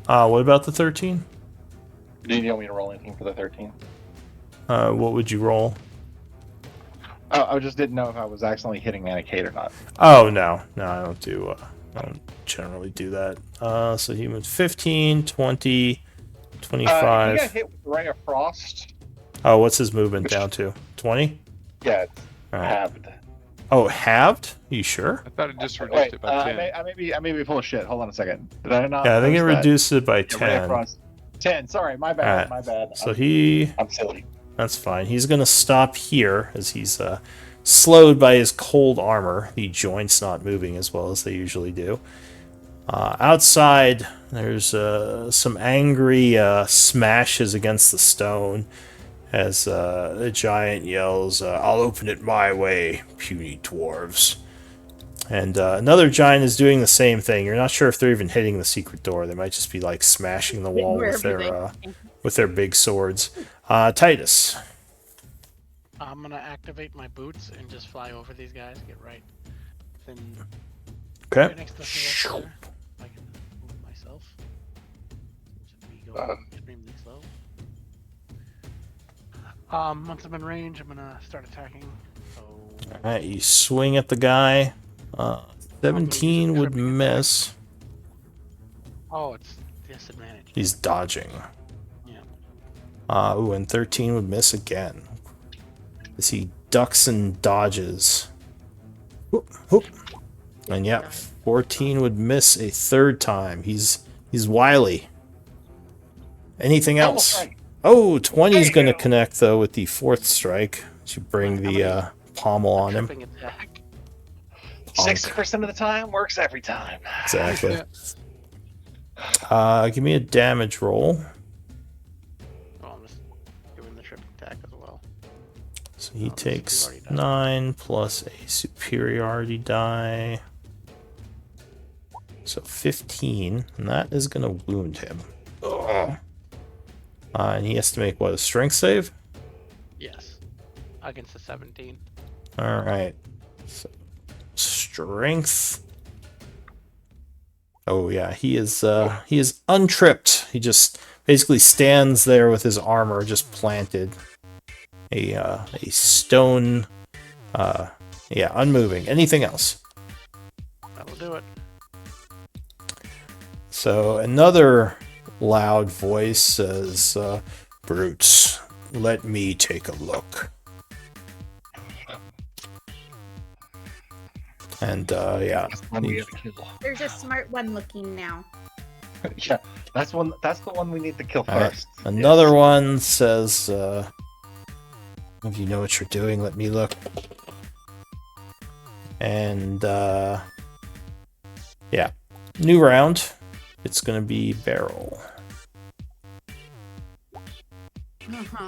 Speaker 1: What about the 13?
Speaker 3: Do you want me to roll anything for the 13?
Speaker 1: What would you roll?
Speaker 3: Oh, I just didn't know if I was accidentally hitting Anikate or not.
Speaker 1: Oh, no. No, I don't do... I don't generally do that. So he moved 15, 20, 25.
Speaker 3: He got hit with Ray of Frost.
Speaker 1: Oh, what's his movement down to? 20?
Speaker 3: Yeah, it's
Speaker 1: All right.
Speaker 3: halved.
Speaker 1: Oh, halved? You sure?
Speaker 6: I thought it just reduced
Speaker 3: Wait,
Speaker 6: it by 10.
Speaker 3: I may be full of shit. Hold on a second. Did I not?
Speaker 1: Yeah, I think it
Speaker 3: post that?
Speaker 1: reduced it by
Speaker 3: Yeah, Ray of
Speaker 1: 10.
Speaker 3: Frost. 10. Sorry, my bad.
Speaker 1: Alright.
Speaker 3: My bad.
Speaker 1: So he...
Speaker 3: I'm silly.
Speaker 1: That's fine. He's going to stop here as he's slowed by his cold armor. The joints not moving as well as they usually do. Outside, there's some angry smashes against the stone as the giant yells, "I'll open it my way, puny dwarves." And another giant is doing the same thing. You're not sure if they're even hitting the secret door. They might just be like smashing the wall with their big swords. Titus.
Speaker 4: I'm gonna activate my boots and just fly over these guys. Get right. Then
Speaker 1: Okay.
Speaker 4: right next to the there. I can move myself. Should be going extremely slow. Once I'm in range, I'm gonna start attacking. So
Speaker 1: Alright, you swing at the guy. 17 would miss.
Speaker 4: oh, it's disadvantage.
Speaker 1: He's dodging.
Speaker 4: Yeah.
Speaker 1: And 13 would miss again. As he ducks and dodges. Whoop, whoop. And yeah, 14 would miss a third time. He's wily. Anything else?
Speaker 3: Almost right.
Speaker 1: Oh, 20 is
Speaker 3: There
Speaker 1: going to
Speaker 3: you go.
Speaker 1: connect, though, with the fourth strike. To bring the pommel on him.
Speaker 4: Tripping attack.
Speaker 3: 60% of the time works every time.
Speaker 1: Exactly. Give me a damage roll.
Speaker 4: Oh, I'm just doing the tripping attack as well.
Speaker 1: So he
Speaker 4: Oh,
Speaker 1: takes
Speaker 4: superiority die.
Speaker 1: 9 plus a superiority die. So 15, and that is going to wound him. Ugh. And he has to make, what, a strength save?
Speaker 4: Yes. Against the 17.
Speaker 1: Alright. So, strength. Oh yeah, he is untripped. He just basically stands there with his armor just planted. A stone, unmoving. Anything else?
Speaker 4: That'll do it.
Speaker 1: So another loud voice says, "Brutes, let me take a look." And
Speaker 3: That's the one we gotta kill.
Speaker 8: There's a smart one looking now.
Speaker 3: Yeah, that's the one we need to kill
Speaker 1: all right,
Speaker 3: first.
Speaker 1: another one says, "If you know what you're doing, let me look." And new round. It's gonna be barrel.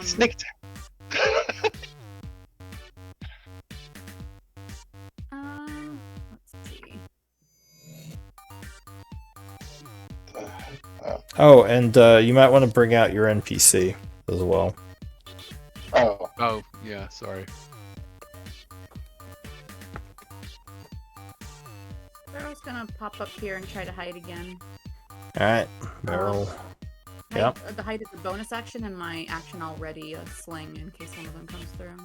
Speaker 3: Snake attack.
Speaker 8: Let's see.
Speaker 1: Oh, and you might want to bring out your NPC as well.
Speaker 3: Oh,
Speaker 6: Oh, yeah, sorry.
Speaker 8: Barrel's gonna pop up here and try to hide again.
Speaker 1: All right, barrel. Yep.
Speaker 8: The hide is a bonus action, and my action already a sling in case one of them comes through.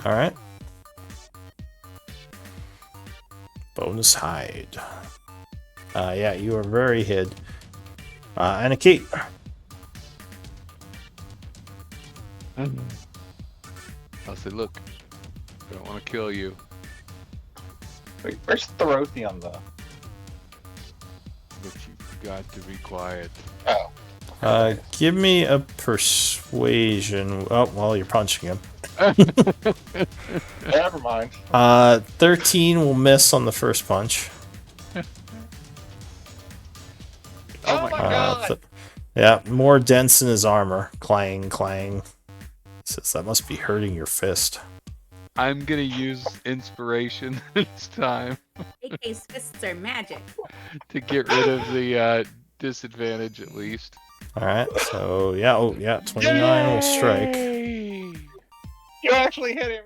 Speaker 1: All right. Bonus hide. Yeah, you are very hid. And a key.
Speaker 6: I'll say, look, Don't want to kill you.
Speaker 3: Wait, where's Thorothy on the?
Speaker 6: But you've got to be quiet.
Speaker 3: Oh.
Speaker 1: Give me a persuasion. Oh, well, you're punching him.
Speaker 3: Never mind.
Speaker 1: 13 will miss on the first punch.
Speaker 6: Oh my
Speaker 3: God!
Speaker 1: Yeah, more dense in his armor. Clang, clang. He says that must be hurting your fist.
Speaker 6: I'm gonna use inspiration this time
Speaker 8: AK's fists are magic.
Speaker 6: to get rid of the disadvantage at least.
Speaker 1: Alright, so yeah, 29 will strike.
Speaker 6: Yay!
Speaker 3: You actually hit him.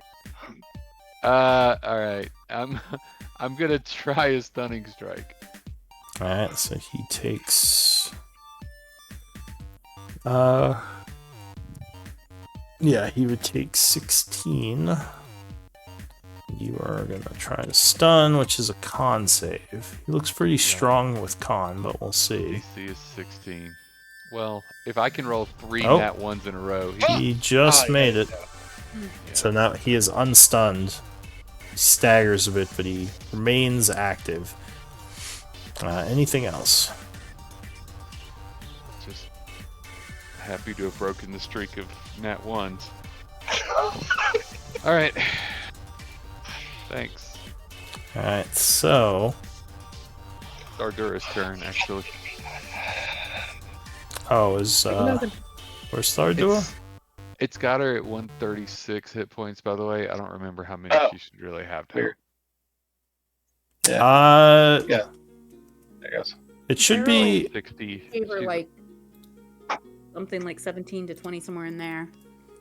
Speaker 6: Alright. I'm gonna try a stunning strike.
Speaker 1: Alright, so he takes... Yeah, he would take 16. You are gonna try to stun, which is a con save. He looks pretty strong with con, but we'll see.
Speaker 6: AC is 16. Well, if I can roll 3
Speaker 1: Oh.
Speaker 6: nat ones in a row,
Speaker 1: He just
Speaker 3: yeah,
Speaker 1: made it.
Speaker 6: yeah.
Speaker 1: So now he is unstunned. He staggers a bit, but he remains active. Anything else?
Speaker 6: Just happy to have broken the streak of nat ones. All right. Thanks.
Speaker 1: Alright, so...
Speaker 6: Ardura's turn, actually.
Speaker 1: Oh, is... where's Thardua?
Speaker 6: It's got her at 136 hit points, by the way. I don't remember how many
Speaker 3: Oh.
Speaker 6: she should really have now.
Speaker 3: Weird.
Speaker 1: Yeah.
Speaker 3: There goes.
Speaker 1: It should be...
Speaker 6: 60.
Speaker 8: Gave her
Speaker 6: She's-
Speaker 8: like something like 17 to 20 somewhere in there.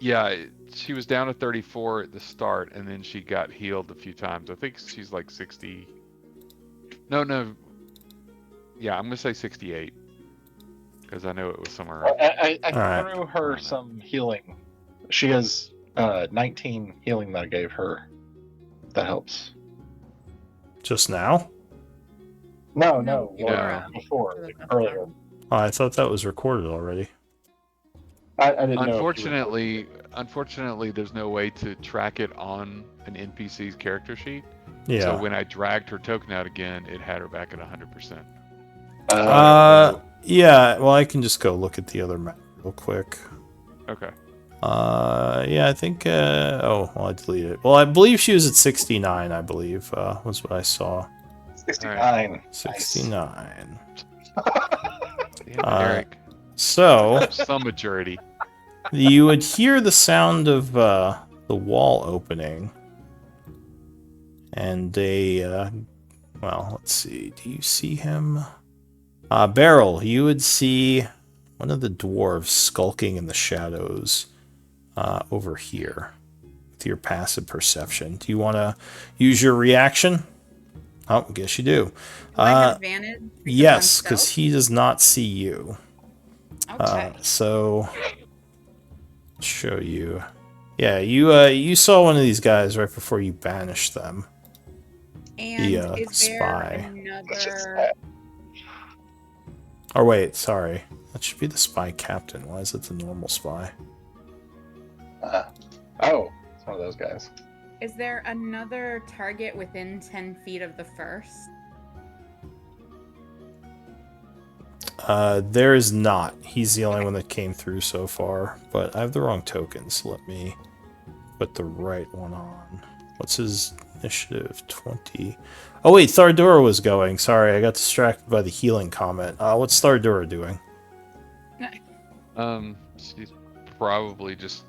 Speaker 6: Yeah, she was down to 34 at the start, and then she got healed a few times. I think she's like 60. No. Yeah, I'm gonna say 68 because I know it was somewhere around.
Speaker 3: I
Speaker 1: Alright.
Speaker 3: threw her some healing. She has 19 healing that I gave her. That helps.
Speaker 1: Just now?
Speaker 3: No,
Speaker 8: No,
Speaker 6: yeah.
Speaker 3: before,
Speaker 8: For the
Speaker 3: like,
Speaker 8: first
Speaker 3: earlier.
Speaker 8: time.
Speaker 1: Oh, I thought that was recorded already.
Speaker 3: I didn't know. if you were-
Speaker 6: Unfortunately, there's no way to track it on an NPC's character sheet.
Speaker 1: Yeah.
Speaker 6: So when I dragged her token out again, it had her back at 100%.
Speaker 1: Yeah, well, I can just go look at the other map real quick.
Speaker 6: Okay.
Speaker 1: Yeah, I think, oh, well, I deleted it. Well, I believe she was at 69, I believe, was what I saw.
Speaker 3: 69.
Speaker 1: 69.
Speaker 6: Damn it, Eric.
Speaker 1: So,
Speaker 6: Some maturity.
Speaker 1: you would hear the sound of, the wall opening. And well, let's see, do you see him? Beryl, you would see one of the dwarves skulking in the shadows over here with your passive perception. Do you want to use your reaction? Oh, I guess you do.
Speaker 8: Do I have advantage?
Speaker 1: Yes, because he does not see you.
Speaker 8: Okay.
Speaker 1: So, I'll show you. Yeah, you saw one of these guys right before you banished them.
Speaker 2: And
Speaker 1: the,
Speaker 2: is there
Speaker 1: spy.
Speaker 2: another?
Speaker 1: Or wait, sorry. That should be the spy captain. Why is it the normal spy?
Speaker 3: Oh, it's one of those guys.
Speaker 2: Is there another target within 10 feet of the first?
Speaker 1: There is not. He's the only one that came through so far. But I have the wrong token, so let me put the right one on. What's his initiative? 20. Oh wait, Thardura was going. Sorry, I got distracted by the healing comment. What's Thardura doing?
Speaker 6: She's probably just...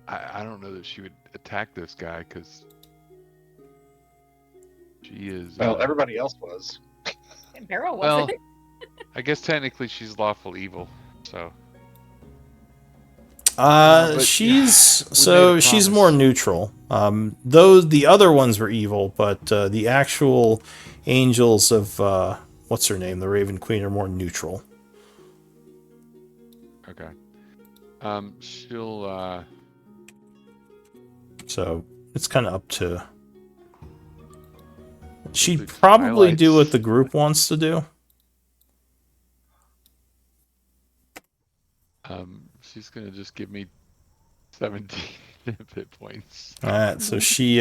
Speaker 6: I don't know that she would attack this guy, because she is...
Speaker 3: Well, everybody else was.
Speaker 2: Beryl
Speaker 6: Well,
Speaker 2: wasn't.
Speaker 6: I guess technically she's lawful evil, so... but
Speaker 1: She's
Speaker 6: made a
Speaker 1: she's
Speaker 6: promise.
Speaker 1: more neutral. Those the other ones were evil, but the actual angels of what's her name, the Raven Queen, are more neutral.
Speaker 6: Okay. She'll...
Speaker 1: So it's kind of up to. She'd
Speaker 6: The
Speaker 1: probably do what
Speaker 6: highlights.
Speaker 1: the group wants to do.
Speaker 6: She's gonna just give me 17. hit points.
Speaker 1: Alright, so she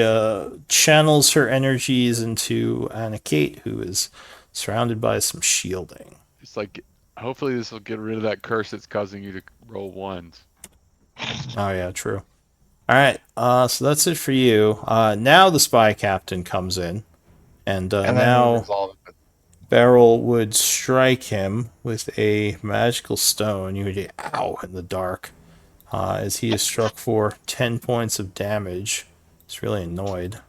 Speaker 1: channels her energies into Anna Kate, who is surrounded by some shielding.
Speaker 6: It's like, hopefully this will get rid of that curse that's causing you to roll ones.
Speaker 1: Oh yeah, true. Alright, so that's it for you. Now the spy captain comes in, and
Speaker 3: And then
Speaker 1: now
Speaker 3: we resolve it.
Speaker 1: Beryl would strike him with a magical stone. You would get ow in the dark. As he is struck for 10 points of damage. He's really annoyed.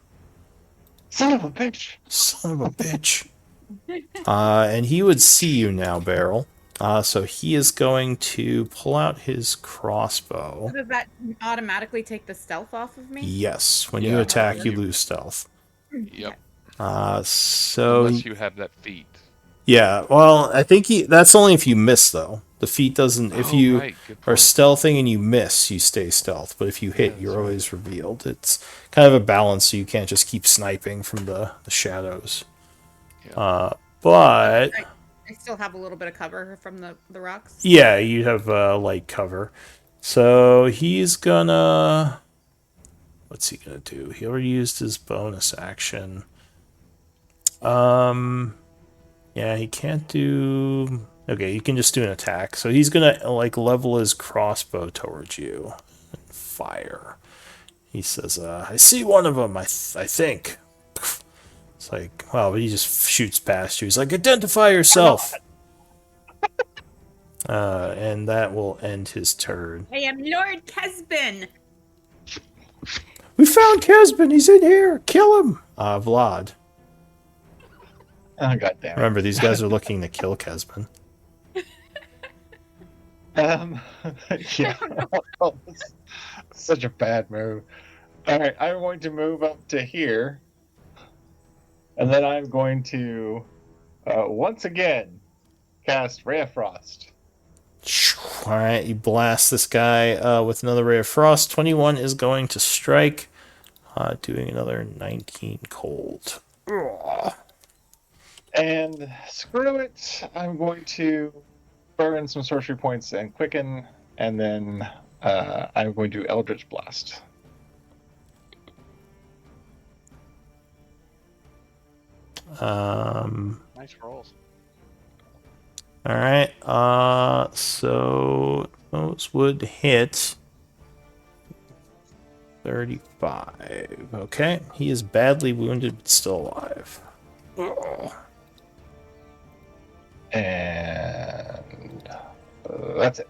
Speaker 3: Son of a bitch.
Speaker 1: Son of a bitch. And he would see you now, Beryl. So he is going to pull out his crossbow.
Speaker 2: Does that automatically take the stealth off of me?
Speaker 1: Yes, when you
Speaker 6: Yeah,
Speaker 1: attack, you
Speaker 6: you-
Speaker 1: lose stealth.
Speaker 6: Yep.
Speaker 1: So
Speaker 6: Unless you have that feat.
Speaker 1: yeah, well, I think that's only if you miss though. The feat doesn't. If you
Speaker 6: right, good
Speaker 1: are
Speaker 6: point.
Speaker 1: stealthing and you miss, you stay stealth. But if you hit,
Speaker 6: Yeah,
Speaker 1: you're
Speaker 6: that's
Speaker 1: always revealed. It's kind of a balance, so you can't just keep sniping from the shadows.
Speaker 6: Yeah.
Speaker 1: But
Speaker 2: I still have a little bit of cover from the rocks.
Speaker 1: yeah, you have light cover. So he's gonna. What's he gonna do? He already used his bonus action. Yeah, he can't do. Okay, he can just do an attack. So he's gonna like level his crossbow towards you and fire. He says, "I see one of them. I think." It's like, well, but he just shoots past you. He's like, "Identify yourself." And that will end his turn.
Speaker 2: I am Lord Kesbin.
Speaker 1: We found Kesbin. He's in here. Kill him. Vlad.
Speaker 3: Oh, God damn it.
Speaker 1: Remember, these guys are looking to kill Kesbin.
Speaker 3: Yeah. That's such a bad move. All right, I'm going to move up to here, and then I'm going to once again cast Ray of Frost.
Speaker 1: All right, you blast this guy with another ray of frost. 21 is going to strike, doing another 19 cold. Ugh.
Speaker 3: And screw it, I'm going to burn some sorcery points and quicken, and then I'm going to Eldritch Blast.
Speaker 4: Nice rolls.
Speaker 1: All right, so those would hit 35. Okay, he is badly wounded but still alive. Ugh.
Speaker 3: And that's it.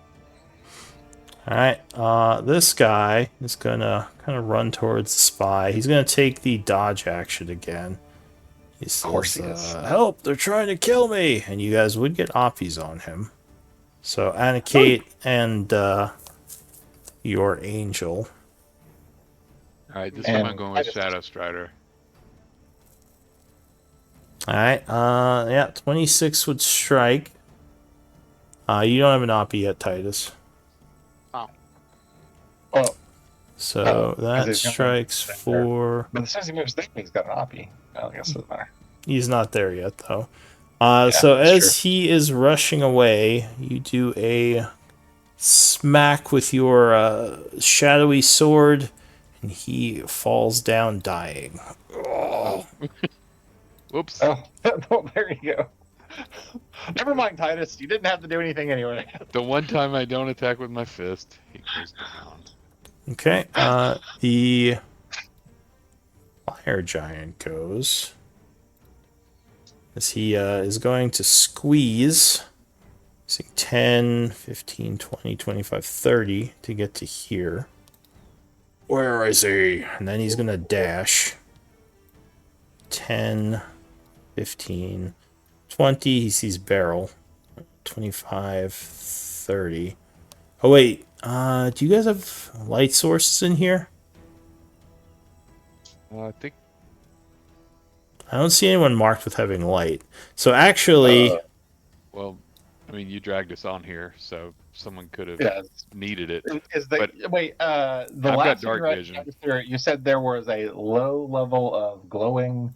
Speaker 1: All right, this guy is gonna kind of run towards the spy. He's gonna take the dodge action again. He says,
Speaker 3: course he is.
Speaker 1: "Help! They're trying to kill me!" And you guys would get oppies on him. So Anna Kate and your angel.
Speaker 6: All right, this time I'm
Speaker 3: And
Speaker 6: going
Speaker 3: I
Speaker 6: with
Speaker 3: just-
Speaker 6: Shadow Strider.
Speaker 1: All right, yeah, 26 would strike. You don't have an oppie yet, Titus.
Speaker 3: Oh,
Speaker 1: So
Speaker 3: Oh, 'cause
Speaker 1: that
Speaker 3: he's gonna
Speaker 1: strikes
Speaker 3: sit there.
Speaker 1: for.
Speaker 3: but as soon as he moves there, he's got an Oppie. Well, I guess it doesn't matter.
Speaker 1: He's not there yet, though.
Speaker 3: Yeah,
Speaker 1: So
Speaker 3: that's
Speaker 1: as he is rushing away, you do a smack with your shadowy sword, and he falls down dying. Oh.
Speaker 6: Whoops.
Speaker 3: Oh, well, there you go. Never mind, Titus. You didn't have to do anything anyway.
Speaker 6: The one time I don't attack with my fist, he goes down.
Speaker 1: Okay, the fire giant goes. As he is going to squeeze. Using 10, 15, 20, 25, 30 to get to here. Where is he? And then he's going to dash. 10, 15, 20. He sees Beryl. 25, 30. Oh, wait. Do you guys have light sources in here?
Speaker 6: I think
Speaker 1: I don't see anyone marked with having light. So actually,
Speaker 6: Well, I mean, you dragged us on here, so someone could have
Speaker 3: Yeah.
Speaker 6: needed it.
Speaker 3: Is the
Speaker 6: But
Speaker 3: wait? The
Speaker 6: I've got
Speaker 3: last
Speaker 6: dark
Speaker 3: time
Speaker 6: vision.
Speaker 3: you said there was a low level of glowing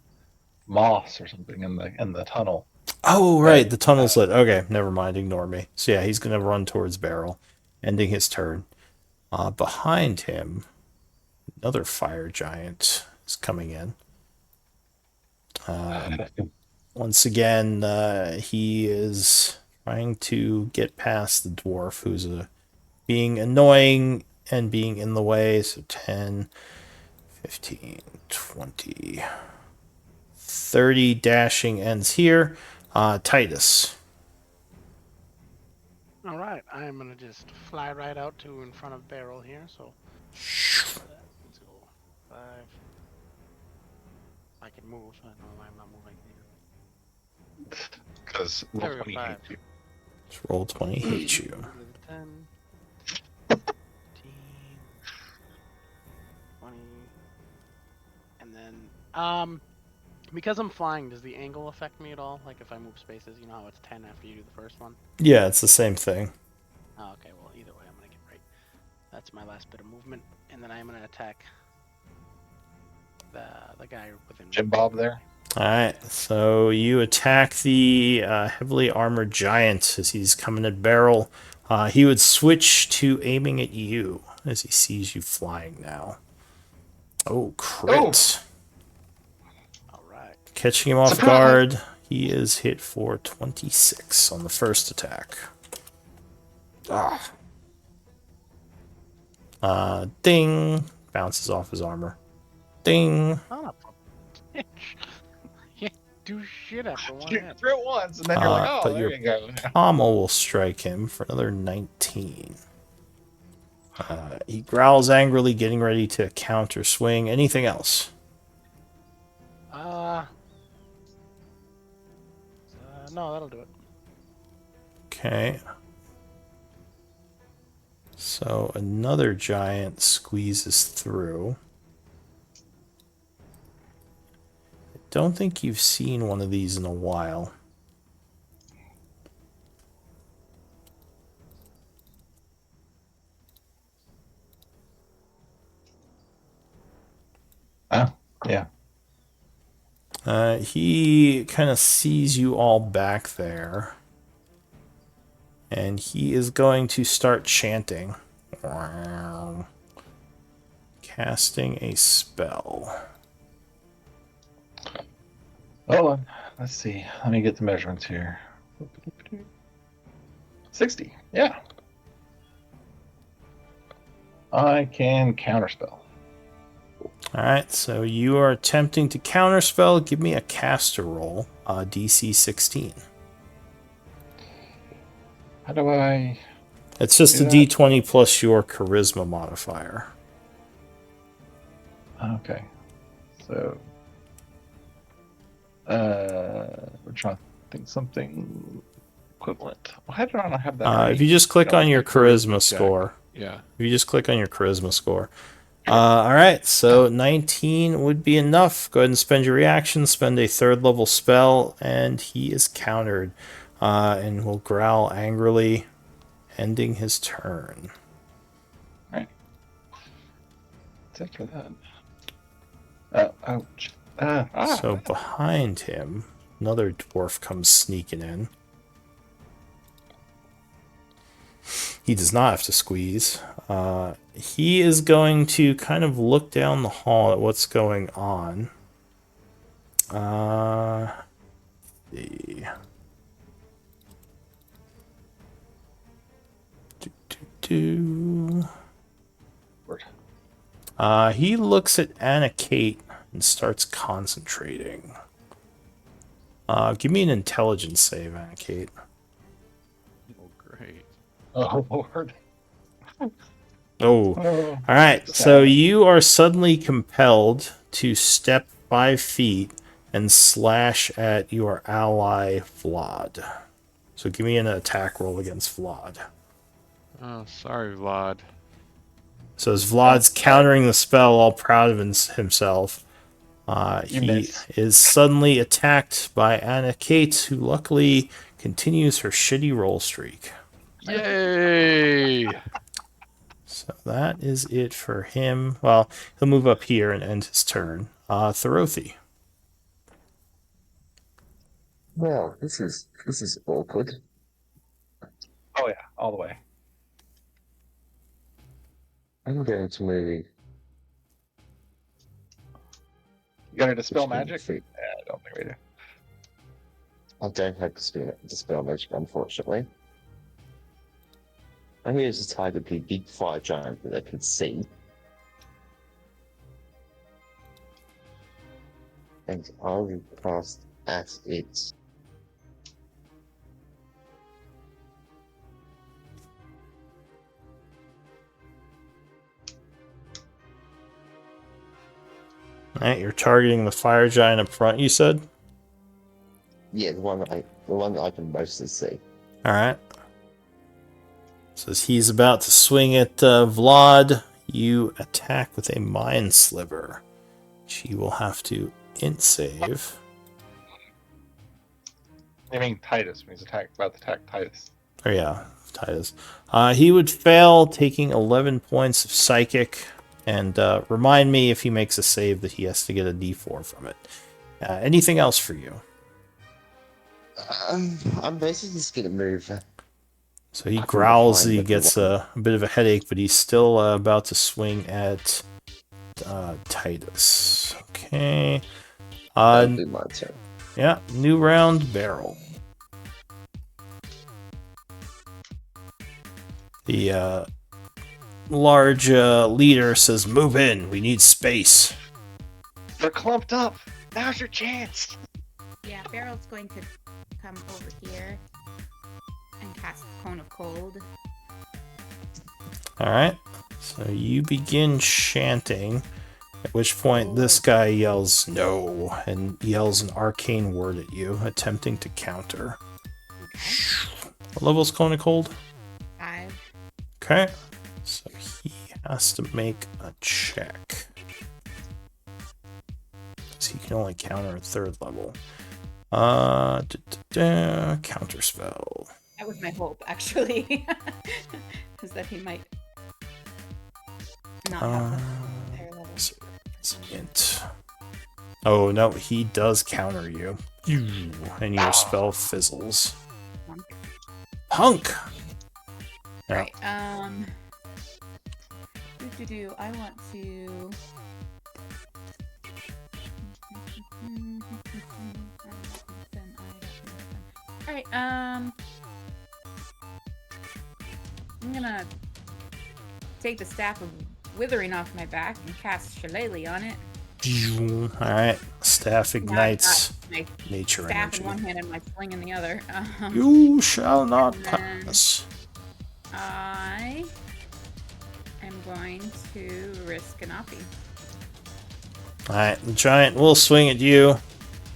Speaker 3: moss or something in the tunnel.
Speaker 1: oh right, the tunnel's lit. Okay, never mind. Ignore me. So yeah, he's gonna run towards Beryl, ending his turn. Behind him another fire giant is coming in. Once again, he is trying to get past the dwarf, who's being annoying and being in the way. So 10, 15, 20, 30 dashing ends here. Titus.
Speaker 4: All right, I'm gonna just fly right out to in front of barrel here. So let's go 5. I can move. I don't know why I'm not moving here.
Speaker 3: Because
Speaker 4: There
Speaker 3: roll
Speaker 4: we go,
Speaker 3: 20
Speaker 4: 5.
Speaker 3: hates you.
Speaker 1: Just roll 20, hate you.
Speaker 4: 10, 15, 20, and then because I'm flying, does the angle affect me at all? Like if I move spaces, you know how it's 10 after you do the first one?
Speaker 1: Yeah, it's the same thing.
Speaker 4: Oh, okay, well either way I'm gonna get right. That's my last bit of movement, and then I'm gonna attack the guy within
Speaker 3: Jim Bob there.
Speaker 1: Alright, so you attack the heavily armored giant as he's coming at barrel. He would switch to aiming at you as he sees you flying now. Oh, crit.
Speaker 4: All right.
Speaker 1: Catching him off
Speaker 3: Surprise!
Speaker 1: guard. He is hit for 26 on the first attack. Ding. Bounces off his armor. Ding.
Speaker 4: Son of a bitch. You do shit after one
Speaker 3: You
Speaker 4: hit.
Speaker 3: threw it once, and then you're like, oh,
Speaker 1: But
Speaker 3: there
Speaker 1: your
Speaker 3: you go.
Speaker 1: pommel will strike him for another 19. He growls angrily, getting ready to counter swing. Anything else?
Speaker 4: No, that'll do it.
Speaker 1: Okay. So another giant squeezes through. I don't think you've seen one of these in a while.
Speaker 3: Oh, yeah.
Speaker 1: He kind of sees you all back there. And he is going to start chanting. Casting a spell.
Speaker 3: Hold on. Let's see. Let me get the measurements here. 60. Yeah. I can counterspell.
Speaker 1: Alright, so you are attempting to counterspell. Give me a caster roll. DC 16.
Speaker 3: How do I...
Speaker 1: It's just a
Speaker 3: Yeah.
Speaker 1: d20 plus your charisma modifier.
Speaker 3: Okay. So... we're trying to think something equivalent. Why did I not have that?
Speaker 1: If you just click on your charisma
Speaker 6: check.
Speaker 1: score.
Speaker 6: Yeah.
Speaker 1: If you just click on your charisma score. Alright, so 19 would be enough. Go ahead and spend your reaction, spend a 3rd level spell, and he is countered. And will growl angrily, ending his turn.
Speaker 3: Right. What's after that? Ouch.
Speaker 1: So behind him, another dwarf comes sneaking in. He does not have to squeeze. He is going to kind of look down the hall at what's going on. See. He looks at Anna Kate and starts concentrating. Give me an intelligence save, Anna Kate.
Speaker 6: Oh, great.
Speaker 3: Oh, Lord.
Speaker 1: Oh, all right. So you are suddenly compelled to step 5 feet and slash at your ally Vlad. So give me an attack roll against Vlad.
Speaker 6: Oh, sorry, Vlad.
Speaker 1: So as Vlad's countering the spell, all proud of himself, he
Speaker 3: miss.
Speaker 1: is suddenly attacked by Anna Kate, who luckily continues her shitty roll streak.
Speaker 6: Yay!
Speaker 1: So that is it for him. Well, he'll move up here and end his turn. Thorothi.
Speaker 7: Well, this is awkward.
Speaker 3: Oh, yeah. All the way.
Speaker 7: I'm going to maybe
Speaker 3: Gonna dispel
Speaker 7: Which can
Speaker 3: magic?
Speaker 7: defeat-
Speaker 3: I don't think we do.
Speaker 7: I don't have dispel magic, unfortunately. And here's a tiger big fire giant that I can see. And I will cast at it.
Speaker 1: Alright, you're targeting the fire giant up front, you said?
Speaker 7: Yeah, the one that I can mostly see.
Speaker 1: Alright. Says he's about to swing at Vlad. You attack with a Mind Sliver. She will have to int save.
Speaker 3: I mean Titus when he's about to attack Titus.
Speaker 1: Oh yeah, Titus. He would fail, taking 11 points of psychic. And remind me if he makes a save that he has to get a d4 from it. Anything else for you?
Speaker 7: I'm basically just gonna move.
Speaker 1: So he
Speaker 7: I can
Speaker 1: growls
Speaker 7: define
Speaker 1: that he
Speaker 7: what you
Speaker 1: gets a bit of a headache, but he's still about to swing at Titus. Okay.
Speaker 7: That'll be my turn.
Speaker 1: Yeah, new round, barrel. The large leader says, "Move in. We need space."
Speaker 3: They're clumped up. Now's your chance.
Speaker 8: Yeah, Barrel's going to come over here and cast Cone of Cold.
Speaker 1: All right. So you begin chanting, at which point this guy yells "no" and yells an arcane word at you, attempting to counter. What level's Cone of Cold?
Speaker 8: 5.
Speaker 1: Okay. So he has to make a check. So he can only counter at 3rd level. Counter spell.
Speaker 8: That was my hope, actually. Is that he might not have a higher level.
Speaker 1: Int. Oh no, he does counter you. And your spell fizzles. Punk! Yeah.
Speaker 8: Right, I want to... Alright, I'm gonna take the Staff of Withering off my back and cast Shillelagh on it.
Speaker 1: Alright, staff ignites
Speaker 8: Now I've got my
Speaker 1: nature
Speaker 8: staff
Speaker 1: energy.
Speaker 8: in one hand and my sling in the other.
Speaker 1: You shall not
Speaker 8: and then-
Speaker 1: pass.
Speaker 8: I am going to risk an Oppie.
Speaker 1: Alright, the giant will swing at you.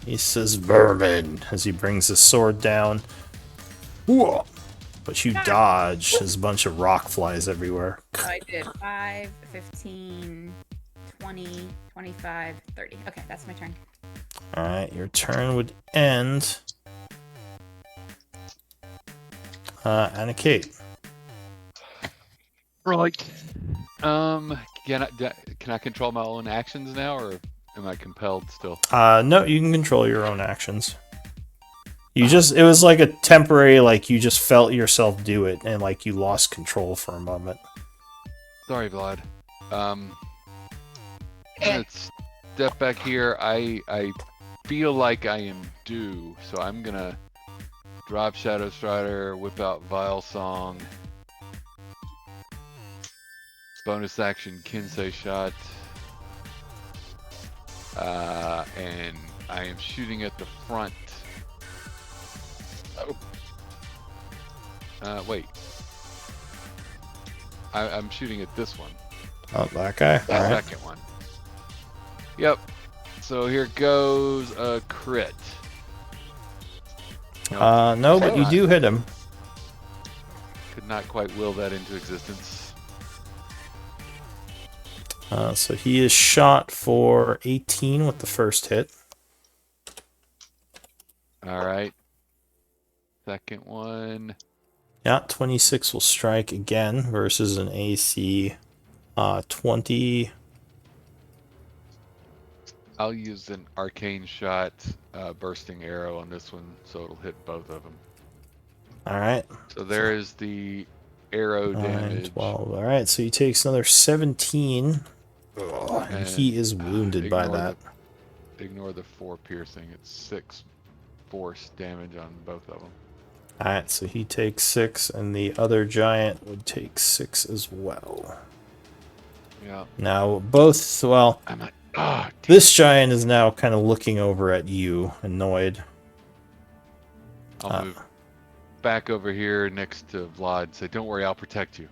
Speaker 1: He says vermin as he brings his sword down. Whoa. But you dodge. There's a bunch of rock flies everywhere.
Speaker 8: So I did 5, 15, 20, 25, 30. Okay, that's my turn.
Speaker 1: Alright, your turn would end. Anna Kate.
Speaker 6: Right. Can I control my own actions now, or am I compelled still?
Speaker 1: No, you can control your own actions. It was like a temporary, like you just felt yourself do it, and like you lost control for a moment.
Speaker 6: Sorry, Vlad. I'm gonna step back here. I feel like I am due, so I'm gonna drop Shadow Strider, whip out Vile Song. Bonus action Kinsei shot. And I am shooting at the front. Oh. Wait. I'm shooting at this one.
Speaker 1: Oh, that guy?
Speaker 6: The
Speaker 1: Alright.
Speaker 6: second one. Yep. So here goes a crit.
Speaker 1: No, but you do hit him.
Speaker 6: Could not quite will that into existence.
Speaker 1: So he is shot for 18 with the first hit.
Speaker 6: Alright. Second one.
Speaker 1: Yeah, 26 will strike again versus an AC 20.
Speaker 6: I'll use an arcane shot, bursting arrow on this one, so it'll hit both of them.
Speaker 1: Alright.
Speaker 6: So there is the arrow
Speaker 1: 9,
Speaker 6: damage.
Speaker 1: 12. Alright, so he takes another 17. And he is wounded by
Speaker 6: ignore
Speaker 1: that.
Speaker 6: ignore the 4 piercing. It's 6 force damage on both of them.
Speaker 1: Alright, so he takes 6, and the other giant would take 6 as well.
Speaker 6: Yeah.
Speaker 1: Now, both, well,
Speaker 6: I'm like, ah,
Speaker 1: this giant is now kind of looking over at you, annoyed.
Speaker 6: I'll move back over here next to Vlad and say, don't worry, I'll protect you.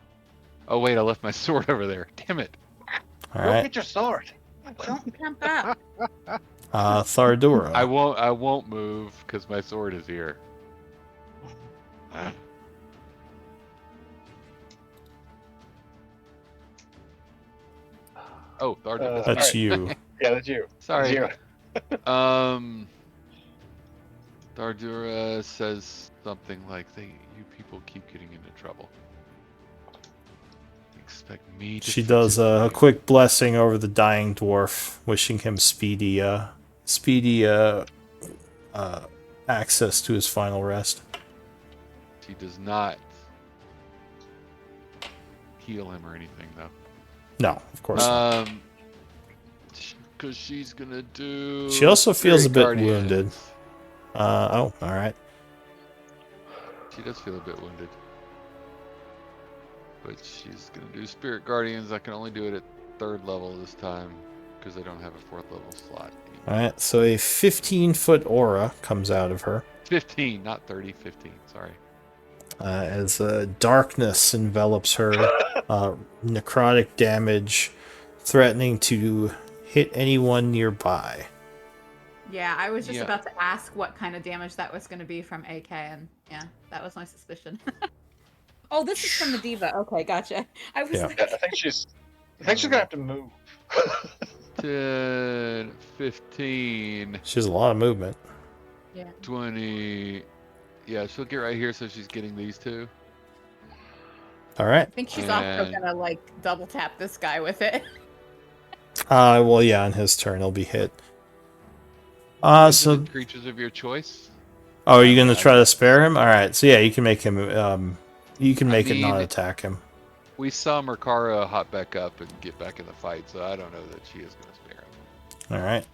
Speaker 6: Oh, wait, I left my sword over there. Damn it.
Speaker 3: Go
Speaker 1: Alright,
Speaker 3: get your sword.
Speaker 2: Don't jump up.
Speaker 1: Thardura.
Speaker 6: I won't move because my sword is here. Oh, Thardura.
Speaker 1: That's
Speaker 3: Alright.
Speaker 1: you.
Speaker 3: Yeah, that's you.
Speaker 6: Sorry.
Speaker 3: That's you.
Speaker 6: Thardura says something like, you people keep getting into trouble. Expect me to
Speaker 1: She does a
Speaker 6: participate."
Speaker 1: quick blessing over the dying dwarf, wishing him speedy access to his final rest.
Speaker 6: She does not heal him or anything, though.
Speaker 1: No, of course not.
Speaker 6: Because she's gonna do.
Speaker 1: She also feels a
Speaker 6: Spirit
Speaker 1: bit
Speaker 6: Guardians.
Speaker 1: wounded. Oh, alright.
Speaker 6: She does feel a bit wounded. But she's gonna do Spirit Guardians. I can only do it at 3rd level this time because I don't have a 4th level slot anymore.
Speaker 1: Alright, so a 15-foot aura comes out of her.
Speaker 6: 15, not 30, 15. Sorry.
Speaker 1: As darkness envelops her, necrotic damage, threatening to hit anyone nearby.
Speaker 2: Yeah, I was just
Speaker 6: Yeah.
Speaker 2: about to ask what kind of damage that was going to be from AK, and yeah, that was my suspicion. Oh, this is from the diva. Okay, gotcha. I was
Speaker 1: Yeah.
Speaker 2: like,
Speaker 3: Yeah, I think she's gonna have to move.
Speaker 6: 10, 15,
Speaker 1: She has a lot of movement.
Speaker 2: yeah.
Speaker 6: 20. Yeah, she'll get right here, so she's getting these 2.
Speaker 1: Alright.
Speaker 2: I think she's also
Speaker 6: And-
Speaker 2: gonna like double tap this guy with it.
Speaker 1: Well, yeah, on his turn, he'll be hit. So,
Speaker 6: Visited creatures of your choice.
Speaker 1: oh, are you gonna
Speaker 6: Okay,
Speaker 1: try
Speaker 6: I
Speaker 1: to
Speaker 6: guess.
Speaker 1: spare him? Alright, so yeah, you can make him, you can
Speaker 6: I
Speaker 1: make it not
Speaker 6: mean-
Speaker 1: attack him.
Speaker 6: We saw Mercaro hop back up and get back in the fight, so I don't know that she is going to spare him.
Speaker 1: Alright.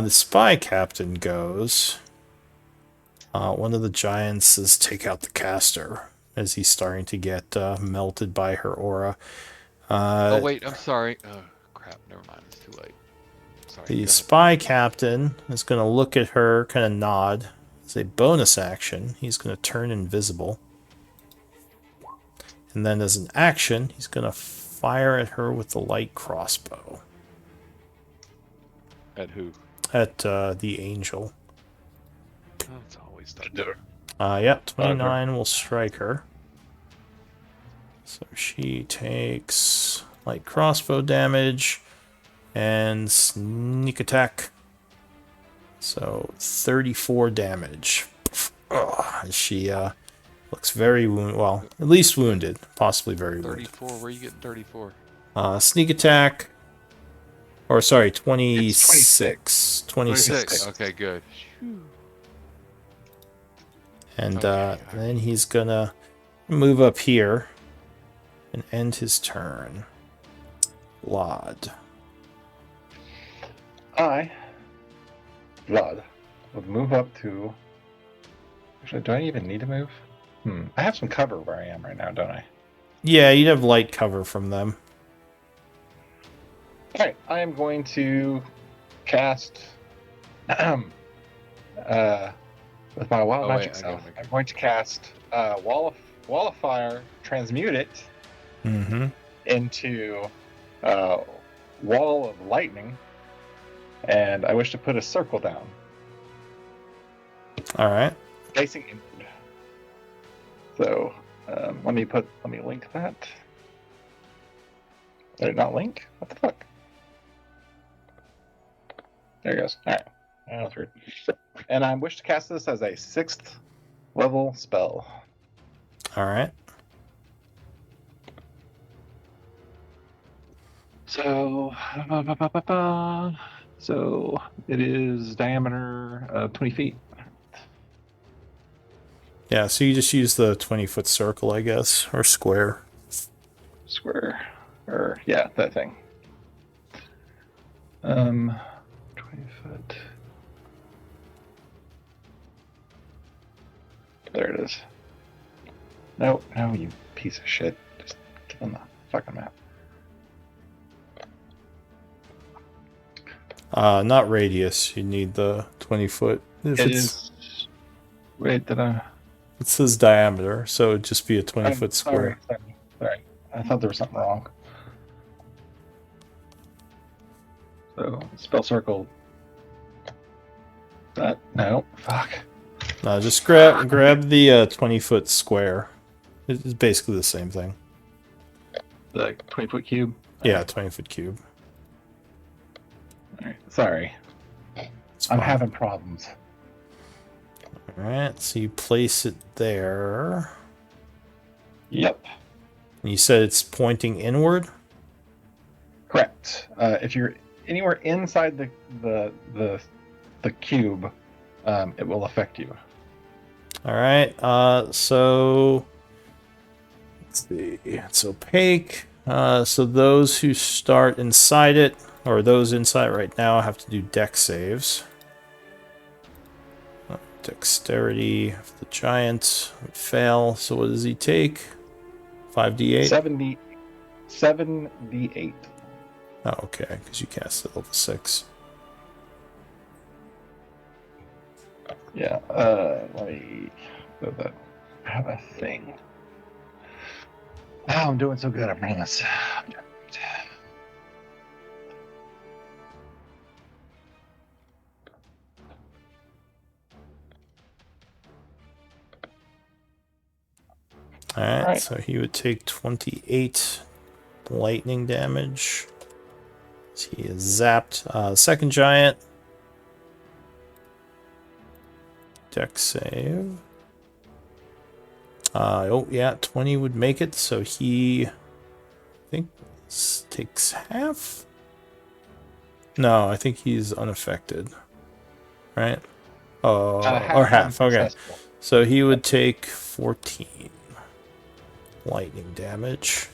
Speaker 1: The spy captain goes. One of the giants says, take out the caster, as he's starting to get melted by her aura.
Speaker 6: Oh, wait, I'm sorry. Oh, crap, never mind, it's too late. Sorry.
Speaker 1: The
Speaker 6: go ahead.
Speaker 1: spy captain is going to look at her, kind of nod. As a bonus action, he's going to turn invisible. And then as an action, he's going to fire at her with the light crossbow.
Speaker 6: At who?
Speaker 1: At the angel.
Speaker 6: Oh, it's always that.
Speaker 1: Yep, 29 will strike her. So she takes light crossbow damage and sneak attack. So 34 damage. Ugh, she looks very wounded. Well, at least wounded, possibly very wounded.
Speaker 6: 34, where are you getting 34?
Speaker 1: Sneak attack. Or sorry,
Speaker 3: 26.
Speaker 1: 26.
Speaker 6: Okay, good.
Speaker 1: And
Speaker 6: Okay.
Speaker 1: then he's gonna move up here and end his turn. Vlad.
Speaker 3: Vlad, would move up to. Actually, do I even need to move? I have some cover where I am right now, don't I?
Speaker 1: Yeah, you'd have light cover from them.
Speaker 3: Alright, I am going to cast with my wild
Speaker 6: Oh,
Speaker 3: magic
Speaker 6: wait, I
Speaker 3: self.
Speaker 6: gotta make
Speaker 3: I'm going to cast wall of fire, transmute it
Speaker 1: Mm-hmm.
Speaker 3: into wall of lightning, and I wish to put a circle down
Speaker 1: All right.
Speaker 3: facing inward. So let me link that. Did it not link? What the fuck? There it goes. All right. Oh, that's weird. And I wish to cast this as a 6th level spell.
Speaker 1: All right.
Speaker 3: So it is diameter of 20 feet.
Speaker 1: Yeah, so you just use the 20-foot circle, I guess, or square.
Speaker 3: Square. Or, yeah, that thing. 20 foot. There it is. No, you piece of shit. Just get on the fucking map.
Speaker 1: Not radius. You need the 20 foot. If
Speaker 3: It
Speaker 1: it's,
Speaker 3: is. Wait, did I?
Speaker 1: it says diameter, so it'd just be a 20
Speaker 3: I'm
Speaker 1: foot
Speaker 3: sorry,
Speaker 1: square.
Speaker 3: sorry. I thought there was something wrong. So spell circle. That no, fuck.
Speaker 1: No, just grab the 20 foot square. It's basically the same thing.
Speaker 3: The 20-foot cube.
Speaker 1: Yeah, 20 foot cube.
Speaker 3: All right. Sorry,
Speaker 1: It's
Speaker 3: I'm
Speaker 1: fine.
Speaker 3: having problems.
Speaker 1: Alright, so you place it there.
Speaker 3: Yep.
Speaker 1: And you said it's pointing inward?
Speaker 3: Correct. If you're anywhere inside the cube, it will affect you.
Speaker 1: Alright, so let's see. It's opaque. So those who start inside it, or those inside right now, have to do dex saves. Dexterity of the giant would fail. So what does he take? 5d8?
Speaker 3: 7d8.
Speaker 1: Oh, okay, because you cast it level 6.
Speaker 3: Yeah. Let me have a thing. Oh, I'm doing so good, I promise.
Speaker 1: Alright, so he would take 28 lightning damage. He is zapped. Second giant. Dex save. Oh, yeah, 20 would make it, so he, I think, takes half? No, I think he's unaffected. Right? Oh, or half, okay. So he would take 14 lightning damage.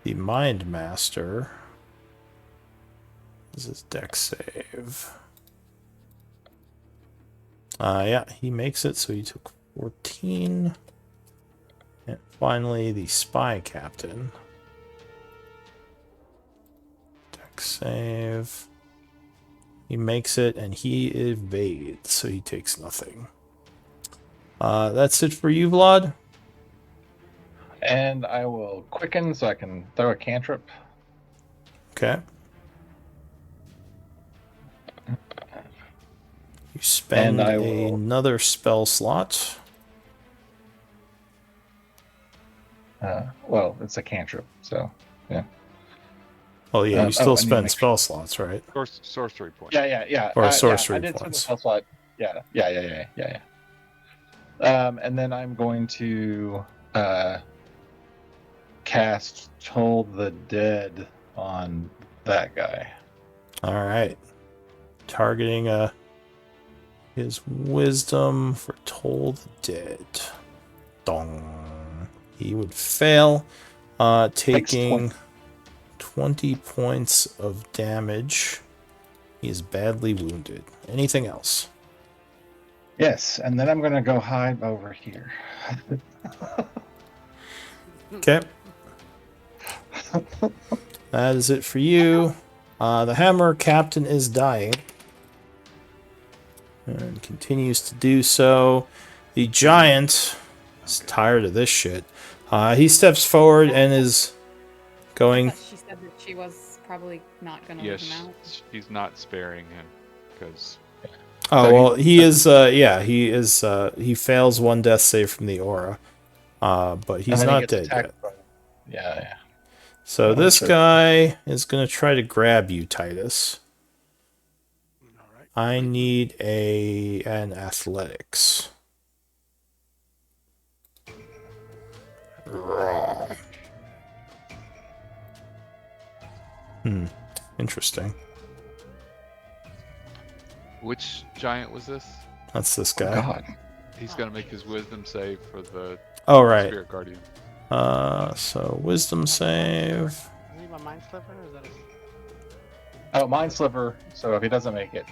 Speaker 1: The Mind Master is his dex save. Yeah, he makes it, so he took 14. And finally, the Spy Captain. Dex save. He makes it, and he evades, so he takes nothing. That's it for you, Vlad.
Speaker 3: And I will quicken so I can throw a cantrip.
Speaker 1: Okay. You spend
Speaker 3: And I will-
Speaker 1: another spell slot.
Speaker 3: Well, it's a cantrip, so yeah.
Speaker 1: Oh yeah, you still
Speaker 3: I need to
Speaker 1: spend
Speaker 3: make
Speaker 1: spell slots, right?
Speaker 6: Sorcery point.
Speaker 3: Yeah.
Speaker 1: Or
Speaker 3: yeah,
Speaker 1: sorcery
Speaker 3: I did spend the
Speaker 1: points.
Speaker 3: spell slot. Yeah. And then I'm going to cast Toll the Dead on that guy.
Speaker 1: All right. Targeting his wisdom for Toll the Dead. Dong. He would fail, taking 20 points of damage. He is badly wounded. Anything else?
Speaker 3: Yes, and then I'm going to go hide over here.
Speaker 1: Okay. That is it for you. The Hammer Captain is dying. And continues to do so. The Giant is tired of this shit. He steps forward and is going...
Speaker 2: I thought she said that she was probably not going to
Speaker 6: Yes,
Speaker 2: leave him out.
Speaker 6: he's not sparing him because
Speaker 1: Oh,
Speaker 3: So
Speaker 1: well, he is, yeah, he is, he fails one death save from the aura. But he's
Speaker 3: And then he
Speaker 1: not
Speaker 3: gets
Speaker 1: dead
Speaker 3: attacked
Speaker 1: yet.
Speaker 3: by- Yeah.
Speaker 1: So
Speaker 3: Oh,
Speaker 1: this
Speaker 3: sure.
Speaker 1: guy is going to try to grab you, Titus.
Speaker 4: All right.
Speaker 1: I need an athletics. Interesting.
Speaker 6: which giant was this?
Speaker 1: That's this
Speaker 3: Oh,
Speaker 1: guy.
Speaker 3: God.
Speaker 6: He's gonna make his wisdom save for the
Speaker 1: Oh, right.
Speaker 6: spirit guardian.
Speaker 1: So wisdom save.
Speaker 4: Is he my mind slipper? Or is that his...
Speaker 3: Oh, Mind Sliver. So if he doesn't make it,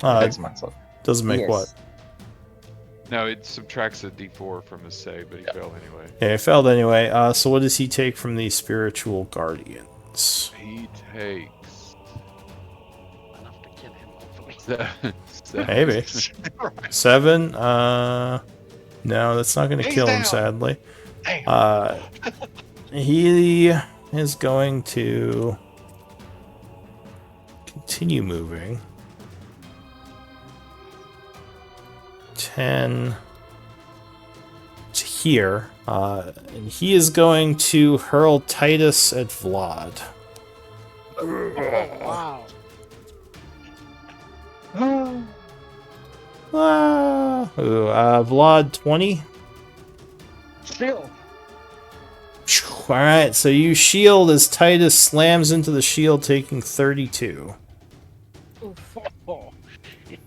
Speaker 3: he takes Mind Sliver.
Speaker 1: Doesn't make
Speaker 7: Yes.
Speaker 1: what?
Speaker 6: No, it subtracts a d4 from his save, but he failed anyway.
Speaker 1: Yeah, he failed anyway. So what does he take from the spiritual guardians?
Speaker 6: He takes
Speaker 4: Enough to kill him, hopefully.
Speaker 6: seven.
Speaker 1: Maybe. 7. No, that's not going to
Speaker 3: He's
Speaker 1: kill him,
Speaker 3: down.
Speaker 1: sadly.
Speaker 3: Damn.
Speaker 1: He is going to continue moving. 10 to here. And he is going to hurl Titus at Vlad.
Speaker 4: Wow.
Speaker 1: Vlad 20.
Speaker 3: Shield.
Speaker 1: Alright, so you shield as Titus slams into the shield, taking 32.
Speaker 2: Oof.
Speaker 4: Oh, shit.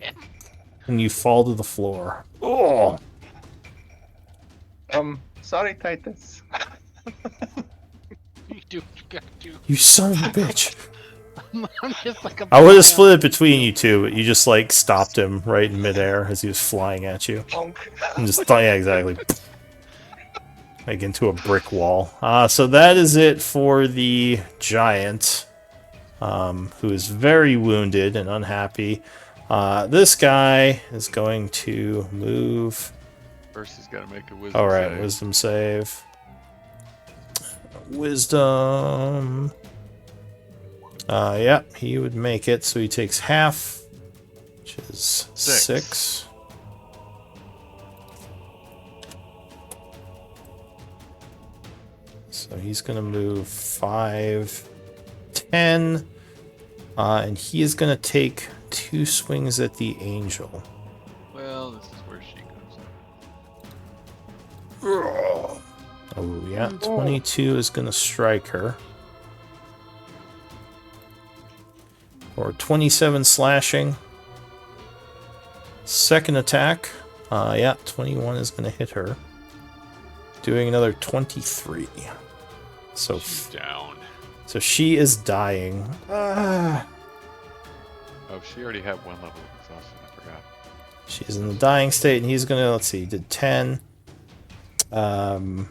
Speaker 1: And you fall to the floor. Oh!
Speaker 3: Sorry, Titus.
Speaker 4: You do what you gotta do.
Speaker 1: You son of a bitch.
Speaker 4: I'm just like a
Speaker 1: I would have split it between you two, but you just, like, stopped him right in midair as he was flying at you.
Speaker 3: Punk.
Speaker 1: And just thought, yeah, exactly. Like into a brick wall. So that is it for the giant, who is very wounded and unhappy. This guy is going to move.
Speaker 6: First, he's got to make a wisdom
Speaker 1: Alright,
Speaker 6: save.
Speaker 1: wisdom save. Wisdom. Yep, he would make it, so he takes half, which is 6. So he's going to move 5, 10, and he is going to take 2 swings at the angel.
Speaker 6: Well, this is where she comes in.
Speaker 1: Oh, yeah, 22 is going to strike her. Or 27 slashing. Second attack. Yeah, 21 is going to hit her. Doing another 23. So,
Speaker 6: She's down.
Speaker 1: so she is dying.
Speaker 6: Oh, she already had 1 level of exhaustion. I forgot.
Speaker 1: She's in the dying state, and he's going to, let's see, he did 10. He's going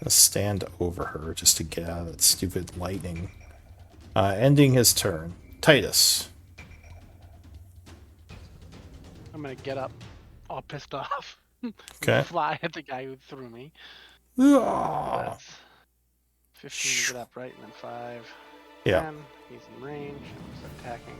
Speaker 1: to stand over her just to get out of that stupid lightning. Ending his turn. Titus.
Speaker 4: I'm gonna get up, all pissed off.
Speaker 1: Okay.
Speaker 4: Fly at the guy who threw me.
Speaker 1: Ah.
Speaker 4: That's 15 to get up, right? And then 5.
Speaker 1: Yeah.
Speaker 4: 10. He's in range. He's attacking.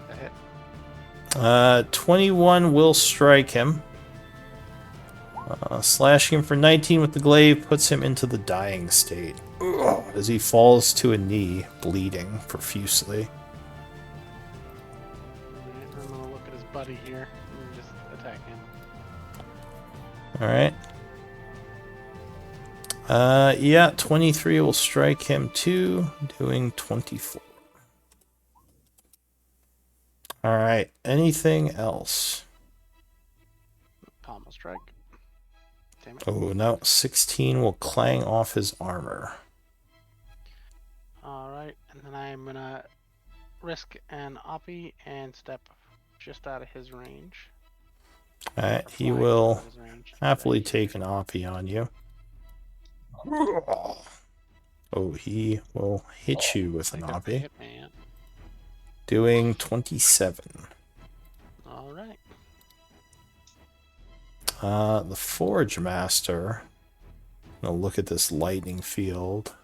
Speaker 4: That hit.
Speaker 1: 21 will strike him. Slashing him for 19 with the glaive puts him into the dying state. As he falls to a knee, bleeding profusely.
Speaker 4: Alright, I'm gonna look at his buddy here and just attack him.
Speaker 1: Alright. Yeah, 23 will strike him too, doing 24. Alright, anything else?
Speaker 4: Pommel strike. Damn it.
Speaker 1: Oh, no, 16 will clang off his armor.
Speaker 4: Alright, and then I'm gonna risk an Oppie and step just out of his range.
Speaker 1: Alright, he
Speaker 4: Flying
Speaker 1: will
Speaker 4: out of his range.
Speaker 1: happily take an Oppie on you. Oh, he will hit you with an
Speaker 4: Take that
Speaker 1: Oppie,
Speaker 4: hit, man.
Speaker 1: doing 27.
Speaker 4: Alright.
Speaker 1: The Forge Master. I'm gonna look at this lightning field.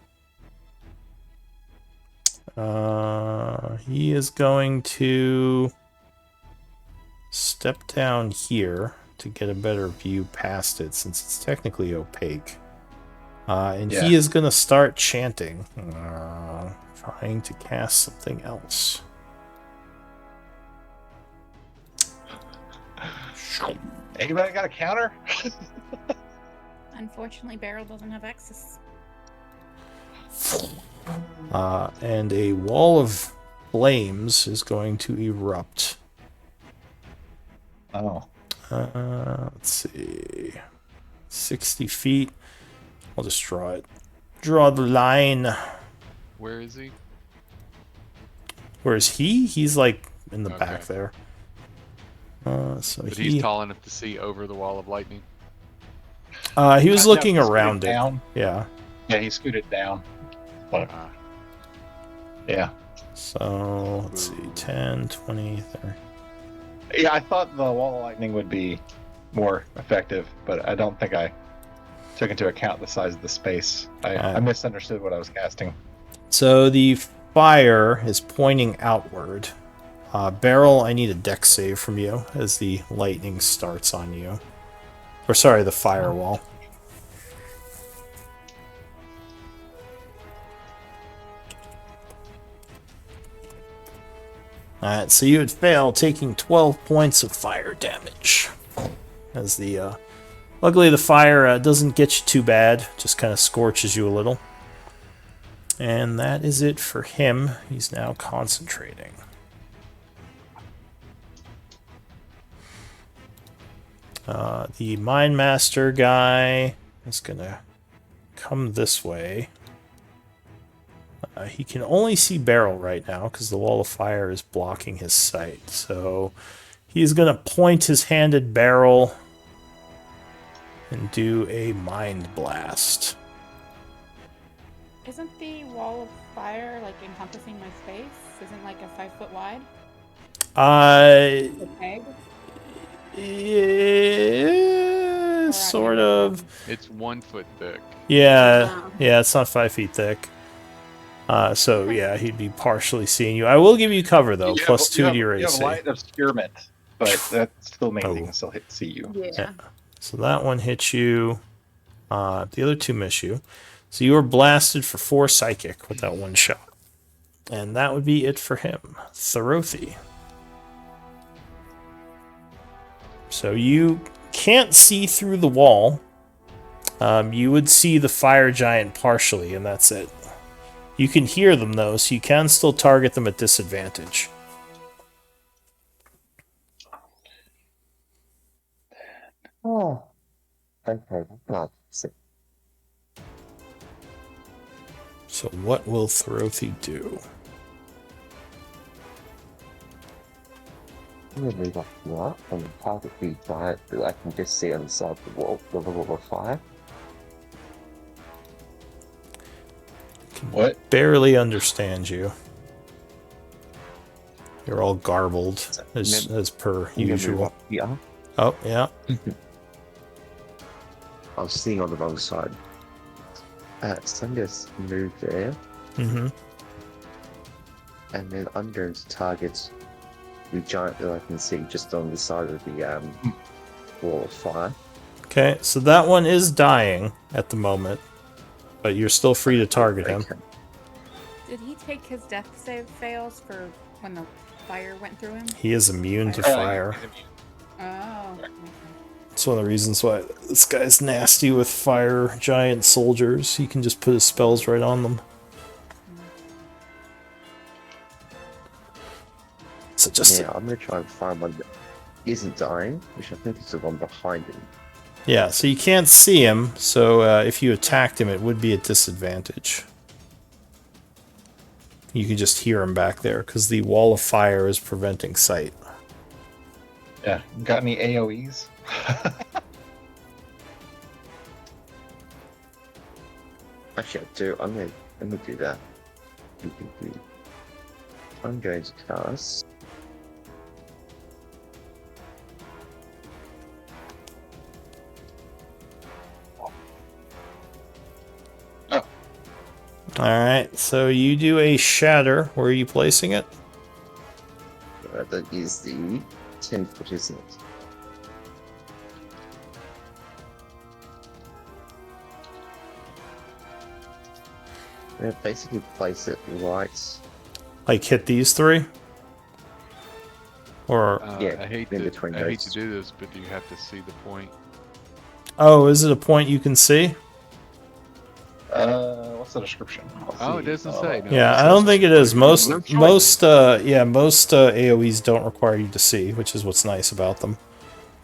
Speaker 1: He is going to step down here to get a better view past it, since it's technically opaque. And
Speaker 3: Yeah.
Speaker 1: he is going to start chanting, trying to cast something else.
Speaker 3: Anybody got a counter?
Speaker 8: Unfortunately, Beryl doesn't have access.
Speaker 1: And a wall of flames is going to erupt.
Speaker 3: Oh.
Speaker 1: Let's see. 60 feet. I'll just draw it. Draw the line.
Speaker 6: Where is he?
Speaker 1: Where's he? He's like in the
Speaker 6: Okay.
Speaker 1: back there. So
Speaker 6: But
Speaker 1: he
Speaker 6: he's tall enough to see over the wall of lightning.
Speaker 1: he was
Speaker 3: No,
Speaker 1: looking
Speaker 3: he scooted
Speaker 1: around it.
Speaker 3: down.
Speaker 1: Yeah.
Speaker 3: Yeah, he scooted down. But,
Speaker 6: Ah,
Speaker 3: yeah.
Speaker 1: So let's see, 10, 20, 30.
Speaker 3: Yeah, I thought the wall of lightning would be more effective, but I don't think I took into account the size of the space. I misunderstood what I was casting.
Speaker 1: So the fire is pointing outward. Beryl, I need a dex save from you as the lightning starts on you. Or sorry, the firewall. Alright, so you would fail, taking 12 points of fire damage. As the luckily the fire doesn't get you too bad, just kind of scorches you a little. And that is it for him. He's now concentrating. The Mind Master guy is gonna come this way. He can only see Beryl right now because the wall of fire is blocking his sight. So he's gonna point his hand at Beryl and do a Mind Blast.
Speaker 2: Isn't the wall of fire like encompassing my space? Isn't like a 5 foot wide?
Speaker 1: Uh,
Speaker 2: The peg?
Speaker 1: yeah, sort of.
Speaker 6: it's 1 foot thick.
Speaker 1: Yeah,
Speaker 2: Wow.
Speaker 1: yeah, it's not 5 feet thick. So yeah, he'd be partially seeing you. I will give you cover though, plus 2 to your
Speaker 3: You have
Speaker 1: AC.
Speaker 3: light obscurement, but that still means he
Speaker 1: Oh.
Speaker 3: can still see you.
Speaker 2: Yeah.
Speaker 1: So that one hits you. The other 2 miss you. So you are blasted for 4 psychic with that one shot. And that would be it for him. Thorothy. So you can't see through the wall. You would see the fire giant partially, and that's it. You can hear them though, so you can still target them at disadvantage.
Speaker 7: Oh. Okay, not sick.
Speaker 1: So what will Thorothy do?
Speaker 7: I'm gonna move up that and target the giant that I can just see on the side of the wall, the wall of fire.
Speaker 3: What?
Speaker 1: Barely understand you. You're all garbled as per
Speaker 7: I'm gonna move
Speaker 1: usual.
Speaker 7: up here.
Speaker 1: Oh yeah.
Speaker 7: I was sitting on the wrong side. So I'm just move there,
Speaker 1: Mm-hmm.
Speaker 7: and then I'm going to target the giant that I can see just on the side of the wall of fire.
Speaker 1: Okay, so that one is dying at the moment, but you're still free to target him.
Speaker 7: Okay.
Speaker 2: Did he take his death save fails for when the fire went through him?
Speaker 1: He is immune to fire.
Speaker 2: Oh. Okay.
Speaker 1: It's one of the reasons why this guy's nasty with fire giant soldiers. He can just put his spells right on them. So just
Speaker 7: Yeah, I'm going to try and find one that isn't dying, which I think is the one behind him.
Speaker 1: yeah, so you can't see him, so if you attacked him, it would be at disadvantage. You can just hear him back there, because the wall of fire is preventing sight.
Speaker 3: Yeah. Got any AoEs?
Speaker 7: Actually, I do. I'm going to do that. I'm going to cast.
Speaker 1: Alright, so you do a shatter. Where are you placing it?
Speaker 7: That is the 10 foot, isn't it? I'm gonna basically place it right.
Speaker 1: Like hit these 3? Or
Speaker 7: Yeah,
Speaker 6: I hate
Speaker 7: in
Speaker 6: to
Speaker 7: between
Speaker 6: I hate
Speaker 7: those.
Speaker 6: to do this, but you have to see the point.
Speaker 1: oh, is it a point you can see?
Speaker 3: What's the description? Let's
Speaker 6: Oh, it
Speaker 3: see.
Speaker 6: doesn't say. No,
Speaker 1: Yeah,
Speaker 6: it
Speaker 1: I
Speaker 6: says
Speaker 1: don't think it is. Most
Speaker 7: choices.
Speaker 1: AoEs don't require you to see, which is what's nice about them.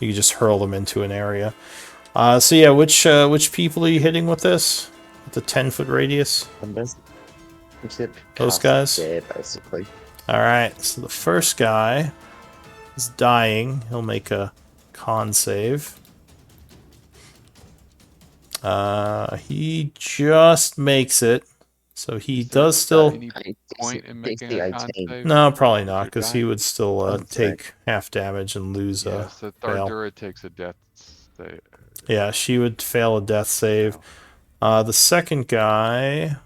Speaker 1: You can just hurl them into an area. So yeah, which people are you hitting with this? With the 10-foot radius?
Speaker 7: And there's
Speaker 1: Those guys?
Speaker 7: there, basically.
Speaker 1: Alright, so the first guy is dying. He'll make a con save. He just makes it. So he
Speaker 6: Is there
Speaker 1: does still...
Speaker 6: any point in making a con save?
Speaker 1: No, probably
Speaker 6: if
Speaker 1: not,
Speaker 6: you're
Speaker 1: because he
Speaker 6: dying?
Speaker 1: would still
Speaker 7: I'm sorry.
Speaker 1: take half damage and lose
Speaker 6: Yeah,
Speaker 1: a
Speaker 6: so
Speaker 1: fail.
Speaker 6: Thardura takes a death save.
Speaker 1: Yeah, she would fail a death save. The second guy...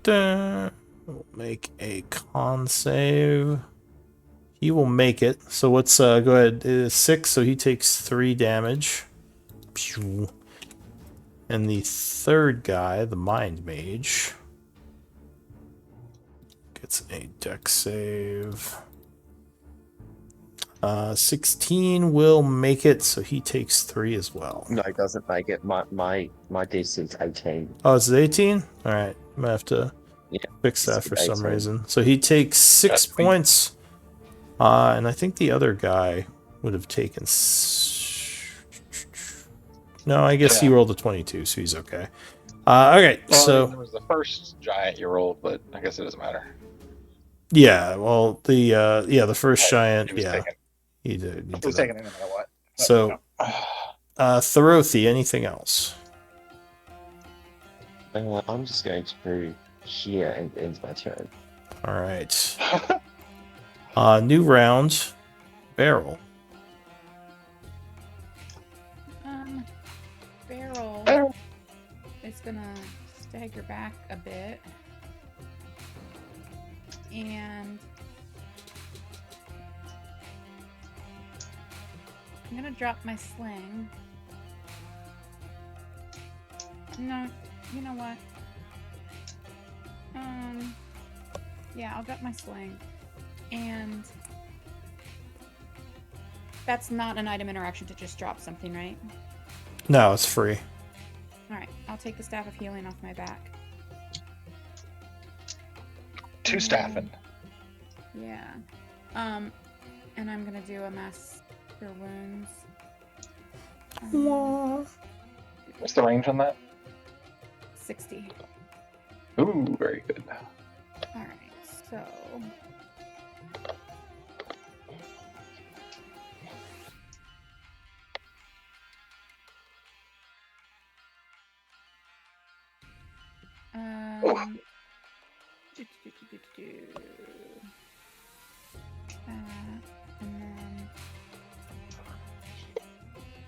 Speaker 1: will make a con save. He will make it. So let's go ahead. It is 6, so he takes 3 damage. Pew. And the third guy, the Mind Mage, gets a dex save. 16 will make it, so he takes 3 as well.
Speaker 7: No, it doesn't make it. My DC is 18.
Speaker 1: Oh, it's 18? Alright, I'm gonna have to
Speaker 7: Yeah,
Speaker 1: fix that
Speaker 7: it's
Speaker 1: for some
Speaker 7: 18.
Speaker 1: reason. So he takes 6
Speaker 3: That's sweet.
Speaker 1: points. And I think the other guy would have taken... No, I guess he
Speaker 3: Yeah.
Speaker 1: rolled a 22, so he's okay. Okay,
Speaker 3: Well,
Speaker 1: so...
Speaker 3: there was the first giant you rolled, but I guess it doesn't matter.
Speaker 1: Yeah, well, the first giant,
Speaker 3: He was
Speaker 1: yeah,
Speaker 3: taken.
Speaker 1: he did.
Speaker 3: He was taken no matter what. But,
Speaker 1: So,
Speaker 3: you know.
Speaker 1: Thorothi, anything else?
Speaker 7: I'm just going to here and end my turn.
Speaker 1: All right. New round, barrel.
Speaker 2: Barrel is gonna stagger back a bit, and I'm gonna drop my sling. No, you know what? Yeah, I'll drop my sling, and that's not an item interaction to just drop something, right?
Speaker 1: No, it's free.
Speaker 2: Alright, I'll take the Staff of Healing off my back.
Speaker 3: 2 staffing.
Speaker 2: Yeah. And I'm gonna do a Mass Cure Wounds.
Speaker 3: What's the range on that?
Speaker 2: 60.
Speaker 3: Ooh, very good.
Speaker 2: Alright, so... And then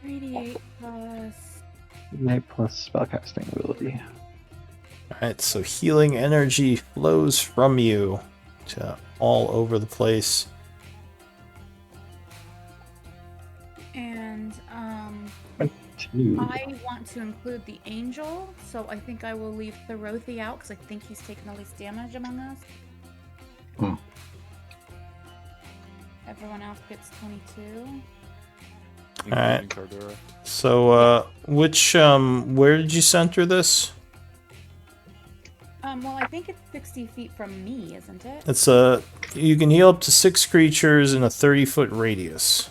Speaker 2: 3d8 plus
Speaker 3: 8 plus spellcasting ability.
Speaker 1: All right, so healing energy flows from you to all over the place.
Speaker 2: and
Speaker 3: Two.
Speaker 2: I want to include the angel, so I think I will leave Thorothi out because I think he's taken the least damage among us.
Speaker 3: Hmm.
Speaker 2: Everyone else gets 22.
Speaker 1: Alright.
Speaker 6: including Thardura.
Speaker 1: So, where did you center this?
Speaker 2: Well, I think it's 60 feet from me, isn't it?
Speaker 1: It's you can heal up to 6 creatures in a 30-foot radius.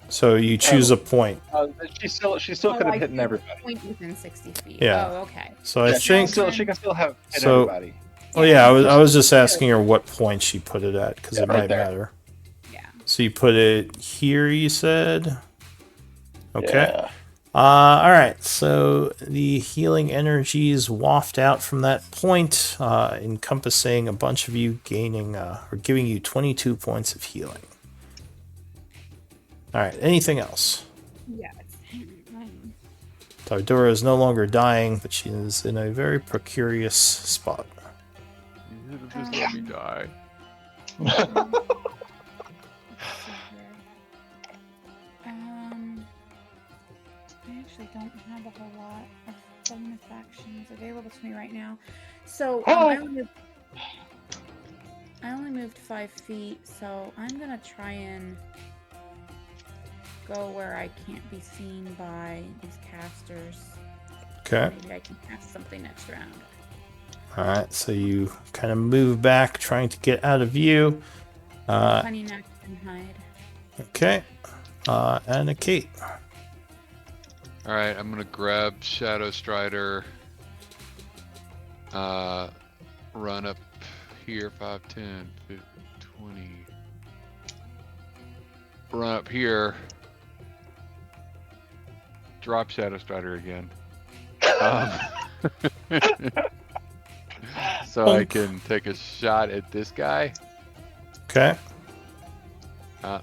Speaker 1: So you choose a point.
Speaker 3: She still could have hit everybody.
Speaker 2: Point within 60 feet.
Speaker 1: Yeah.
Speaker 2: Oh, okay.
Speaker 1: So I
Speaker 3: Yeah,
Speaker 1: think.
Speaker 3: she can still have hit
Speaker 1: So-
Speaker 3: everybody.
Speaker 1: Oh yeah, I was just asking her what point she put it at because
Speaker 3: Yeah,
Speaker 1: it
Speaker 3: right
Speaker 1: might
Speaker 3: there.
Speaker 1: matter.
Speaker 2: Yeah.
Speaker 1: So you put it here, you said. Okay.
Speaker 3: Yeah.
Speaker 1: All right. So the healing energies waft out from that point, encompassing a bunch of you gaining or giving you 22 points of healing. All right. Anything else?
Speaker 2: Yeah.
Speaker 1: Tardura is no longer dying, but she is in a very precarious spot.
Speaker 6: You should have just let me die.
Speaker 2: I actually don't have a whole lot of bonus actions available to me right now. So I only moved 5 feet, so I'm gonna try and go where I can't be seen by these casters.
Speaker 1: Okay.
Speaker 2: Maybe I can cast something next round.
Speaker 1: All right. So you kind of move back, trying to get out of view.
Speaker 2: Cunning act and hide.
Speaker 1: Okay. And a Kate.
Speaker 6: All right, I'm gonna grab Shadow Strider. Run up here, 5, 10, 15, 20. Run up here. Drop Shadow Strider again. So I can take a shot at this guy.
Speaker 1: Okay.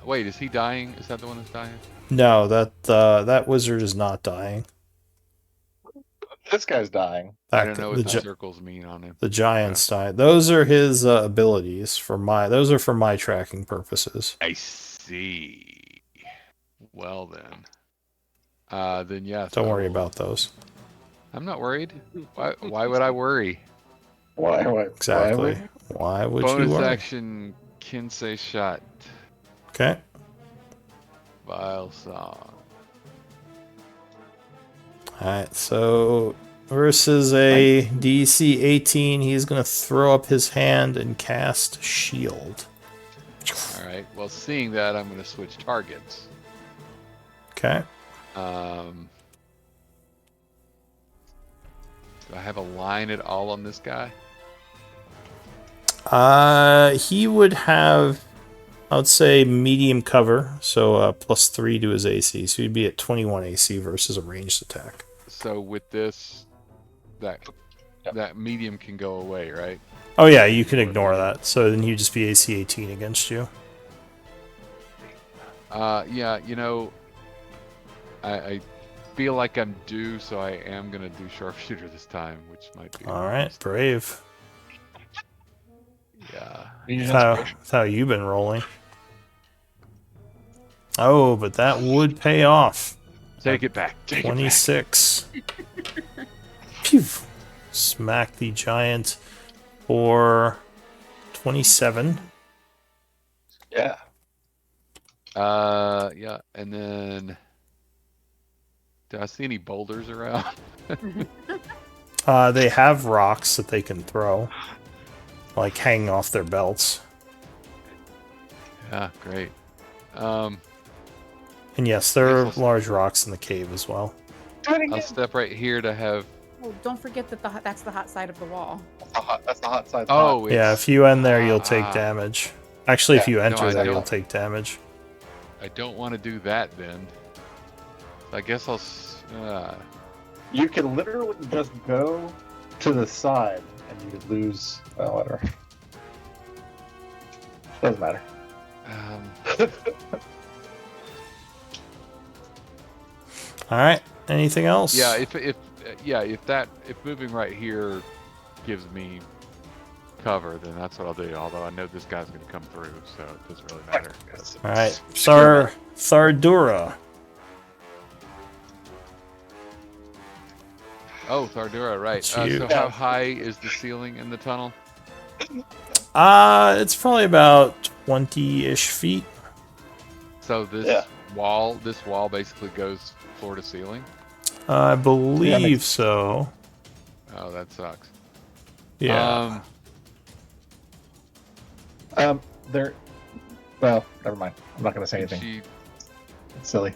Speaker 6: Wait, is he dying? Is that the one that's dying?
Speaker 1: No, that wizard is not dying.
Speaker 3: This guy's dying.
Speaker 6: I don't know what the circles mean on him.
Speaker 1: The giant's dying. Those are his abilities those are for my tracking purposes.
Speaker 6: I see. Well then. Then yes.
Speaker 1: Don't worry about those.
Speaker 6: I'm not worried. Why would I worry?
Speaker 3: Why?
Speaker 1: Exactly. Why would you
Speaker 6: Bonus
Speaker 1: worry?
Speaker 6: action, Kinsey shot.
Speaker 1: Okay.
Speaker 6: Vile Song.
Speaker 1: Alright, so versus a DC 18, he's going to throw up his hand and cast Shield.
Speaker 6: Alright, well, seeing that, I'm going to switch targets.
Speaker 1: Okay.
Speaker 6: Do I have a line at all on this guy?
Speaker 1: He would have, I would say, medium cover, so +3 to his AC, so he'd be at 21 AC versus a ranged attack.
Speaker 6: So with this, that medium can go away, right?
Speaker 1: Oh yeah, you can ignore that. So then he'd just be AC 18 against you.
Speaker 6: Yeah, you know, I feel like I'm due, so I am gonna do sharpshooter this time, which might be.
Speaker 1: All right, brave.
Speaker 6: Yeah.
Speaker 1: That's how you've been rolling. Oh, but that would pay off.
Speaker 6: Take it back. Take
Speaker 1: 26. Pew! Smack the giant for 27.
Speaker 3: Yeah.
Speaker 6: Yeah, and then do I see any boulders around?
Speaker 1: They have rocks that they can throw, like hanging off their belts.
Speaker 6: Yeah, great.
Speaker 1: And yes, there are large rocks in the cave as well.
Speaker 6: I'll step right here to have.
Speaker 2: Oh, don't forget that that's the hot side of the wall.
Speaker 3: That's the hot side.
Speaker 6: Oh,
Speaker 1: Yeah, if you end there, you'll take damage. Actually, if you enter
Speaker 6: I
Speaker 1: there,
Speaker 6: don't.
Speaker 1: you'll take damage.
Speaker 6: I don't want to do that then. I guess I'll.
Speaker 3: You can literally just go to the side and you lose. Well, whatever. Doesn't matter.
Speaker 1: All right. Anything else?
Speaker 6: Yeah, if moving right here gives me cover, then that's what I'll do. Although I know this guy's going to come through, so it doesn't really matter.
Speaker 1: All right. Thardura.
Speaker 6: Oh, Thardura, right.
Speaker 1: It's
Speaker 6: So
Speaker 1: you.
Speaker 6: how high is the ceiling in the tunnel?
Speaker 1: It's probably about 20-ish feet.
Speaker 6: So this wall basically goes floor to ceiling?
Speaker 1: I believe so.
Speaker 6: Oh, that sucks.
Speaker 1: Yeah.
Speaker 3: There. Well, never mind. I'm not going to say anything. It's silly.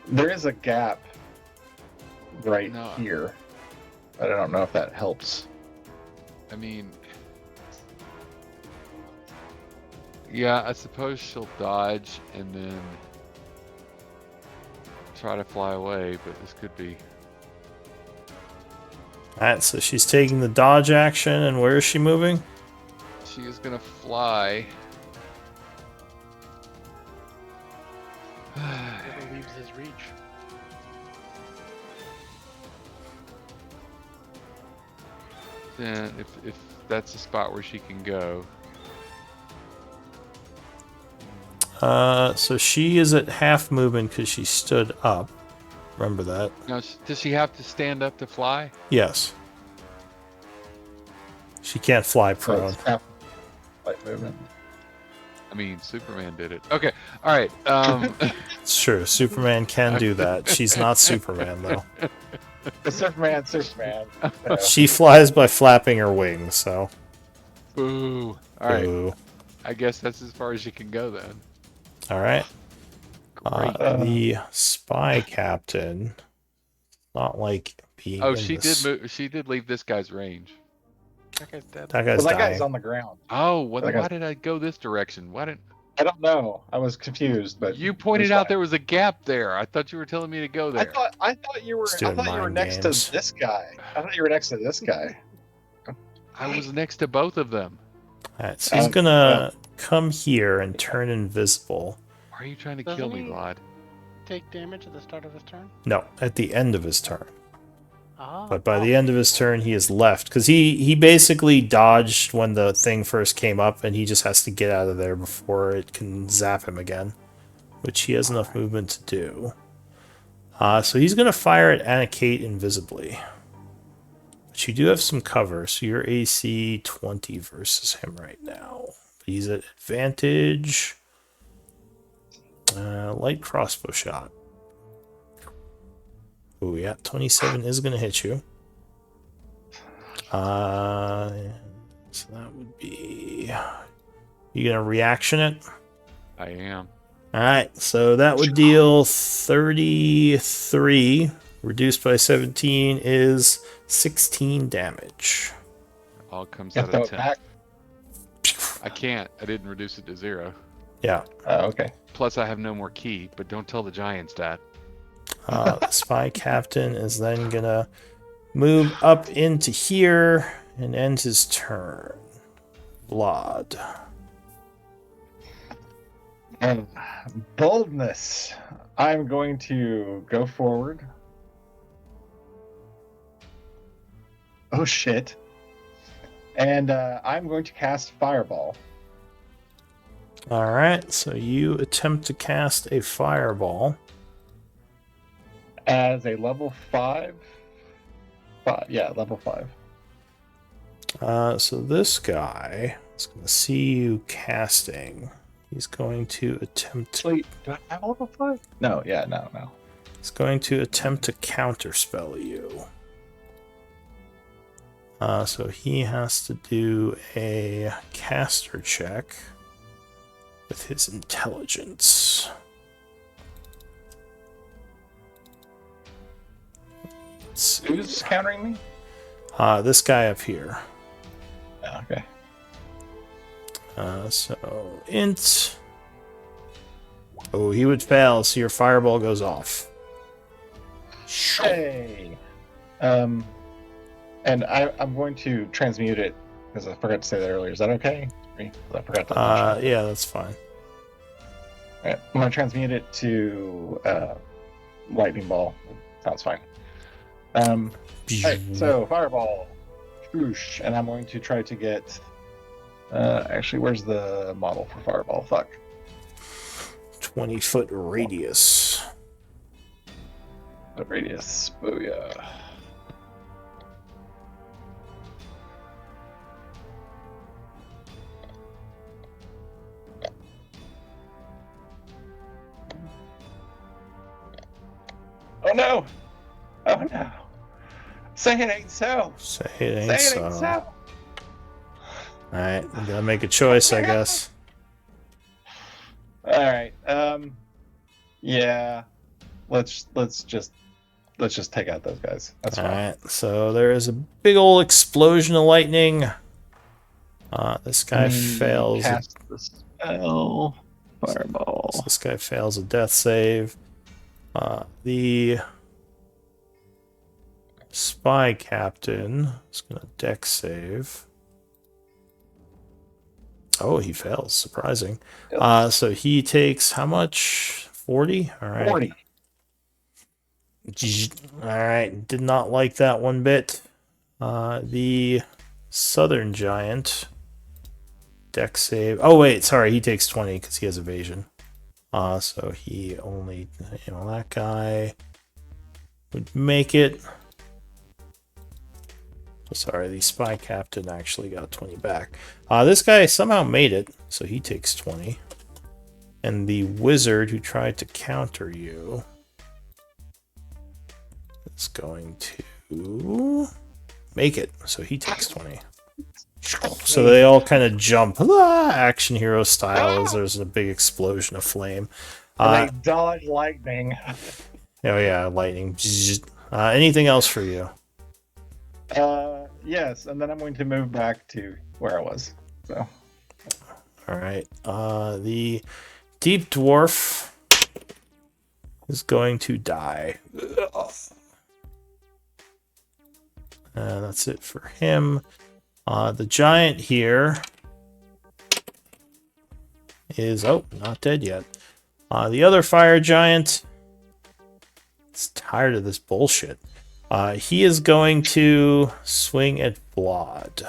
Speaker 3: There is a gap right here, but I don't know if that helps.
Speaker 6: I mean, yeah, I suppose she'll dodge and then try to fly away, but this could be.
Speaker 1: Alright, so she's taking the dodge action, and where is she moving?
Speaker 6: She is gonna fly.
Speaker 4: Never leaves his reach.
Speaker 6: Then if that's a spot where she can go.
Speaker 1: So she is at half movement because she stood up. Remember that.
Speaker 6: Now, does she have to stand up to fly?
Speaker 1: Yes. She can't fly prone.
Speaker 3: Light movement.
Speaker 6: I mean, Superman did it. Okay, all right.
Speaker 1: It's true. Superman can do that. She's not Superman, though.
Speaker 3: Superman.
Speaker 1: She flies by flapping her wings, so.
Speaker 6: Boo. All right.
Speaker 1: Boo.
Speaker 6: I guess that's as far as you can go then.
Speaker 1: All right.
Speaker 6: Great.
Speaker 1: The spy captain, not like being
Speaker 6: Oh,
Speaker 1: in
Speaker 6: she
Speaker 1: this.
Speaker 6: did move. She did leave this guy's range.
Speaker 4: That guy's dead.
Speaker 1: That
Speaker 3: Well,
Speaker 1: guy's
Speaker 3: that guy's
Speaker 1: dying.
Speaker 3: on the ground.
Speaker 6: Oh, well,
Speaker 3: That
Speaker 6: why
Speaker 3: guy's-
Speaker 6: did I go this direction? Why didn't
Speaker 3: I don't know. I was confused, but
Speaker 6: you
Speaker 3: it was
Speaker 6: pointed out
Speaker 3: fine.
Speaker 6: there was a gap there? I thought you were telling me to go there.
Speaker 3: I thought you were
Speaker 1: Just doing mind
Speaker 3: next
Speaker 1: games.
Speaker 3: to this guy. I thought you were next to this guy.
Speaker 6: I was next to both of them.
Speaker 1: All right, so he's gonna come here and turn invisible.
Speaker 6: Why are you trying to kill
Speaker 4: Doesn't
Speaker 6: me,
Speaker 4: he-
Speaker 6: Vlad?
Speaker 4: Take damage at the start of his turn.
Speaker 1: No, at the end of his turn.
Speaker 4: Oh,
Speaker 1: But by the end of his turn, he is left because he basically dodged when the thing first came up, and he just has to get out of there before it can zap him again, which he has enough movement to do. So he's gonna fire at Anakate invisibly. But you do have some cover, so you're AC 20 versus him right now. He's at advantage. Light crossbow shot. Oh yeah, 27 is gonna hit you. So that would be. You gonna reaction it?
Speaker 6: I am.
Speaker 1: Alright, so that would deal 33. Reduced by 17 is 16 damage.
Speaker 6: All comes
Speaker 3: You
Speaker 6: out
Speaker 3: have to
Speaker 6: of
Speaker 3: throw
Speaker 6: 10.
Speaker 3: it back.
Speaker 6: I can't. I didn't reduce it to 0.
Speaker 1: Yeah.
Speaker 3: Oh, okay.
Speaker 6: Plus, I have no more key, but don't tell the giants that.
Speaker 1: The spy captain is then gonna move up into here and end his turn. Vlad.
Speaker 3: Boldness. I'm going to go forward. Oh shit. And I'm going to cast Fireball.
Speaker 1: Alright, so you attempt to cast a fireball.
Speaker 3: As a level 5. Level 5.
Speaker 1: So this guy is going to see you casting. He's going to attempt.
Speaker 3: Wait, do I have a level 5? No, yeah, no.
Speaker 1: He's going to attempt to counterspell you. So he has to do a caster check with his intelligence. Let's see.
Speaker 3: Who's countering me?
Speaker 1: This guy up here.
Speaker 3: Oh, okay.
Speaker 1: So int. Oh, he would fail, so your fireball goes off.
Speaker 3: Hey. And I'm going to transmute it because I forgot to say that earlier. Is that okay? I forgot to mention.
Speaker 1: Yeah, that's fine.
Speaker 3: Alright, I'm going to transmute it to lightning ball. Sounds fine. Alright, so fireball. Whoosh, and I'm going to try to get. Actually, where's the model for fireball? Fuck.
Speaker 1: 20-foot radius.
Speaker 3: The radius. Booyah. Oh no! Oh no! Say it ain't so!
Speaker 1: Say it ain't
Speaker 3: Say it
Speaker 1: so.
Speaker 3: ain't so!
Speaker 1: Alright, you gotta make a choice, I guess.
Speaker 3: Alright, yeah. Let's just take out those guys. That's fine.
Speaker 1: Alright, so there is a big old explosion of lightning. This guy fails.
Speaker 3: Cast the spell. Fireball.
Speaker 1: So this guy fails a death save. The spy captain is gonna dex save. Oh, he fails. Surprising. So he takes how much? 40? Alright.
Speaker 3: 40.
Speaker 1: Alright, did not like that one bit. The southern giant dex save. Oh wait, sorry, he takes 20 because he has evasion. So he only, that guy would make it. Sorry, the spy captain actually got 20 back. This guy somehow made it, so he takes 20. And the wizard who tried to counter you is going to make it, so he takes 20. So they all kind of jump, action hero style, as there's a big explosion of flame.
Speaker 3: And they dodge lightning.
Speaker 1: Oh yeah, lightning. Anything else for you?
Speaker 3: Yes, and then I'm going to move back to where I was. So.
Speaker 1: All right. The deep dwarf is going to die. That's it for him. The giant here is not dead yet. The other fire giant is tired of this bullshit. He is going to swing at Vlad.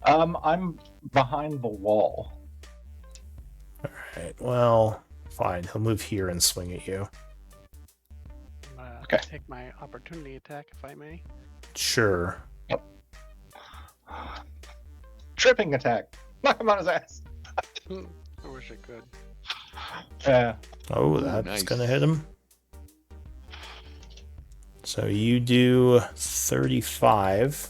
Speaker 3: I'm behind the wall.
Speaker 1: Alright, well, fine. He'll move here and swing at you.
Speaker 3: Okay.
Speaker 4: Take my opportunity attack if I may.
Speaker 1: Sure.
Speaker 3: Tripping attack. Knock him on his ass.
Speaker 4: I wish I could.
Speaker 3: Yeah.
Speaker 1: Oh,
Speaker 6: Ooh,
Speaker 1: that's
Speaker 6: nice.
Speaker 1: gonna hit him. So you do 35.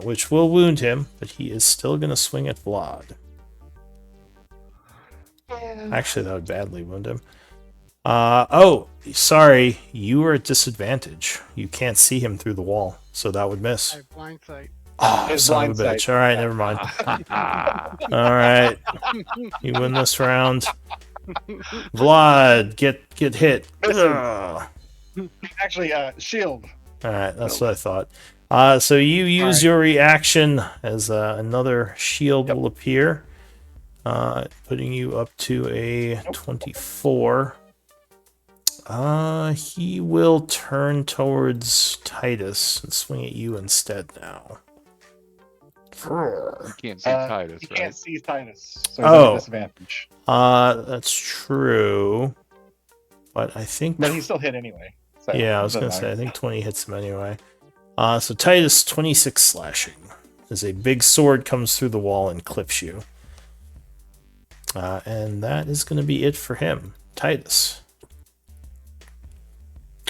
Speaker 1: Which will wound him, but he is still gonna swing at Vlad. Actually, that would badly wound him. Oh, sorry. You are at disadvantage. You can't see him through the wall, so that would
Speaker 4: I
Speaker 1: miss.
Speaker 4: have blind sight.
Speaker 1: Oh,
Speaker 3: His
Speaker 1: son of a
Speaker 3: blind
Speaker 1: bitch.
Speaker 3: sight.
Speaker 1: All right, never mind. All right. You win this round. Vlad, get hit.
Speaker 3: Listen.
Speaker 1: Ugh.
Speaker 3: Actually, shield.
Speaker 1: All right, that's what I thought. So you use
Speaker 3: right.
Speaker 1: your reaction as another shield
Speaker 3: Yep.
Speaker 1: will appear, putting you up to a 24. He will turn towards Titus and swing at you instead now.
Speaker 6: You can't see Titus,
Speaker 3: You
Speaker 6: right?
Speaker 3: can't see Titus, so he's at a disadvantage.
Speaker 1: That's true. But I think...
Speaker 3: But he's still hit anyway. So
Speaker 1: yeah, I was
Speaker 3: it
Speaker 1: going to
Speaker 3: doesn't
Speaker 1: say, I
Speaker 3: matter.
Speaker 1: think 20 hits him anyway. So Titus, 26 slashing. As a big sword comes through the wall and clips you. And that is going to be it for him. Titus.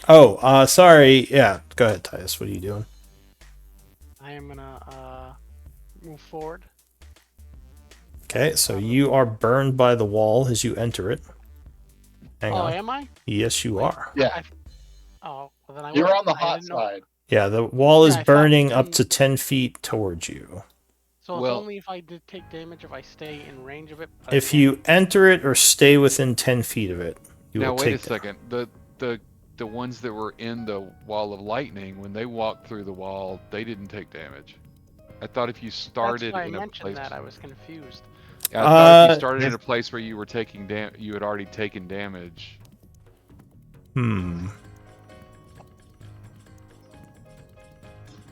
Speaker 1: Oh, sorry. Yeah, go ahead, Titus. What are you doing?
Speaker 4: I am gonna move forward.
Speaker 1: Okay, so you are burned by the wall as you enter it. Hang on.
Speaker 4: Am I?
Speaker 1: Yes, you are.
Speaker 3: Yeah,
Speaker 4: Oh, well then I
Speaker 3: you're
Speaker 4: was.
Speaker 3: on the
Speaker 4: I
Speaker 3: hot
Speaker 4: didn't know-
Speaker 3: side.
Speaker 1: Yeah, the wall is
Speaker 4: Yeah, I thought-
Speaker 1: burning up to 10 feet towards you.
Speaker 4: So it's
Speaker 6: Well-
Speaker 4: only if I did take damage if I stay in range of it. but I
Speaker 1: If
Speaker 4: can't-
Speaker 1: you enter it or stay within 10 feet of it, you
Speaker 6: Now
Speaker 1: will
Speaker 6: wait
Speaker 1: take
Speaker 6: a second. The ones that were in the wall of lightning, when they walked through the wall, they didn't take damage. I thought if you started
Speaker 4: That's why I
Speaker 6: in a
Speaker 4: mentioned
Speaker 6: place,
Speaker 4: that. I was confused.
Speaker 6: I thought if you
Speaker 1: Uh,
Speaker 6: started in
Speaker 3: his-
Speaker 6: a place where you were taking you had already taken damage.
Speaker 1: Hmm.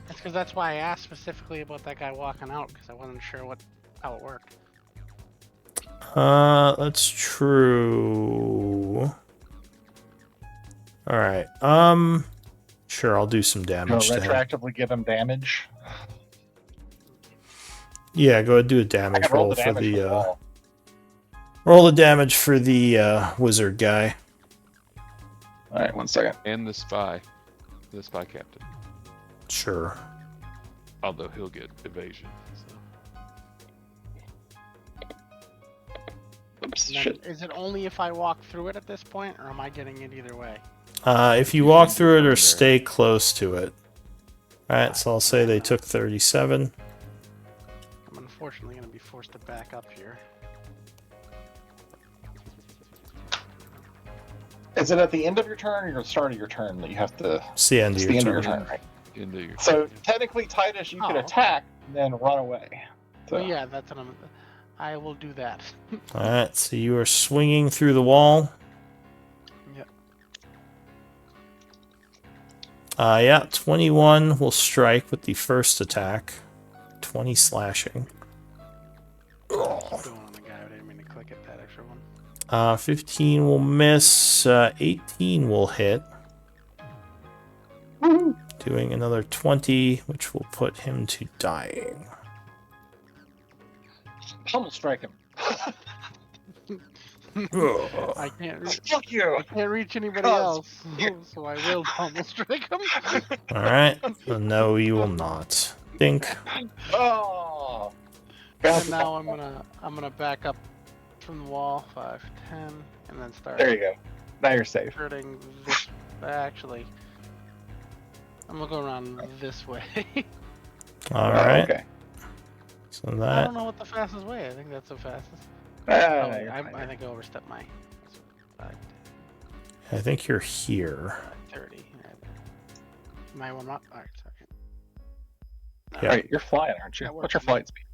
Speaker 4: That's because that's why I asked specifically about that guy walking out because I wasn't sure how it worked.
Speaker 1: That's true. All right. Sure, I'll do some
Speaker 3: Gonna
Speaker 1: damage to him.
Speaker 3: retroactively give him damage.
Speaker 1: Yeah, go ahead, do a
Speaker 3: I
Speaker 1: damage
Speaker 3: can roll
Speaker 1: roll
Speaker 3: the
Speaker 1: for
Speaker 3: damage
Speaker 1: the
Speaker 3: for the wall.
Speaker 1: roll the damage for the wizard guy.
Speaker 3: All right, 1 second.
Speaker 6: And the spy captain.
Speaker 1: Sure.
Speaker 6: Although he'll get evasion. So.
Speaker 3: Oops,
Speaker 4: And then,
Speaker 3: shit.
Speaker 4: is it only if I walk through it at this point, or am I getting it either way?
Speaker 1: If you
Speaker 6: You
Speaker 1: walk
Speaker 6: can
Speaker 1: through it
Speaker 6: go
Speaker 1: or
Speaker 6: there.
Speaker 1: stay close to it. All right, so I'll say they took 37.
Speaker 4: I'm unfortunately going to be forced to back up here.
Speaker 3: Is it at the end of your turn or the start of your turn that you have to?
Speaker 1: It's the end
Speaker 3: It's
Speaker 1: of
Speaker 3: the
Speaker 1: your
Speaker 3: end of your
Speaker 1: turn.
Speaker 3: turn, right?
Speaker 6: Into your
Speaker 3: So technically, Titus, you could
Speaker 4: Oh.
Speaker 3: attack and then run away. So,
Speaker 4: Well, yeah, that's what I will do that.
Speaker 1: All right, so you are swinging through the wall.
Speaker 4: Yep.
Speaker 1: Yeah, 21 will strike with the first attack. 20 slashing.
Speaker 4: Going on the guy, I didn't mean to click at that extra one.
Speaker 1: 15 will miss. 18 will hit. Doing another 20, which will put him to dying.
Speaker 3: pummel strike him.
Speaker 1: Ugh.
Speaker 4: I can't.
Speaker 3: Fuck you!
Speaker 4: I can't reach anybody
Speaker 3: Cuz.
Speaker 4: else, so I will pummel strike him.
Speaker 1: Alright. No, you will not. Think.
Speaker 3: Oh!
Speaker 4: And now I'm gonna back up from the wall, 5, 10, and then start
Speaker 3: There you go. Now you're safe.
Speaker 4: skirting this. Actually, I'm gonna go around this way.
Speaker 1: Alright.
Speaker 3: Okay.
Speaker 1: So
Speaker 4: I
Speaker 1: that.
Speaker 4: don't know what the fastest way. I think that's the fastest.
Speaker 3: Ah,
Speaker 4: Oh,
Speaker 3: you're fine.
Speaker 4: I think I overstepped my 5,
Speaker 1: I think you're here.
Speaker 4: 30. My one up. Alright, sorry.
Speaker 1: Yeah.
Speaker 3: Right, you're flying, aren't you?
Speaker 4: That
Speaker 3: What's your
Speaker 4: works.
Speaker 3: flight speed?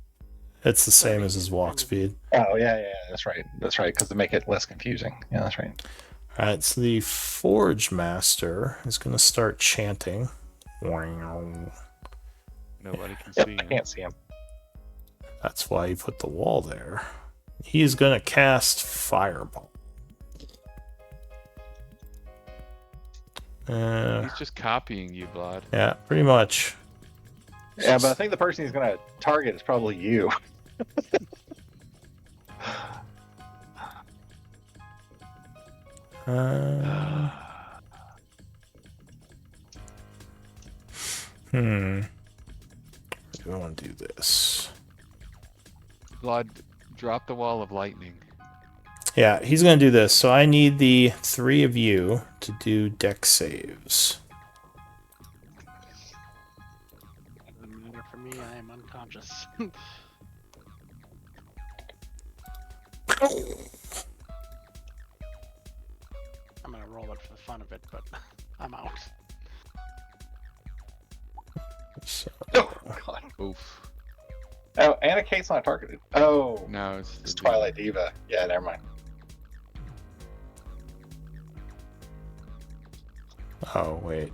Speaker 1: It's the same as his walk speed.
Speaker 3: Oh, yeah, that's right. That's right, because to make it less confusing. Yeah, that's right.
Speaker 1: Alright, so the Forge Master is going to start chanting.
Speaker 6: Nobody can
Speaker 3: Yep,
Speaker 6: see
Speaker 3: I
Speaker 6: him.
Speaker 3: can't see him.
Speaker 1: That's why you put the wall there. He's going to cast Fireball.
Speaker 6: He's just copying you, Vlad.
Speaker 1: Yeah, pretty much.
Speaker 3: Yeah, but I think the person he's going to target is probably you.
Speaker 1: Do I want to do this?
Speaker 6: Vlad, drop the wall of lightning.
Speaker 1: Yeah, he's going to do this. So I need the 3 of you to do deck saves.
Speaker 4: Doesn't matter for me. I am unconscious. I'm gonna roll it for the fun of it, but I'm out.
Speaker 1: So,
Speaker 3: Oh, God.
Speaker 6: Oof.
Speaker 3: Oh, Anna Kate's not targeted. Oh,
Speaker 6: No, it's
Speaker 3: it's
Speaker 6: the
Speaker 3: Twilight Diva. Yeah, never mind.
Speaker 1: oh, wait.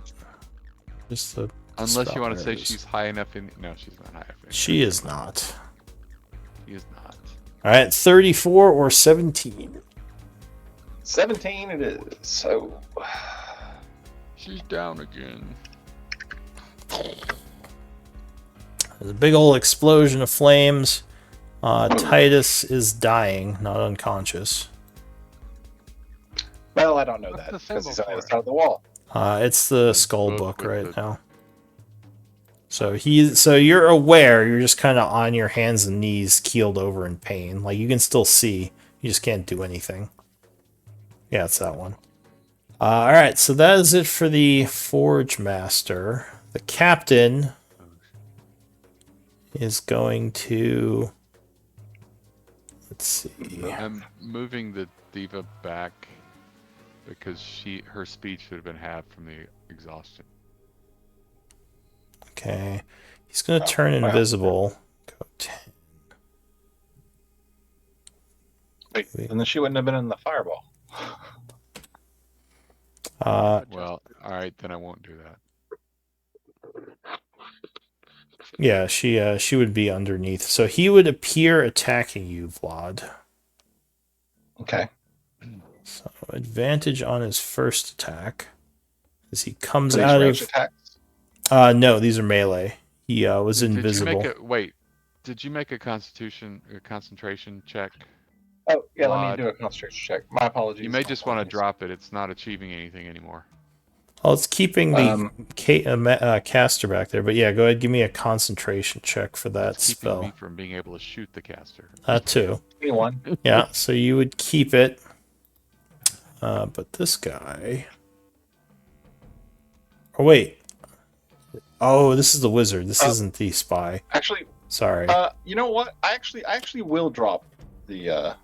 Speaker 1: Just the
Speaker 6: Unless
Speaker 1: spell,
Speaker 6: you want to
Speaker 1: there
Speaker 6: say
Speaker 1: it is.
Speaker 6: she's high enough in. No, she's not high enough in.
Speaker 1: She is not.
Speaker 6: She is not.
Speaker 1: Alright, 34 or 17.
Speaker 3: 17 it is. So,
Speaker 6: She's down again.
Speaker 1: There's a big old explosion of flames. Titus is dying, not unconscious.
Speaker 3: well, I don't know
Speaker 4: What's
Speaker 3: that
Speaker 4: the
Speaker 3: because he's
Speaker 4: symbol
Speaker 3: on the
Speaker 4: for
Speaker 3: side of the wall.
Speaker 1: It's the
Speaker 6: The
Speaker 1: skull
Speaker 6: book
Speaker 1: book
Speaker 6: with
Speaker 1: right
Speaker 6: the-
Speaker 1: now. So you're aware, you're just kind of on your hands and knees, keeled over in pain. Like you can still see, you just can't do anything. Yeah, it's that one. All right, so that is it for the Forge Master. The Captain is going to. Let's see.
Speaker 6: I'm moving the diva back because her speed should have been halved from the exhaustion.
Speaker 1: Okay, he's going to turn
Speaker 3: wow.
Speaker 1: invisible. Go 10.
Speaker 3: Wait, and then she wouldn't have been in the fireball.
Speaker 6: Well, all right, then I won't do that.
Speaker 1: Yeah, she would be underneath. So he would appear attacking you, Vlad.
Speaker 3: Okay.
Speaker 1: So advantage on his first attack as he comes
Speaker 3: Are these
Speaker 1: out
Speaker 3: ranged
Speaker 1: of.
Speaker 3: attacks?
Speaker 1: No, these are melee. He was invisible.
Speaker 6: Did you make a concentration check?
Speaker 3: Oh, yeah, let me
Speaker 6: Vlad.
Speaker 3: do a concentration check. My apologies.
Speaker 6: You may just want to
Speaker 3: Apologies.
Speaker 6: drop it. It's not achieving anything anymore.
Speaker 1: Well, it's keeping the caster back there. But yeah, go ahead. Give me a concentration check for that
Speaker 6: It's keeping me
Speaker 1: spell.
Speaker 6: from being able to shoot the caster.
Speaker 1: That too.
Speaker 3: 21.
Speaker 1: Yeah, so you would keep it. But this guy. Oh wait. Oh, this is the wizard. This isn't the spy.
Speaker 3: Actually,
Speaker 1: Sorry.
Speaker 3: you know what? I actually will drop the.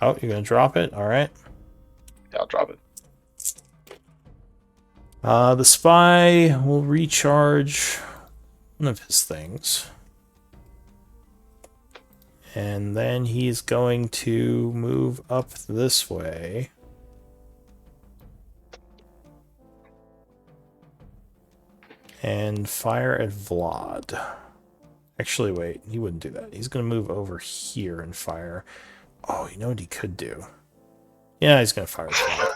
Speaker 1: Oh, you're gonna drop it. All right.
Speaker 3: Yeah, I'll drop it.
Speaker 1: The spy will recharge one of his things. And then he's going to move up this way. And fire at Vlad. Actually, wait. He wouldn't do that. He's going to move over here and fire. Oh, you know what he could do? Yeah, he's going to fire at Vlad.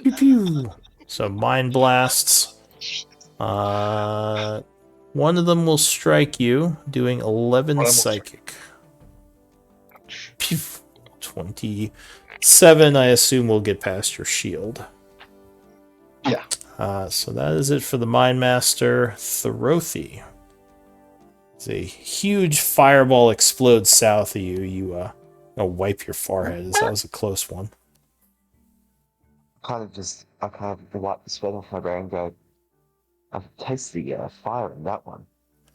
Speaker 1: Pew pew. So mind blasts. One of them will strike you, doing 11
Speaker 3: One of them will
Speaker 1: psychic. Pew. 27, I assume, will get past your shield.
Speaker 3: Yeah.
Speaker 1: So that is it for the Mind Master. Throthi. As a huge fireball explodes south of you, you wipe your forehead, as that was a close one.
Speaker 7: I kind of wipe the sweat off my brow and go, I taste the fire in that one.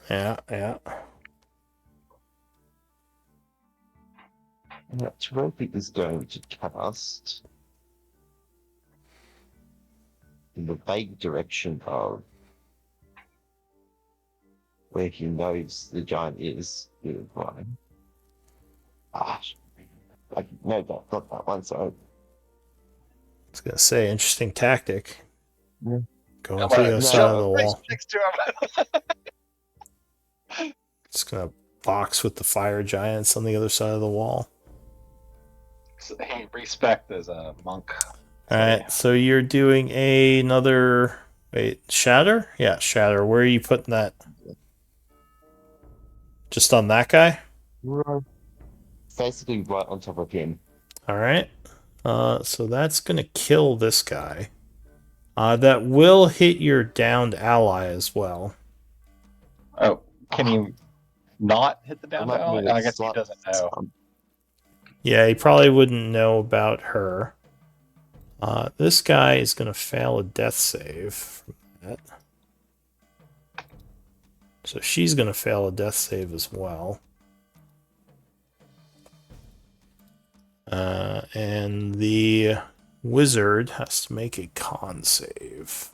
Speaker 1: Yeah, yeah.
Speaker 7: Yeah, Trophy is going to cast in the vague direction of where he knows the giant is. Right. No, not that one, sorry.
Speaker 1: I was going to say, interesting tactic.
Speaker 7: Yeah.
Speaker 1: Going to the other side of the wall.
Speaker 3: Next to him.
Speaker 1: Just going to box with the fire giants on the other side of the wall.
Speaker 3: So, hey, respect as a monk.
Speaker 1: Alright, so you're doing another... Wait, Shatter? Yeah, Shatter. Where are you putting that? Just on that guy?
Speaker 7: Right. Basically right on top of him.
Speaker 1: Alright. So that's going to kill this guy. That will hit your downed ally as well.
Speaker 3: Oh, can you not hit the down ally? I guess he doesn't know.
Speaker 1: Yeah, he probably wouldn't know about her. This guy is going to fail a death save from that. So she's going to fail a death save as well. And the wizard has to make a con save.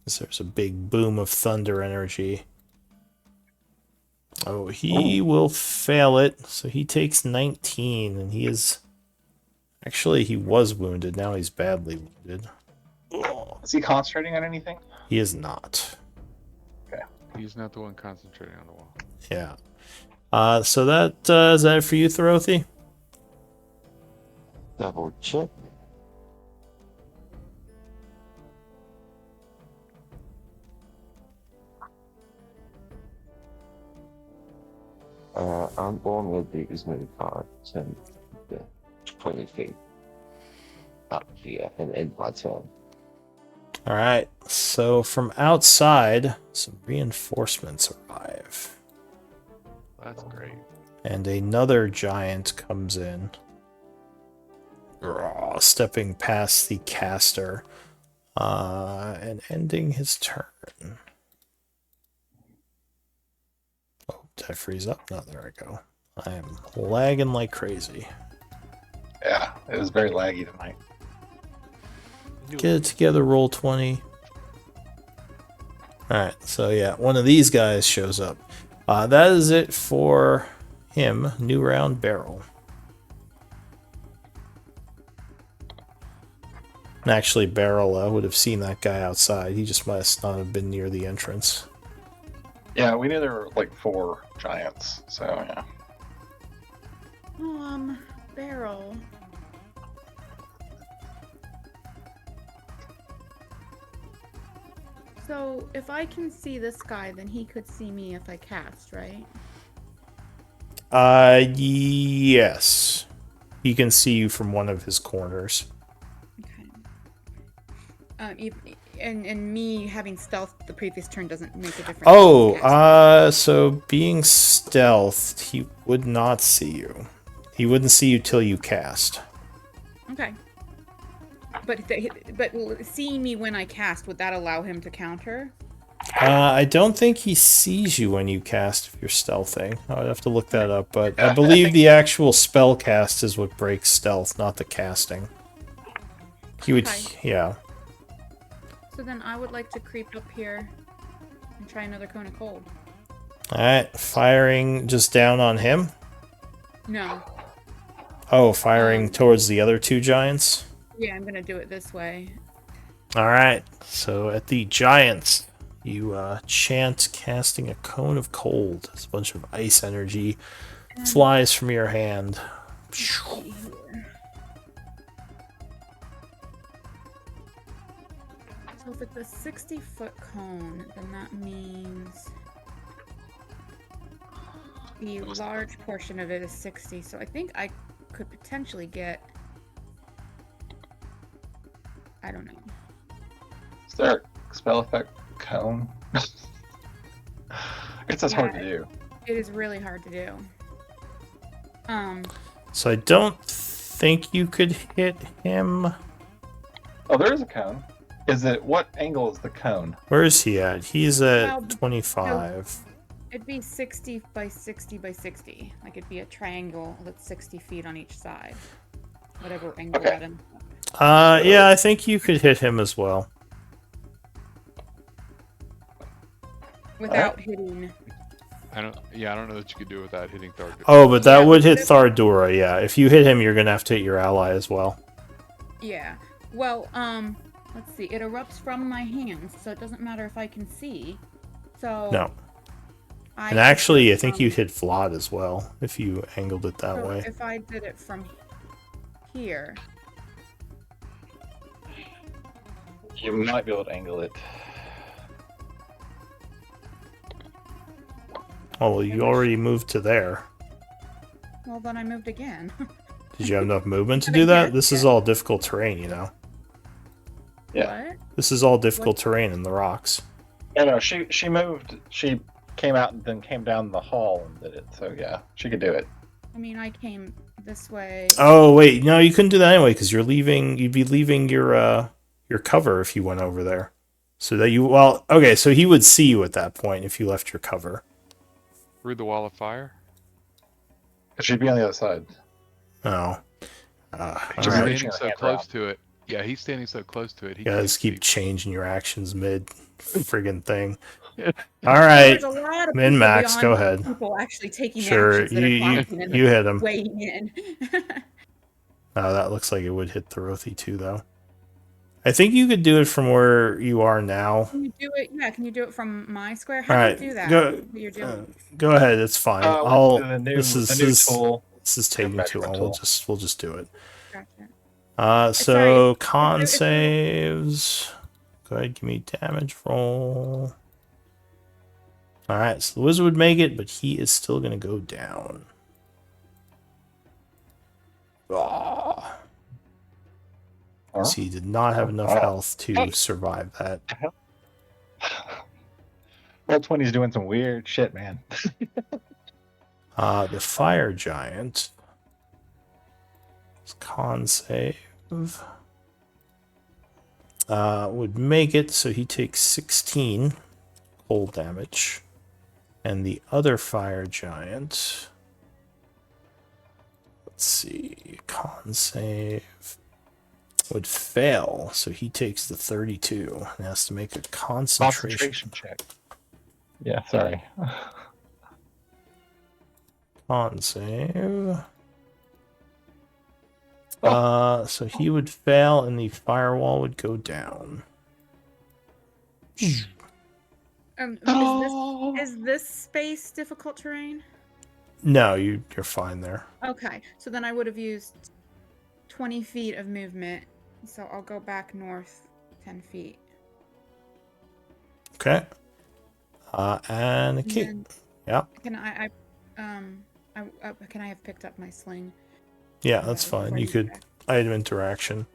Speaker 1: There's a big boom of thunder energy. Oh, he will fail it. So he takes 19, and he is... Actually, he was wounded. Now he's badly wounded.
Speaker 3: Is he concentrating on anything?
Speaker 1: He is not.
Speaker 3: Okay.
Speaker 6: He's not the one concentrating on the wall.
Speaker 1: Yeah. So that is that it for you, Throthi?
Speaker 7: Double check. I'm going with the move 5, 10, 20 feet up here and end my turn.
Speaker 1: Alright, so from outside, some reinforcements arrive.
Speaker 6: That's great.
Speaker 1: And another giant comes in. Stepping past the caster. And ending his turn. Oh, did I freeze up? No, there I go. I am lagging like crazy.
Speaker 3: Yeah, it was very laggy tonight.
Speaker 1: Get it together, roll 20. Alright, so yeah, one of these guys shows up. That is it for him. New round, Barrel. And actually, Barrel would have seen that guy outside. He just must not have been near the entrance.
Speaker 3: Yeah, we knew there were like 4 giants, so yeah.
Speaker 2: Barrel. So, if I can see this guy, then he could see me if I cast, right?
Speaker 1: Yes. He can see you from one of his corners.
Speaker 2: Okay. And me having stealth the previous turn doesn't make a difference.
Speaker 1: Oh, so being stealthed, he would not see you. He wouldn't see you till you cast.
Speaker 2: Okay. But seeing me when I cast, would that allow him to counter?
Speaker 1: I don't think he sees you when you cast if you're stealthing. I'd have to look that up, but I believe the actual spell cast is what breaks stealth, not the casting. He would, yeah.
Speaker 2: So then I would like to creep up here and try another cone of cold.
Speaker 1: Alright, firing just down on him?
Speaker 2: No.
Speaker 1: Oh, firing towards the other 2 giants?
Speaker 2: Yeah, I'm gonna do it this way.
Speaker 1: Alright, so at the giants, you chant casting a cone of cold. It's a bunch of ice energy flies from your hand.
Speaker 2: So if it's a 60-foot cone, then that means the large portion of it is 60, so I think I could potentially get. I don't know.
Speaker 3: Is there a spell effect cone? It's just hard to do.
Speaker 2: It is really hard to do.
Speaker 1: So I don't think you could hit him.
Speaker 3: Oh, there is a cone. Is it what angle is the cone?
Speaker 1: Where is he at? He's at
Speaker 2: Well,
Speaker 1: 25.
Speaker 2: It'd be 60 by 60 by 60. Like it'd be a triangle that's 60 feet on each side. Whatever angle
Speaker 3: Okay.
Speaker 2: that in.
Speaker 1: Yeah, I think you could hit him as well.
Speaker 2: Without hitting.
Speaker 6: I don't know that you could do it without hitting Thor.
Speaker 1: Oh, but that
Speaker 2: Yeah,
Speaker 1: would hit
Speaker 2: but-
Speaker 1: Thardura, yeah. If you hit him, you're gonna have to hit your ally as well.
Speaker 2: Yeah. Well, let's see. It erupts from my hands, so it doesn't matter if I can see. So.
Speaker 1: No.
Speaker 2: I
Speaker 1: And
Speaker 2: could
Speaker 1: actually,
Speaker 2: do
Speaker 1: I
Speaker 2: it
Speaker 1: think
Speaker 2: from-
Speaker 1: you hit Vlad as well, if you angled it that
Speaker 2: so
Speaker 1: way.
Speaker 2: If I did it from here.
Speaker 3: You might be able to angle it.
Speaker 1: Oh, well, you already moved to there.
Speaker 2: Well, then I moved again.
Speaker 1: Did you have enough movement to
Speaker 2: I
Speaker 1: do that?
Speaker 2: guess,
Speaker 1: This is
Speaker 2: yeah.
Speaker 1: all difficult terrain, you know?
Speaker 3: Yeah.
Speaker 2: What?
Speaker 1: This is all difficult terrain in the rocks.
Speaker 3: No, she moved. She came out and then came down the hall and did it. So yeah, she could do it.
Speaker 2: I mean, I came this way.
Speaker 1: Oh, wait, no, you couldn't do that anyway, because you'd be leaving your cover if you went over there. So that you, well, okay, so he would see you at that point if you left your cover.
Speaker 6: Through the wall of fire?
Speaker 3: She'd be on the other side.
Speaker 1: Oh.
Speaker 6: He's
Speaker 3: Alright.
Speaker 6: standing
Speaker 3: Reaching her
Speaker 6: so
Speaker 3: hand
Speaker 6: close
Speaker 3: around.
Speaker 6: to it. Yeah, he's standing so close to it. He
Speaker 1: You guys
Speaker 6: can't
Speaker 1: keep
Speaker 6: see.
Speaker 1: changing your actions mid friggin' thing. Alright,
Speaker 2: There's a lot of
Speaker 1: Min
Speaker 2: people
Speaker 1: Max,
Speaker 2: beyond
Speaker 1: go ahead.
Speaker 2: People actually taking
Speaker 1: Sure,
Speaker 2: actions that are
Speaker 1: you
Speaker 2: talking and
Speaker 1: hit him.
Speaker 2: weighing in.
Speaker 1: Oh, that looks like it would hit Thorothy too, though. I think you could do it from where you are now.
Speaker 2: Can you do it? Yeah, can you do it from my square? How
Speaker 1: Alright,
Speaker 2: do you do that?
Speaker 1: go,
Speaker 2: What you're doing?
Speaker 1: go ahead, it's fine.
Speaker 3: We'll do the new,
Speaker 1: this is
Speaker 3: the new tool.
Speaker 1: this is taking too
Speaker 3: measurement
Speaker 1: long. We'll
Speaker 3: tool.
Speaker 1: just do it.
Speaker 2: Gotcha.
Speaker 1: So
Speaker 2: Sorry,
Speaker 1: con
Speaker 2: if you-
Speaker 1: saves. Go ahead, give me damage roll. Alright, so the wizard would make it, but he is still gonna go down. Ah.
Speaker 3: Huh?
Speaker 1: So he did not have enough health to survive that.
Speaker 3: Roll 20's doing some weird shit, man.
Speaker 1: The fire giant. Con save. Would make it, so he takes 16 cold damage. And the other fire giant. Let's see. Con save. Would fail, so he takes the 32 and has to make a concentration
Speaker 3: check. Yeah, sorry.
Speaker 1: Con save. So he would fail and the firewall would go down.
Speaker 2: Is this space difficult terrain?
Speaker 1: No, you're fine there.
Speaker 2: Okay, so then I would have used 20 feet of movement. So I'll go back north 10 feet.
Speaker 1: Okay. And a kick.
Speaker 2: then-
Speaker 1: Yeah.
Speaker 2: Can can I have picked up my sling?
Speaker 1: Yeah, that's fine.
Speaker 2: before
Speaker 1: You could
Speaker 2: back?
Speaker 1: item interaction.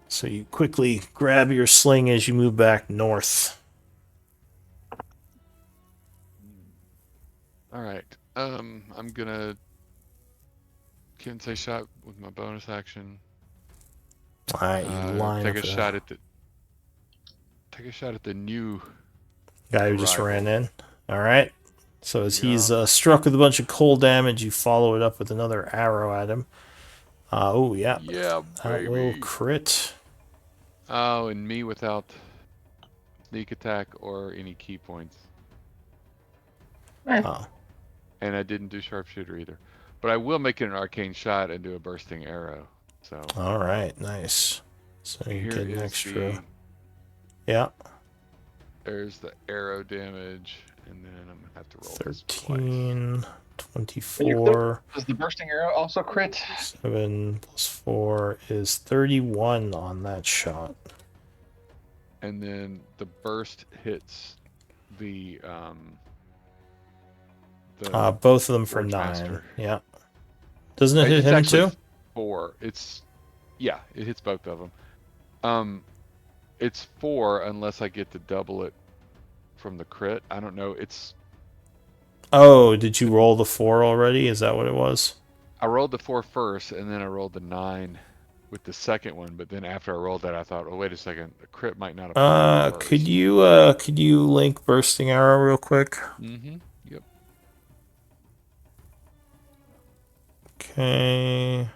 Speaker 1: So you quickly grab your sling as you move back north.
Speaker 6: All right. I'm gonna Kensei shot with my bonus action.
Speaker 1: Alright, you line
Speaker 6: Take
Speaker 1: up
Speaker 6: a shot at the new
Speaker 1: guy who just
Speaker 6: arrival.
Speaker 1: ran in. Alright. So as he's struck with a bunch of cold damage, you follow it up with another arrow at him. Oh, yeah.
Speaker 6: Yeah,
Speaker 1: That will
Speaker 6: baby.
Speaker 1: crit.
Speaker 6: Oh, and me without sneak attack or any key points.
Speaker 1: Oh.
Speaker 6: And I didn't do sharpshooter either. But I will make it an arcane shot and do a bursting arrow. So
Speaker 1: Alright, nice. So you
Speaker 6: here
Speaker 1: get an
Speaker 6: is
Speaker 1: extra.
Speaker 6: the,
Speaker 1: Yeah.
Speaker 6: there's the arrow damage, and then I'm gonna have to roll this twice.
Speaker 1: 13, 24,
Speaker 3: Does the bursting arrow also crit?
Speaker 1: 7 plus 4 is 31 on that shot.
Speaker 6: And then the burst hits the
Speaker 1: Both of them for 9.
Speaker 6: Forge-master.
Speaker 1: Yeah. Doesn't it hit
Speaker 6: It's
Speaker 1: him
Speaker 6: actually
Speaker 1: too?
Speaker 6: 4. Yeah, it hits both of them. It's 4 unless I get to double it from the crit. I don't know.
Speaker 1: Oh, did you roll the 4 already? Is that what it was?
Speaker 6: I rolled the 4 first, and then I rolled the 9 with the second one. But then after I rolled that, I thought, oh, wait a second, the crit might not apply first.
Speaker 1: Could you link bursting arrow real quick?
Speaker 6: Mm-hmm. Yep.
Speaker 1: Okay.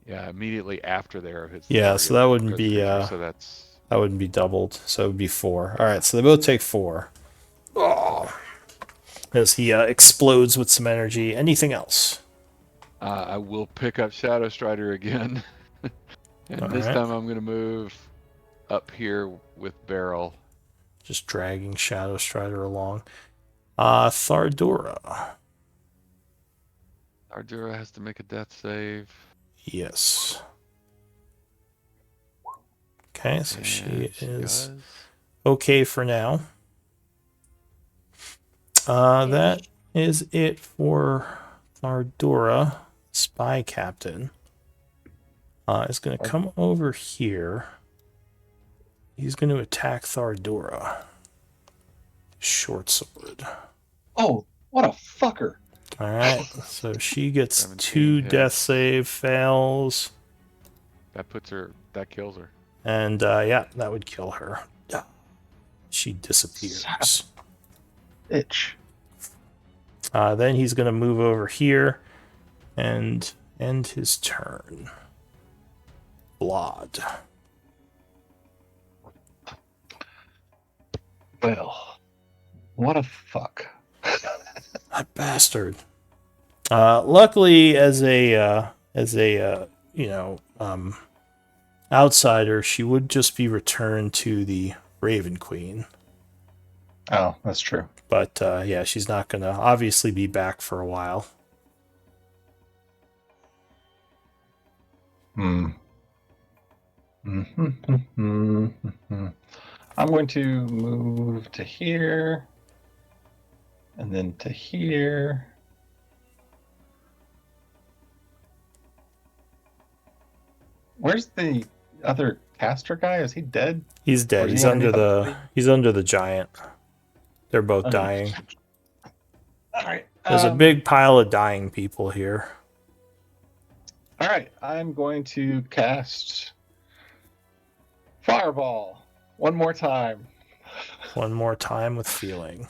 Speaker 6: Yeah, immediately after the arrow hits the
Speaker 1: Yeah,
Speaker 6: target,
Speaker 1: so that
Speaker 6: the
Speaker 1: wouldn't
Speaker 6: crit's
Speaker 1: be
Speaker 6: triggered, so that's
Speaker 1: that wouldn't be doubled, so it would be 4. All right, so they both take 4. Oh. As he explodes with some energy. Anything else?
Speaker 6: I will pick up Shadow Strider again. And
Speaker 1: All
Speaker 6: this
Speaker 1: right.
Speaker 6: time I'm going to move up here with Barrel.
Speaker 1: Just dragging Shadow Strider along. Thardura.
Speaker 6: Ardura has to make a death save.
Speaker 1: Yes. Okay, so
Speaker 6: And
Speaker 1: she is
Speaker 6: does.
Speaker 1: okay for now. That is it for Thardura. Spy Captain is going to come over here. He's going to attack Thardura. Short sword.
Speaker 3: Oh, what a fucker!
Speaker 1: All right, so she gets
Speaker 6: 17
Speaker 1: 2
Speaker 6: hits.
Speaker 1: death save fails.
Speaker 6: That kills her.
Speaker 1: And yeah, that would kill her. Yeah. She disappears.
Speaker 3: Itch.
Speaker 1: Then he's going to move over here and end his turn. Blood.
Speaker 3: Well, what a fuck.
Speaker 1: That bastard. Luckily, as a outsider, she would just be returned to the Raven Queen.
Speaker 3: Oh, that's true.
Speaker 1: But yeah, she's not gonna obviously be back for a while.
Speaker 3: I'm going to move to here, and then to here. Where's the other caster guy? Is he dead?
Speaker 1: He's dead.
Speaker 3: Or is
Speaker 1: He's
Speaker 3: he
Speaker 1: under
Speaker 3: underneath
Speaker 1: the he's under the giant. They're both
Speaker 3: Okay.
Speaker 1: dying.
Speaker 3: All right.
Speaker 1: There's a big pile of dying people here.
Speaker 3: All right. I'm going to cast Fireball one more time.
Speaker 1: One more time with feeling.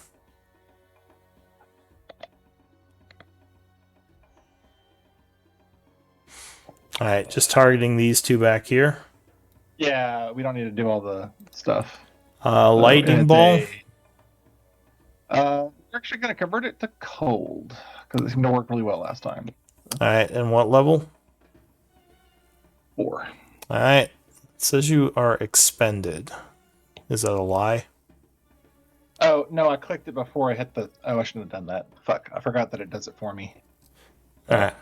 Speaker 1: All right, just targeting these two back here.
Speaker 3: Yeah, we don't need to do all the stuff.
Speaker 1: Lightning
Speaker 3: and
Speaker 1: ball.
Speaker 3: we're actually going to convert it to cold because it seemed to work really well last time.
Speaker 1: All right, and what level?
Speaker 3: 4.
Speaker 1: All right. It says you are expended. Is that a lie?
Speaker 3: Oh, no, I clicked it before I hit the... Oh, I shouldn't have done that. Fuck, I forgot that it does it for me.
Speaker 1: All right.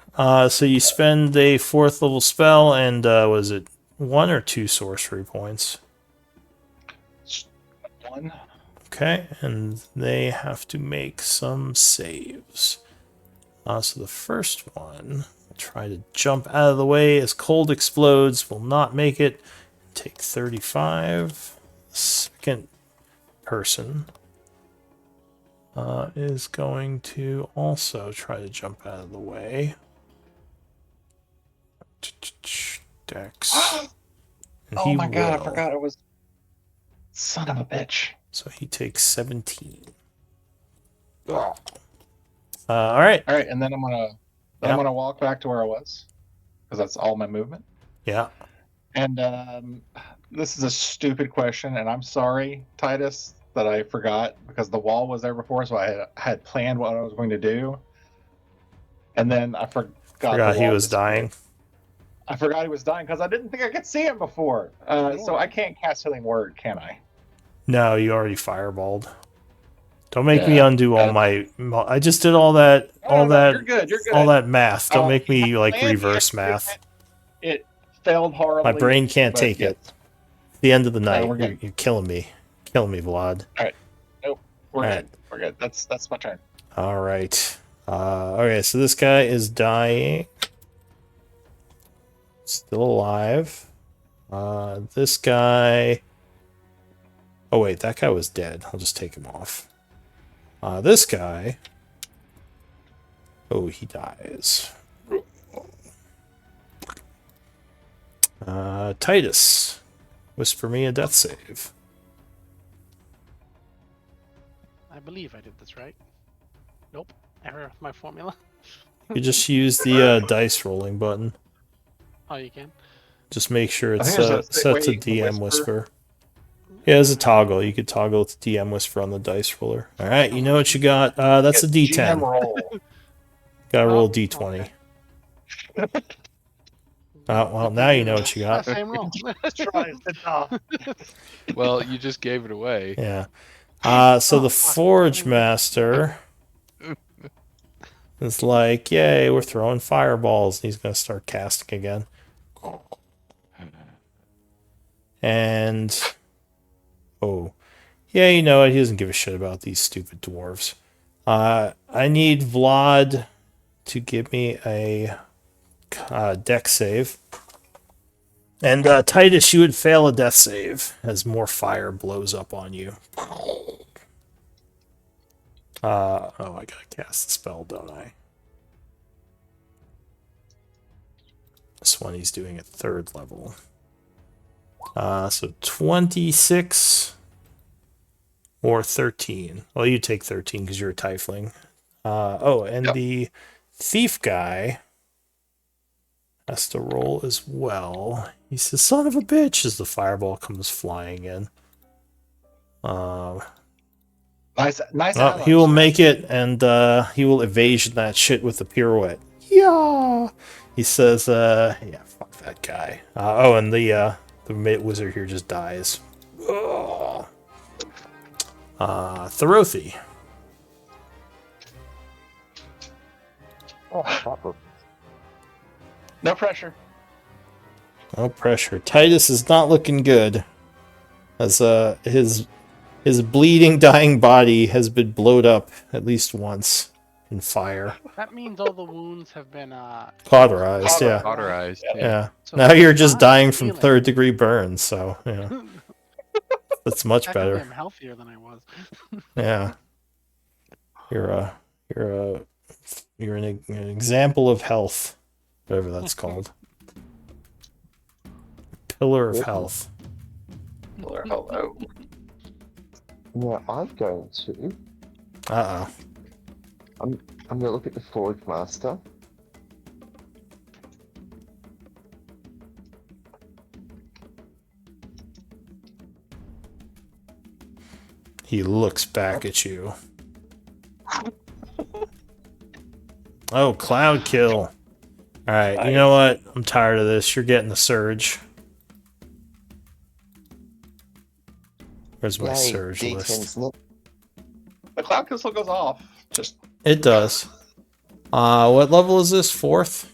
Speaker 1: So you spend a 4th level spell, and was it 1 or 2 sorcery points?
Speaker 3: 1.
Speaker 1: Okay, and they have to make some saves. So the first one, will try to jump out of the way as cold explodes, will not make it. Take 35. Second person is going to also try to jump out of the way. Dex. And
Speaker 3: Oh
Speaker 1: he
Speaker 3: my god, I
Speaker 1: will.
Speaker 3: forgot it was... Son of a bitch.
Speaker 1: So he takes 17. All right.
Speaker 3: All right, and then I'm gonna walk back to where I was because that's all my movement.
Speaker 1: Yeah.
Speaker 3: And this is a stupid question, and I'm sorry, Titus, that I forgot because the wall was there before, so I had planned what I was going to do, and then I forgot
Speaker 1: He was dying.
Speaker 3: I forgot he was dying because I didn't think I could see him before. So I can't cast Healing Word, can I?
Speaker 1: No, you already fireballed. Don't make me undo all my. I just did all that.
Speaker 3: You're good. You're good.
Speaker 1: All that math. Don't make me
Speaker 3: I
Speaker 1: like
Speaker 3: planned
Speaker 1: reverse
Speaker 3: the
Speaker 1: math.
Speaker 3: experiment. It failed horribly.
Speaker 1: My brain can't
Speaker 3: but
Speaker 1: take
Speaker 3: yeah.
Speaker 1: it. The end of the night.
Speaker 3: we're good.
Speaker 1: You're killing me. Killing me, Vlad.
Speaker 3: We're
Speaker 1: All
Speaker 3: good.
Speaker 1: right.
Speaker 3: We're good. That's my turn.
Speaker 1: All right. Okay, so this guy is dying. Still alive. This guy... Oh wait, that guy was dead. I'll just take him off. This guy... Oh, he dies. Titus. Whisper me a death save.
Speaker 4: I believe I did this right. Nope. Error with my formula.
Speaker 1: You just use the dice rolling button.
Speaker 4: Oh, you can?
Speaker 1: Just make sure
Speaker 3: I
Speaker 1: it's
Speaker 3: think there's a
Speaker 1: set
Speaker 3: way
Speaker 1: to
Speaker 3: you can
Speaker 1: DM
Speaker 3: whisper.
Speaker 1: whisper. Yeah, there's a toggle. You could toggle it to DM whisper on the dice roller. All right, you know what you got. That's a
Speaker 3: GM
Speaker 1: D10.
Speaker 3: roll.
Speaker 1: Gotta roll a
Speaker 4: Oh,
Speaker 1: D20.
Speaker 4: okay.
Speaker 1: Well, now you know what you got.
Speaker 4: Same roll.
Speaker 3: Try it. Oh.
Speaker 6: Well, you just gave it away.
Speaker 1: Yeah. So
Speaker 4: Oh,
Speaker 1: the
Speaker 4: fuck.
Speaker 1: Forge Master is like, yay, we're throwing fireballs. He's going to start casting again. And, oh, yeah, you know what? He doesn't give a shit about these stupid dwarves. I need Vlad to give me a deck save. And Titus, you would fail a death save as more fire blows up on you. Oh, I gotta cast the spell, don't I? This one he's doing at 3rd level. So 26 or 13. Well, you take 13 because you're a tiefling. And the thief guy has to roll as well. He says, son of a bitch, as the fireball comes flying in.
Speaker 3: Nice
Speaker 1: Oh, he will make it, and he will evasion that shit with the pirouette. Yeah! He says, yeah, fuck that guy. And the wizard here just dies. Ugh. Thorothy.
Speaker 3: No pressure.
Speaker 1: No pressure. Titus is not looking good. As his bleeding, dying body has been blowed up at least once in fire.
Speaker 4: That means all the wounds have been
Speaker 1: Cauterized, yeah.
Speaker 6: Cauterized.
Speaker 1: Yeah.
Speaker 4: So
Speaker 1: Now you're just
Speaker 4: I'm
Speaker 1: dying from
Speaker 4: healing.
Speaker 1: 3rd degree burns, so yeah. That's much
Speaker 4: Technically,
Speaker 1: better.
Speaker 4: I'm healthier than I was.
Speaker 1: Yeah. You're an example of health. Whatever that's called. Pillar of health.
Speaker 3: Hello.
Speaker 7: Now I'm going to.
Speaker 1: Uh-oh.
Speaker 7: I'm going to look at the Forge Master.
Speaker 1: He looks back at you. Oh, cloud kill. Alright, you know what? I'm tired of this. You're getting the surge. Where's my
Speaker 7: Yay,
Speaker 1: surge
Speaker 7: D10,
Speaker 1: list?
Speaker 7: isn't it?
Speaker 3: The cloud crystal goes off. Just
Speaker 1: It does. What level is this? 4th?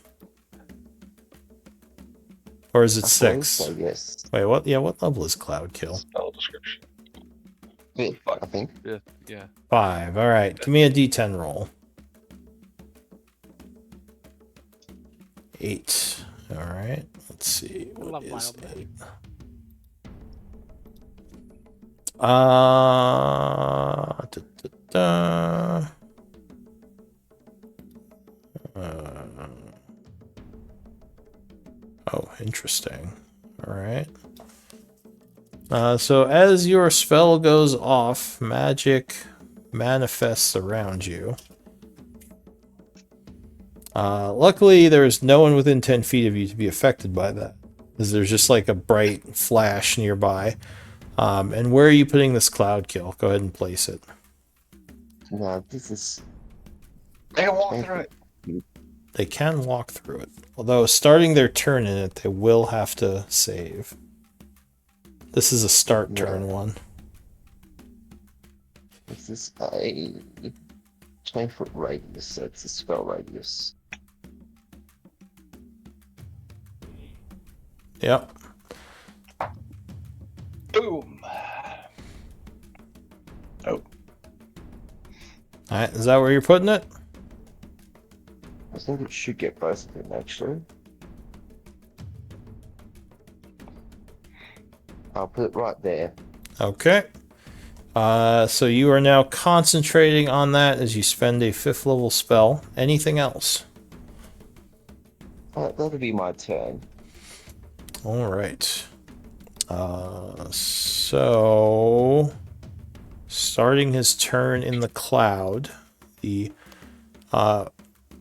Speaker 1: Or is it
Speaker 7: I believe
Speaker 1: 6?
Speaker 7: so, yes.
Speaker 1: Wait, what? Yeah, what level is cloud kill?
Speaker 3: spell description.
Speaker 7: Fifth, I think.
Speaker 6: Yeah.
Speaker 1: 5. Alright, give me a d10 roll. 8. Alright, let's see.
Speaker 4: I
Speaker 1: What
Speaker 4: love
Speaker 1: is
Speaker 4: wild
Speaker 1: 8? Oh, interesting. Alright. So as your spell goes off, magic manifests around you. Luckily, there's no one within 10 feet of you to be affected by that, because there's just like a bright flash nearby. And where are you putting this cloud kill? Go ahead and place it.
Speaker 7: No, this is.
Speaker 3: They can walk through it.
Speaker 1: They can walk through it. Although starting their turn in it, they will have to save. This is a start turn one.
Speaker 7: This is a 20-foot radius, so it's a spell radius.
Speaker 1: Yep.
Speaker 3: Boom. Oh,
Speaker 1: Alright, is that where you're putting it?
Speaker 7: think it should get both of them, actually. I'll put it right there.
Speaker 1: Okay. So you are now concentrating on that as you spend a 5th level spell. Anything else?
Speaker 7: That'll be my turn.
Speaker 1: All right. So starting his turn in the cloud, the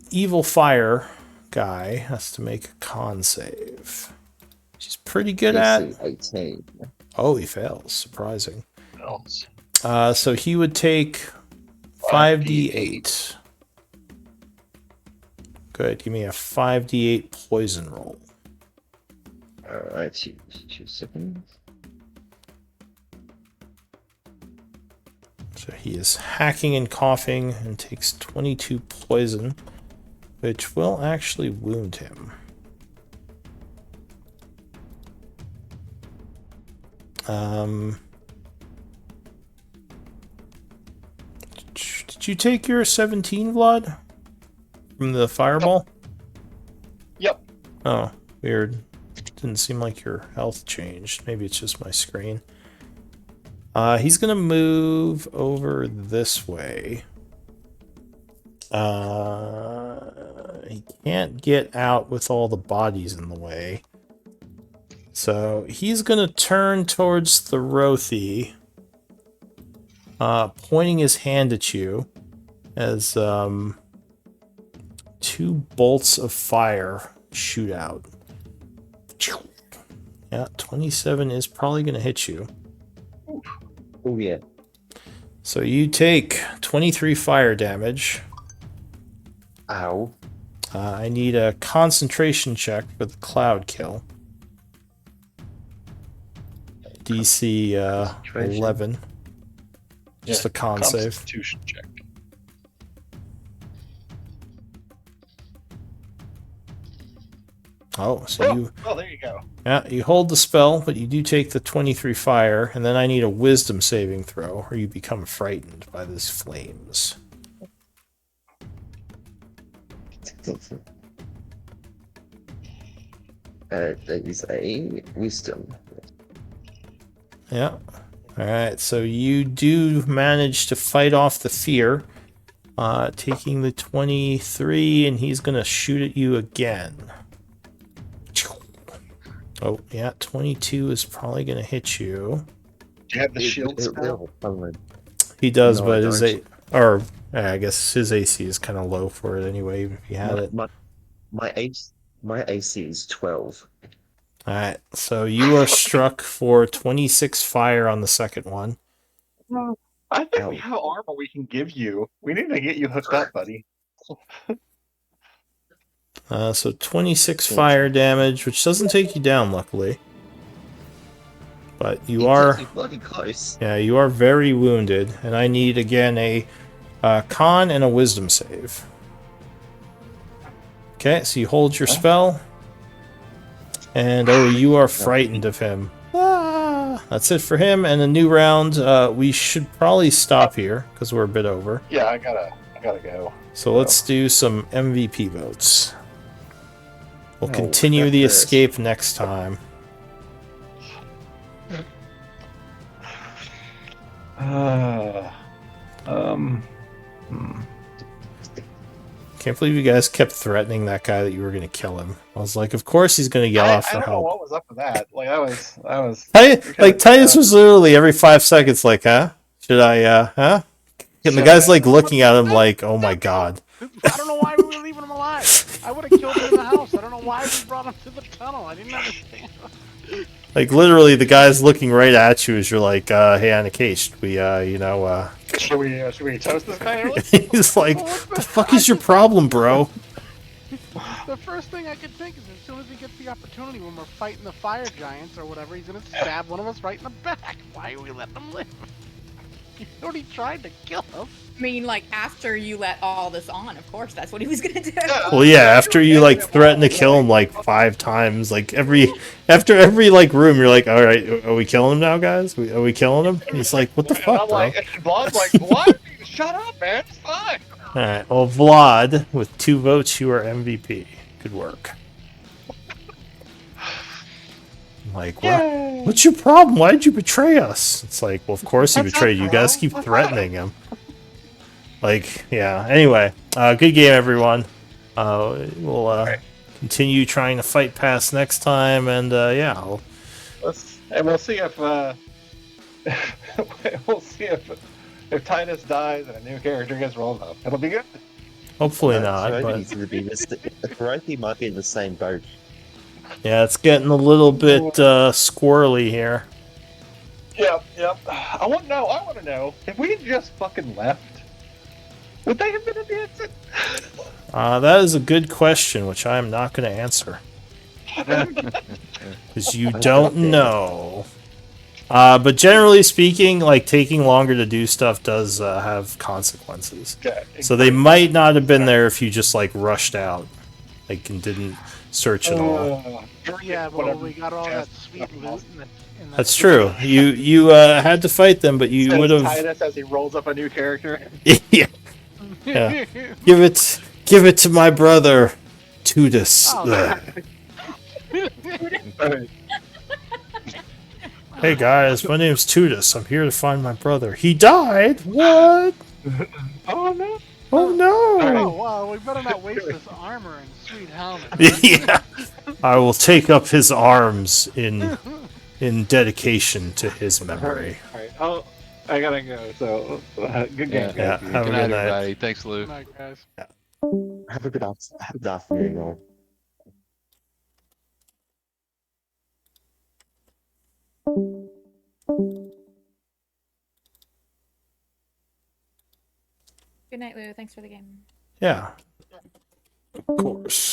Speaker 1: evil fire guy has to make a con save. He's pretty good at.
Speaker 7: DC 18.
Speaker 1: Oh, he fails. Surprising.
Speaker 3: Else.
Speaker 1: So he would take 5d8. Good. Give me a 5d8 poison roll.
Speaker 7: Alright, 2 seconds.
Speaker 1: So he is hacking and coughing and takes 22 poison, which will actually wound him. Did you take your 17, Vlad? From the fireball?
Speaker 3: Yep.
Speaker 1: Oh, weird. Didn't seem like your health changed. Maybe it's just my screen. He's gonna move over this way. He can't get out with all the bodies in the way. So he's gonna turn towards the Rothy, pointing his hand at you as 2 bolts of fire shoot out. Yeah, 27 is probably gonna hit you.
Speaker 7: Oh, yeah.
Speaker 1: So you take 23 fire damage.
Speaker 7: Ow.
Speaker 1: I need a concentration check for the cloud kill. DC 11. Just a con save.
Speaker 3: Constitution check.
Speaker 1: Oh, so you...
Speaker 3: Oh, there you go.
Speaker 1: Yeah, you hold the spell, but you do take the 23 fire, and then I need a wisdom saving throw, or you become frightened by these flames.
Speaker 7: That is a wisdom.
Speaker 1: Yeah. Alright, so you do manage to fight off the fear, taking the 23, and he's going to shoot at you again. Oh, yeah, 22 is probably going to hit you.
Speaker 3: Do you have the shield spell?
Speaker 1: He does,
Speaker 7: No,
Speaker 1: but
Speaker 7: I
Speaker 1: his
Speaker 7: don't.
Speaker 1: I guess his AC is kind of low for it anyway, even if he had it.
Speaker 7: My AC is 12.
Speaker 1: Alright, so you are struck for 26 fire on the second one.
Speaker 3: I think
Speaker 7: Ow.
Speaker 3: we have armor we can give you. We need to get you hooked up, buddy.
Speaker 1: So 26 fire damage, which doesn't take you down, luckily. But you are...
Speaker 7: bloody close.
Speaker 1: Yeah, you are very wounded, and I need, again, a con and a wisdom save. Okay, so you hold your spell. And, oh, you are frightened of him. Ah, that's it for him, and a new round. We should probably stop here, because we're a bit over.
Speaker 3: Yeah, I gotta go.
Speaker 1: So let's do some MVP votes. We'll
Speaker 7: Oh,
Speaker 1: continue the
Speaker 7: that's-
Speaker 1: escape next time. Can't believe you guys kept threatening that guy that you were going to kill him. I was like, of course he's going to yell out
Speaker 3: I
Speaker 1: for
Speaker 3: don't know
Speaker 1: help.
Speaker 3: what was up with that. Like that was.
Speaker 1: Titus was literally every 5 seconds like, huh? Should I, huh? And the guy's like looking at him like, oh my god.
Speaker 4: I don't know why we were leaving him alive. I would have killed him in the house. I don't know why we brought him to the tunnel. I didn't understand.
Speaker 1: Like literally the guy's looking right at you as you're like, hey Anikesh, we,
Speaker 3: Should we toast this guy early?
Speaker 1: he's like, what the fuck is your problem, bro?
Speaker 4: The first thing I could think is as soon as he gets the opportunity when we're fighting the fire giants or whatever, he's gonna stab one of us right in the back. Why are we letting him live? He already tried to kill us.
Speaker 2: I mean, like, after you let all this on, of course, that's what he was gonna do.
Speaker 1: Well, yeah, after you like threaten to kill him like 5 times, like after every like room, you're like, all right, are we killing him now, guys? Are we killing him? And he's like, what the
Speaker 3: And
Speaker 1: fuck,
Speaker 3: I'm
Speaker 1: bro?
Speaker 3: like, Vlad's like, what? Shut up, man. It's fine.
Speaker 1: All right. Well, Vlad, with 2 votes, you are MVP. Good work. Like, what's your problem? Why did you betray us? It's like, well, of course he
Speaker 3: What's up,
Speaker 1: betrayed you. You guys
Speaker 3: bro?
Speaker 1: keep
Speaker 3: What's
Speaker 1: threatening him. Like, yeah. Anyway, good game, everyone. We'll
Speaker 3: Alright.
Speaker 1: continue trying to fight past next time, and yeah,
Speaker 3: And we'll see if we'll see if Titus dies and a new character gets rolled up. It'll be good.
Speaker 1: hopefully
Speaker 7: No,
Speaker 1: not. But
Speaker 7: Hiroki might be in the same boat.
Speaker 1: yeah, it's getting a little bit squirrely here.
Speaker 3: Yep. I want to know if we had just fucking left, would they have been in the exit?
Speaker 1: That is a good question, which I am not going to answer because you don't know. But generally speaking, like taking longer to do stuff does have consequences.
Speaker 3: Okay.
Speaker 1: So they might not have been there if you just like rushed out, like and didn't search at all.
Speaker 4: Yeah, but we got all that sweet loot in that
Speaker 1: That's true. You had to fight them, but you would have.
Speaker 3: Titus as he rolls up a new character.
Speaker 1: Yeah. Yeah. Give it to my brother, Tudus.
Speaker 4: Oh,
Speaker 1: Hey guys, my name's Tudus. I'm here to find my brother. He died? What?
Speaker 3: Oh no!
Speaker 1: Oh no!
Speaker 4: oh, wow, we better not waste this armor and sweet helmet.
Speaker 1: Yeah. I will take up his arms in dedication to his memory.
Speaker 3: Alright. Oh, I gotta go. So, good game.
Speaker 1: Yeah,
Speaker 3: guys.
Speaker 1: have a
Speaker 6: Good
Speaker 1: good
Speaker 6: night,
Speaker 1: night.
Speaker 6: everybody. Thanks, Lou.
Speaker 4: Good night, guys.
Speaker 7: Have a good afternoon, all.
Speaker 8: Good night, Lou. Thanks for the game.
Speaker 1: Yeah. Of course.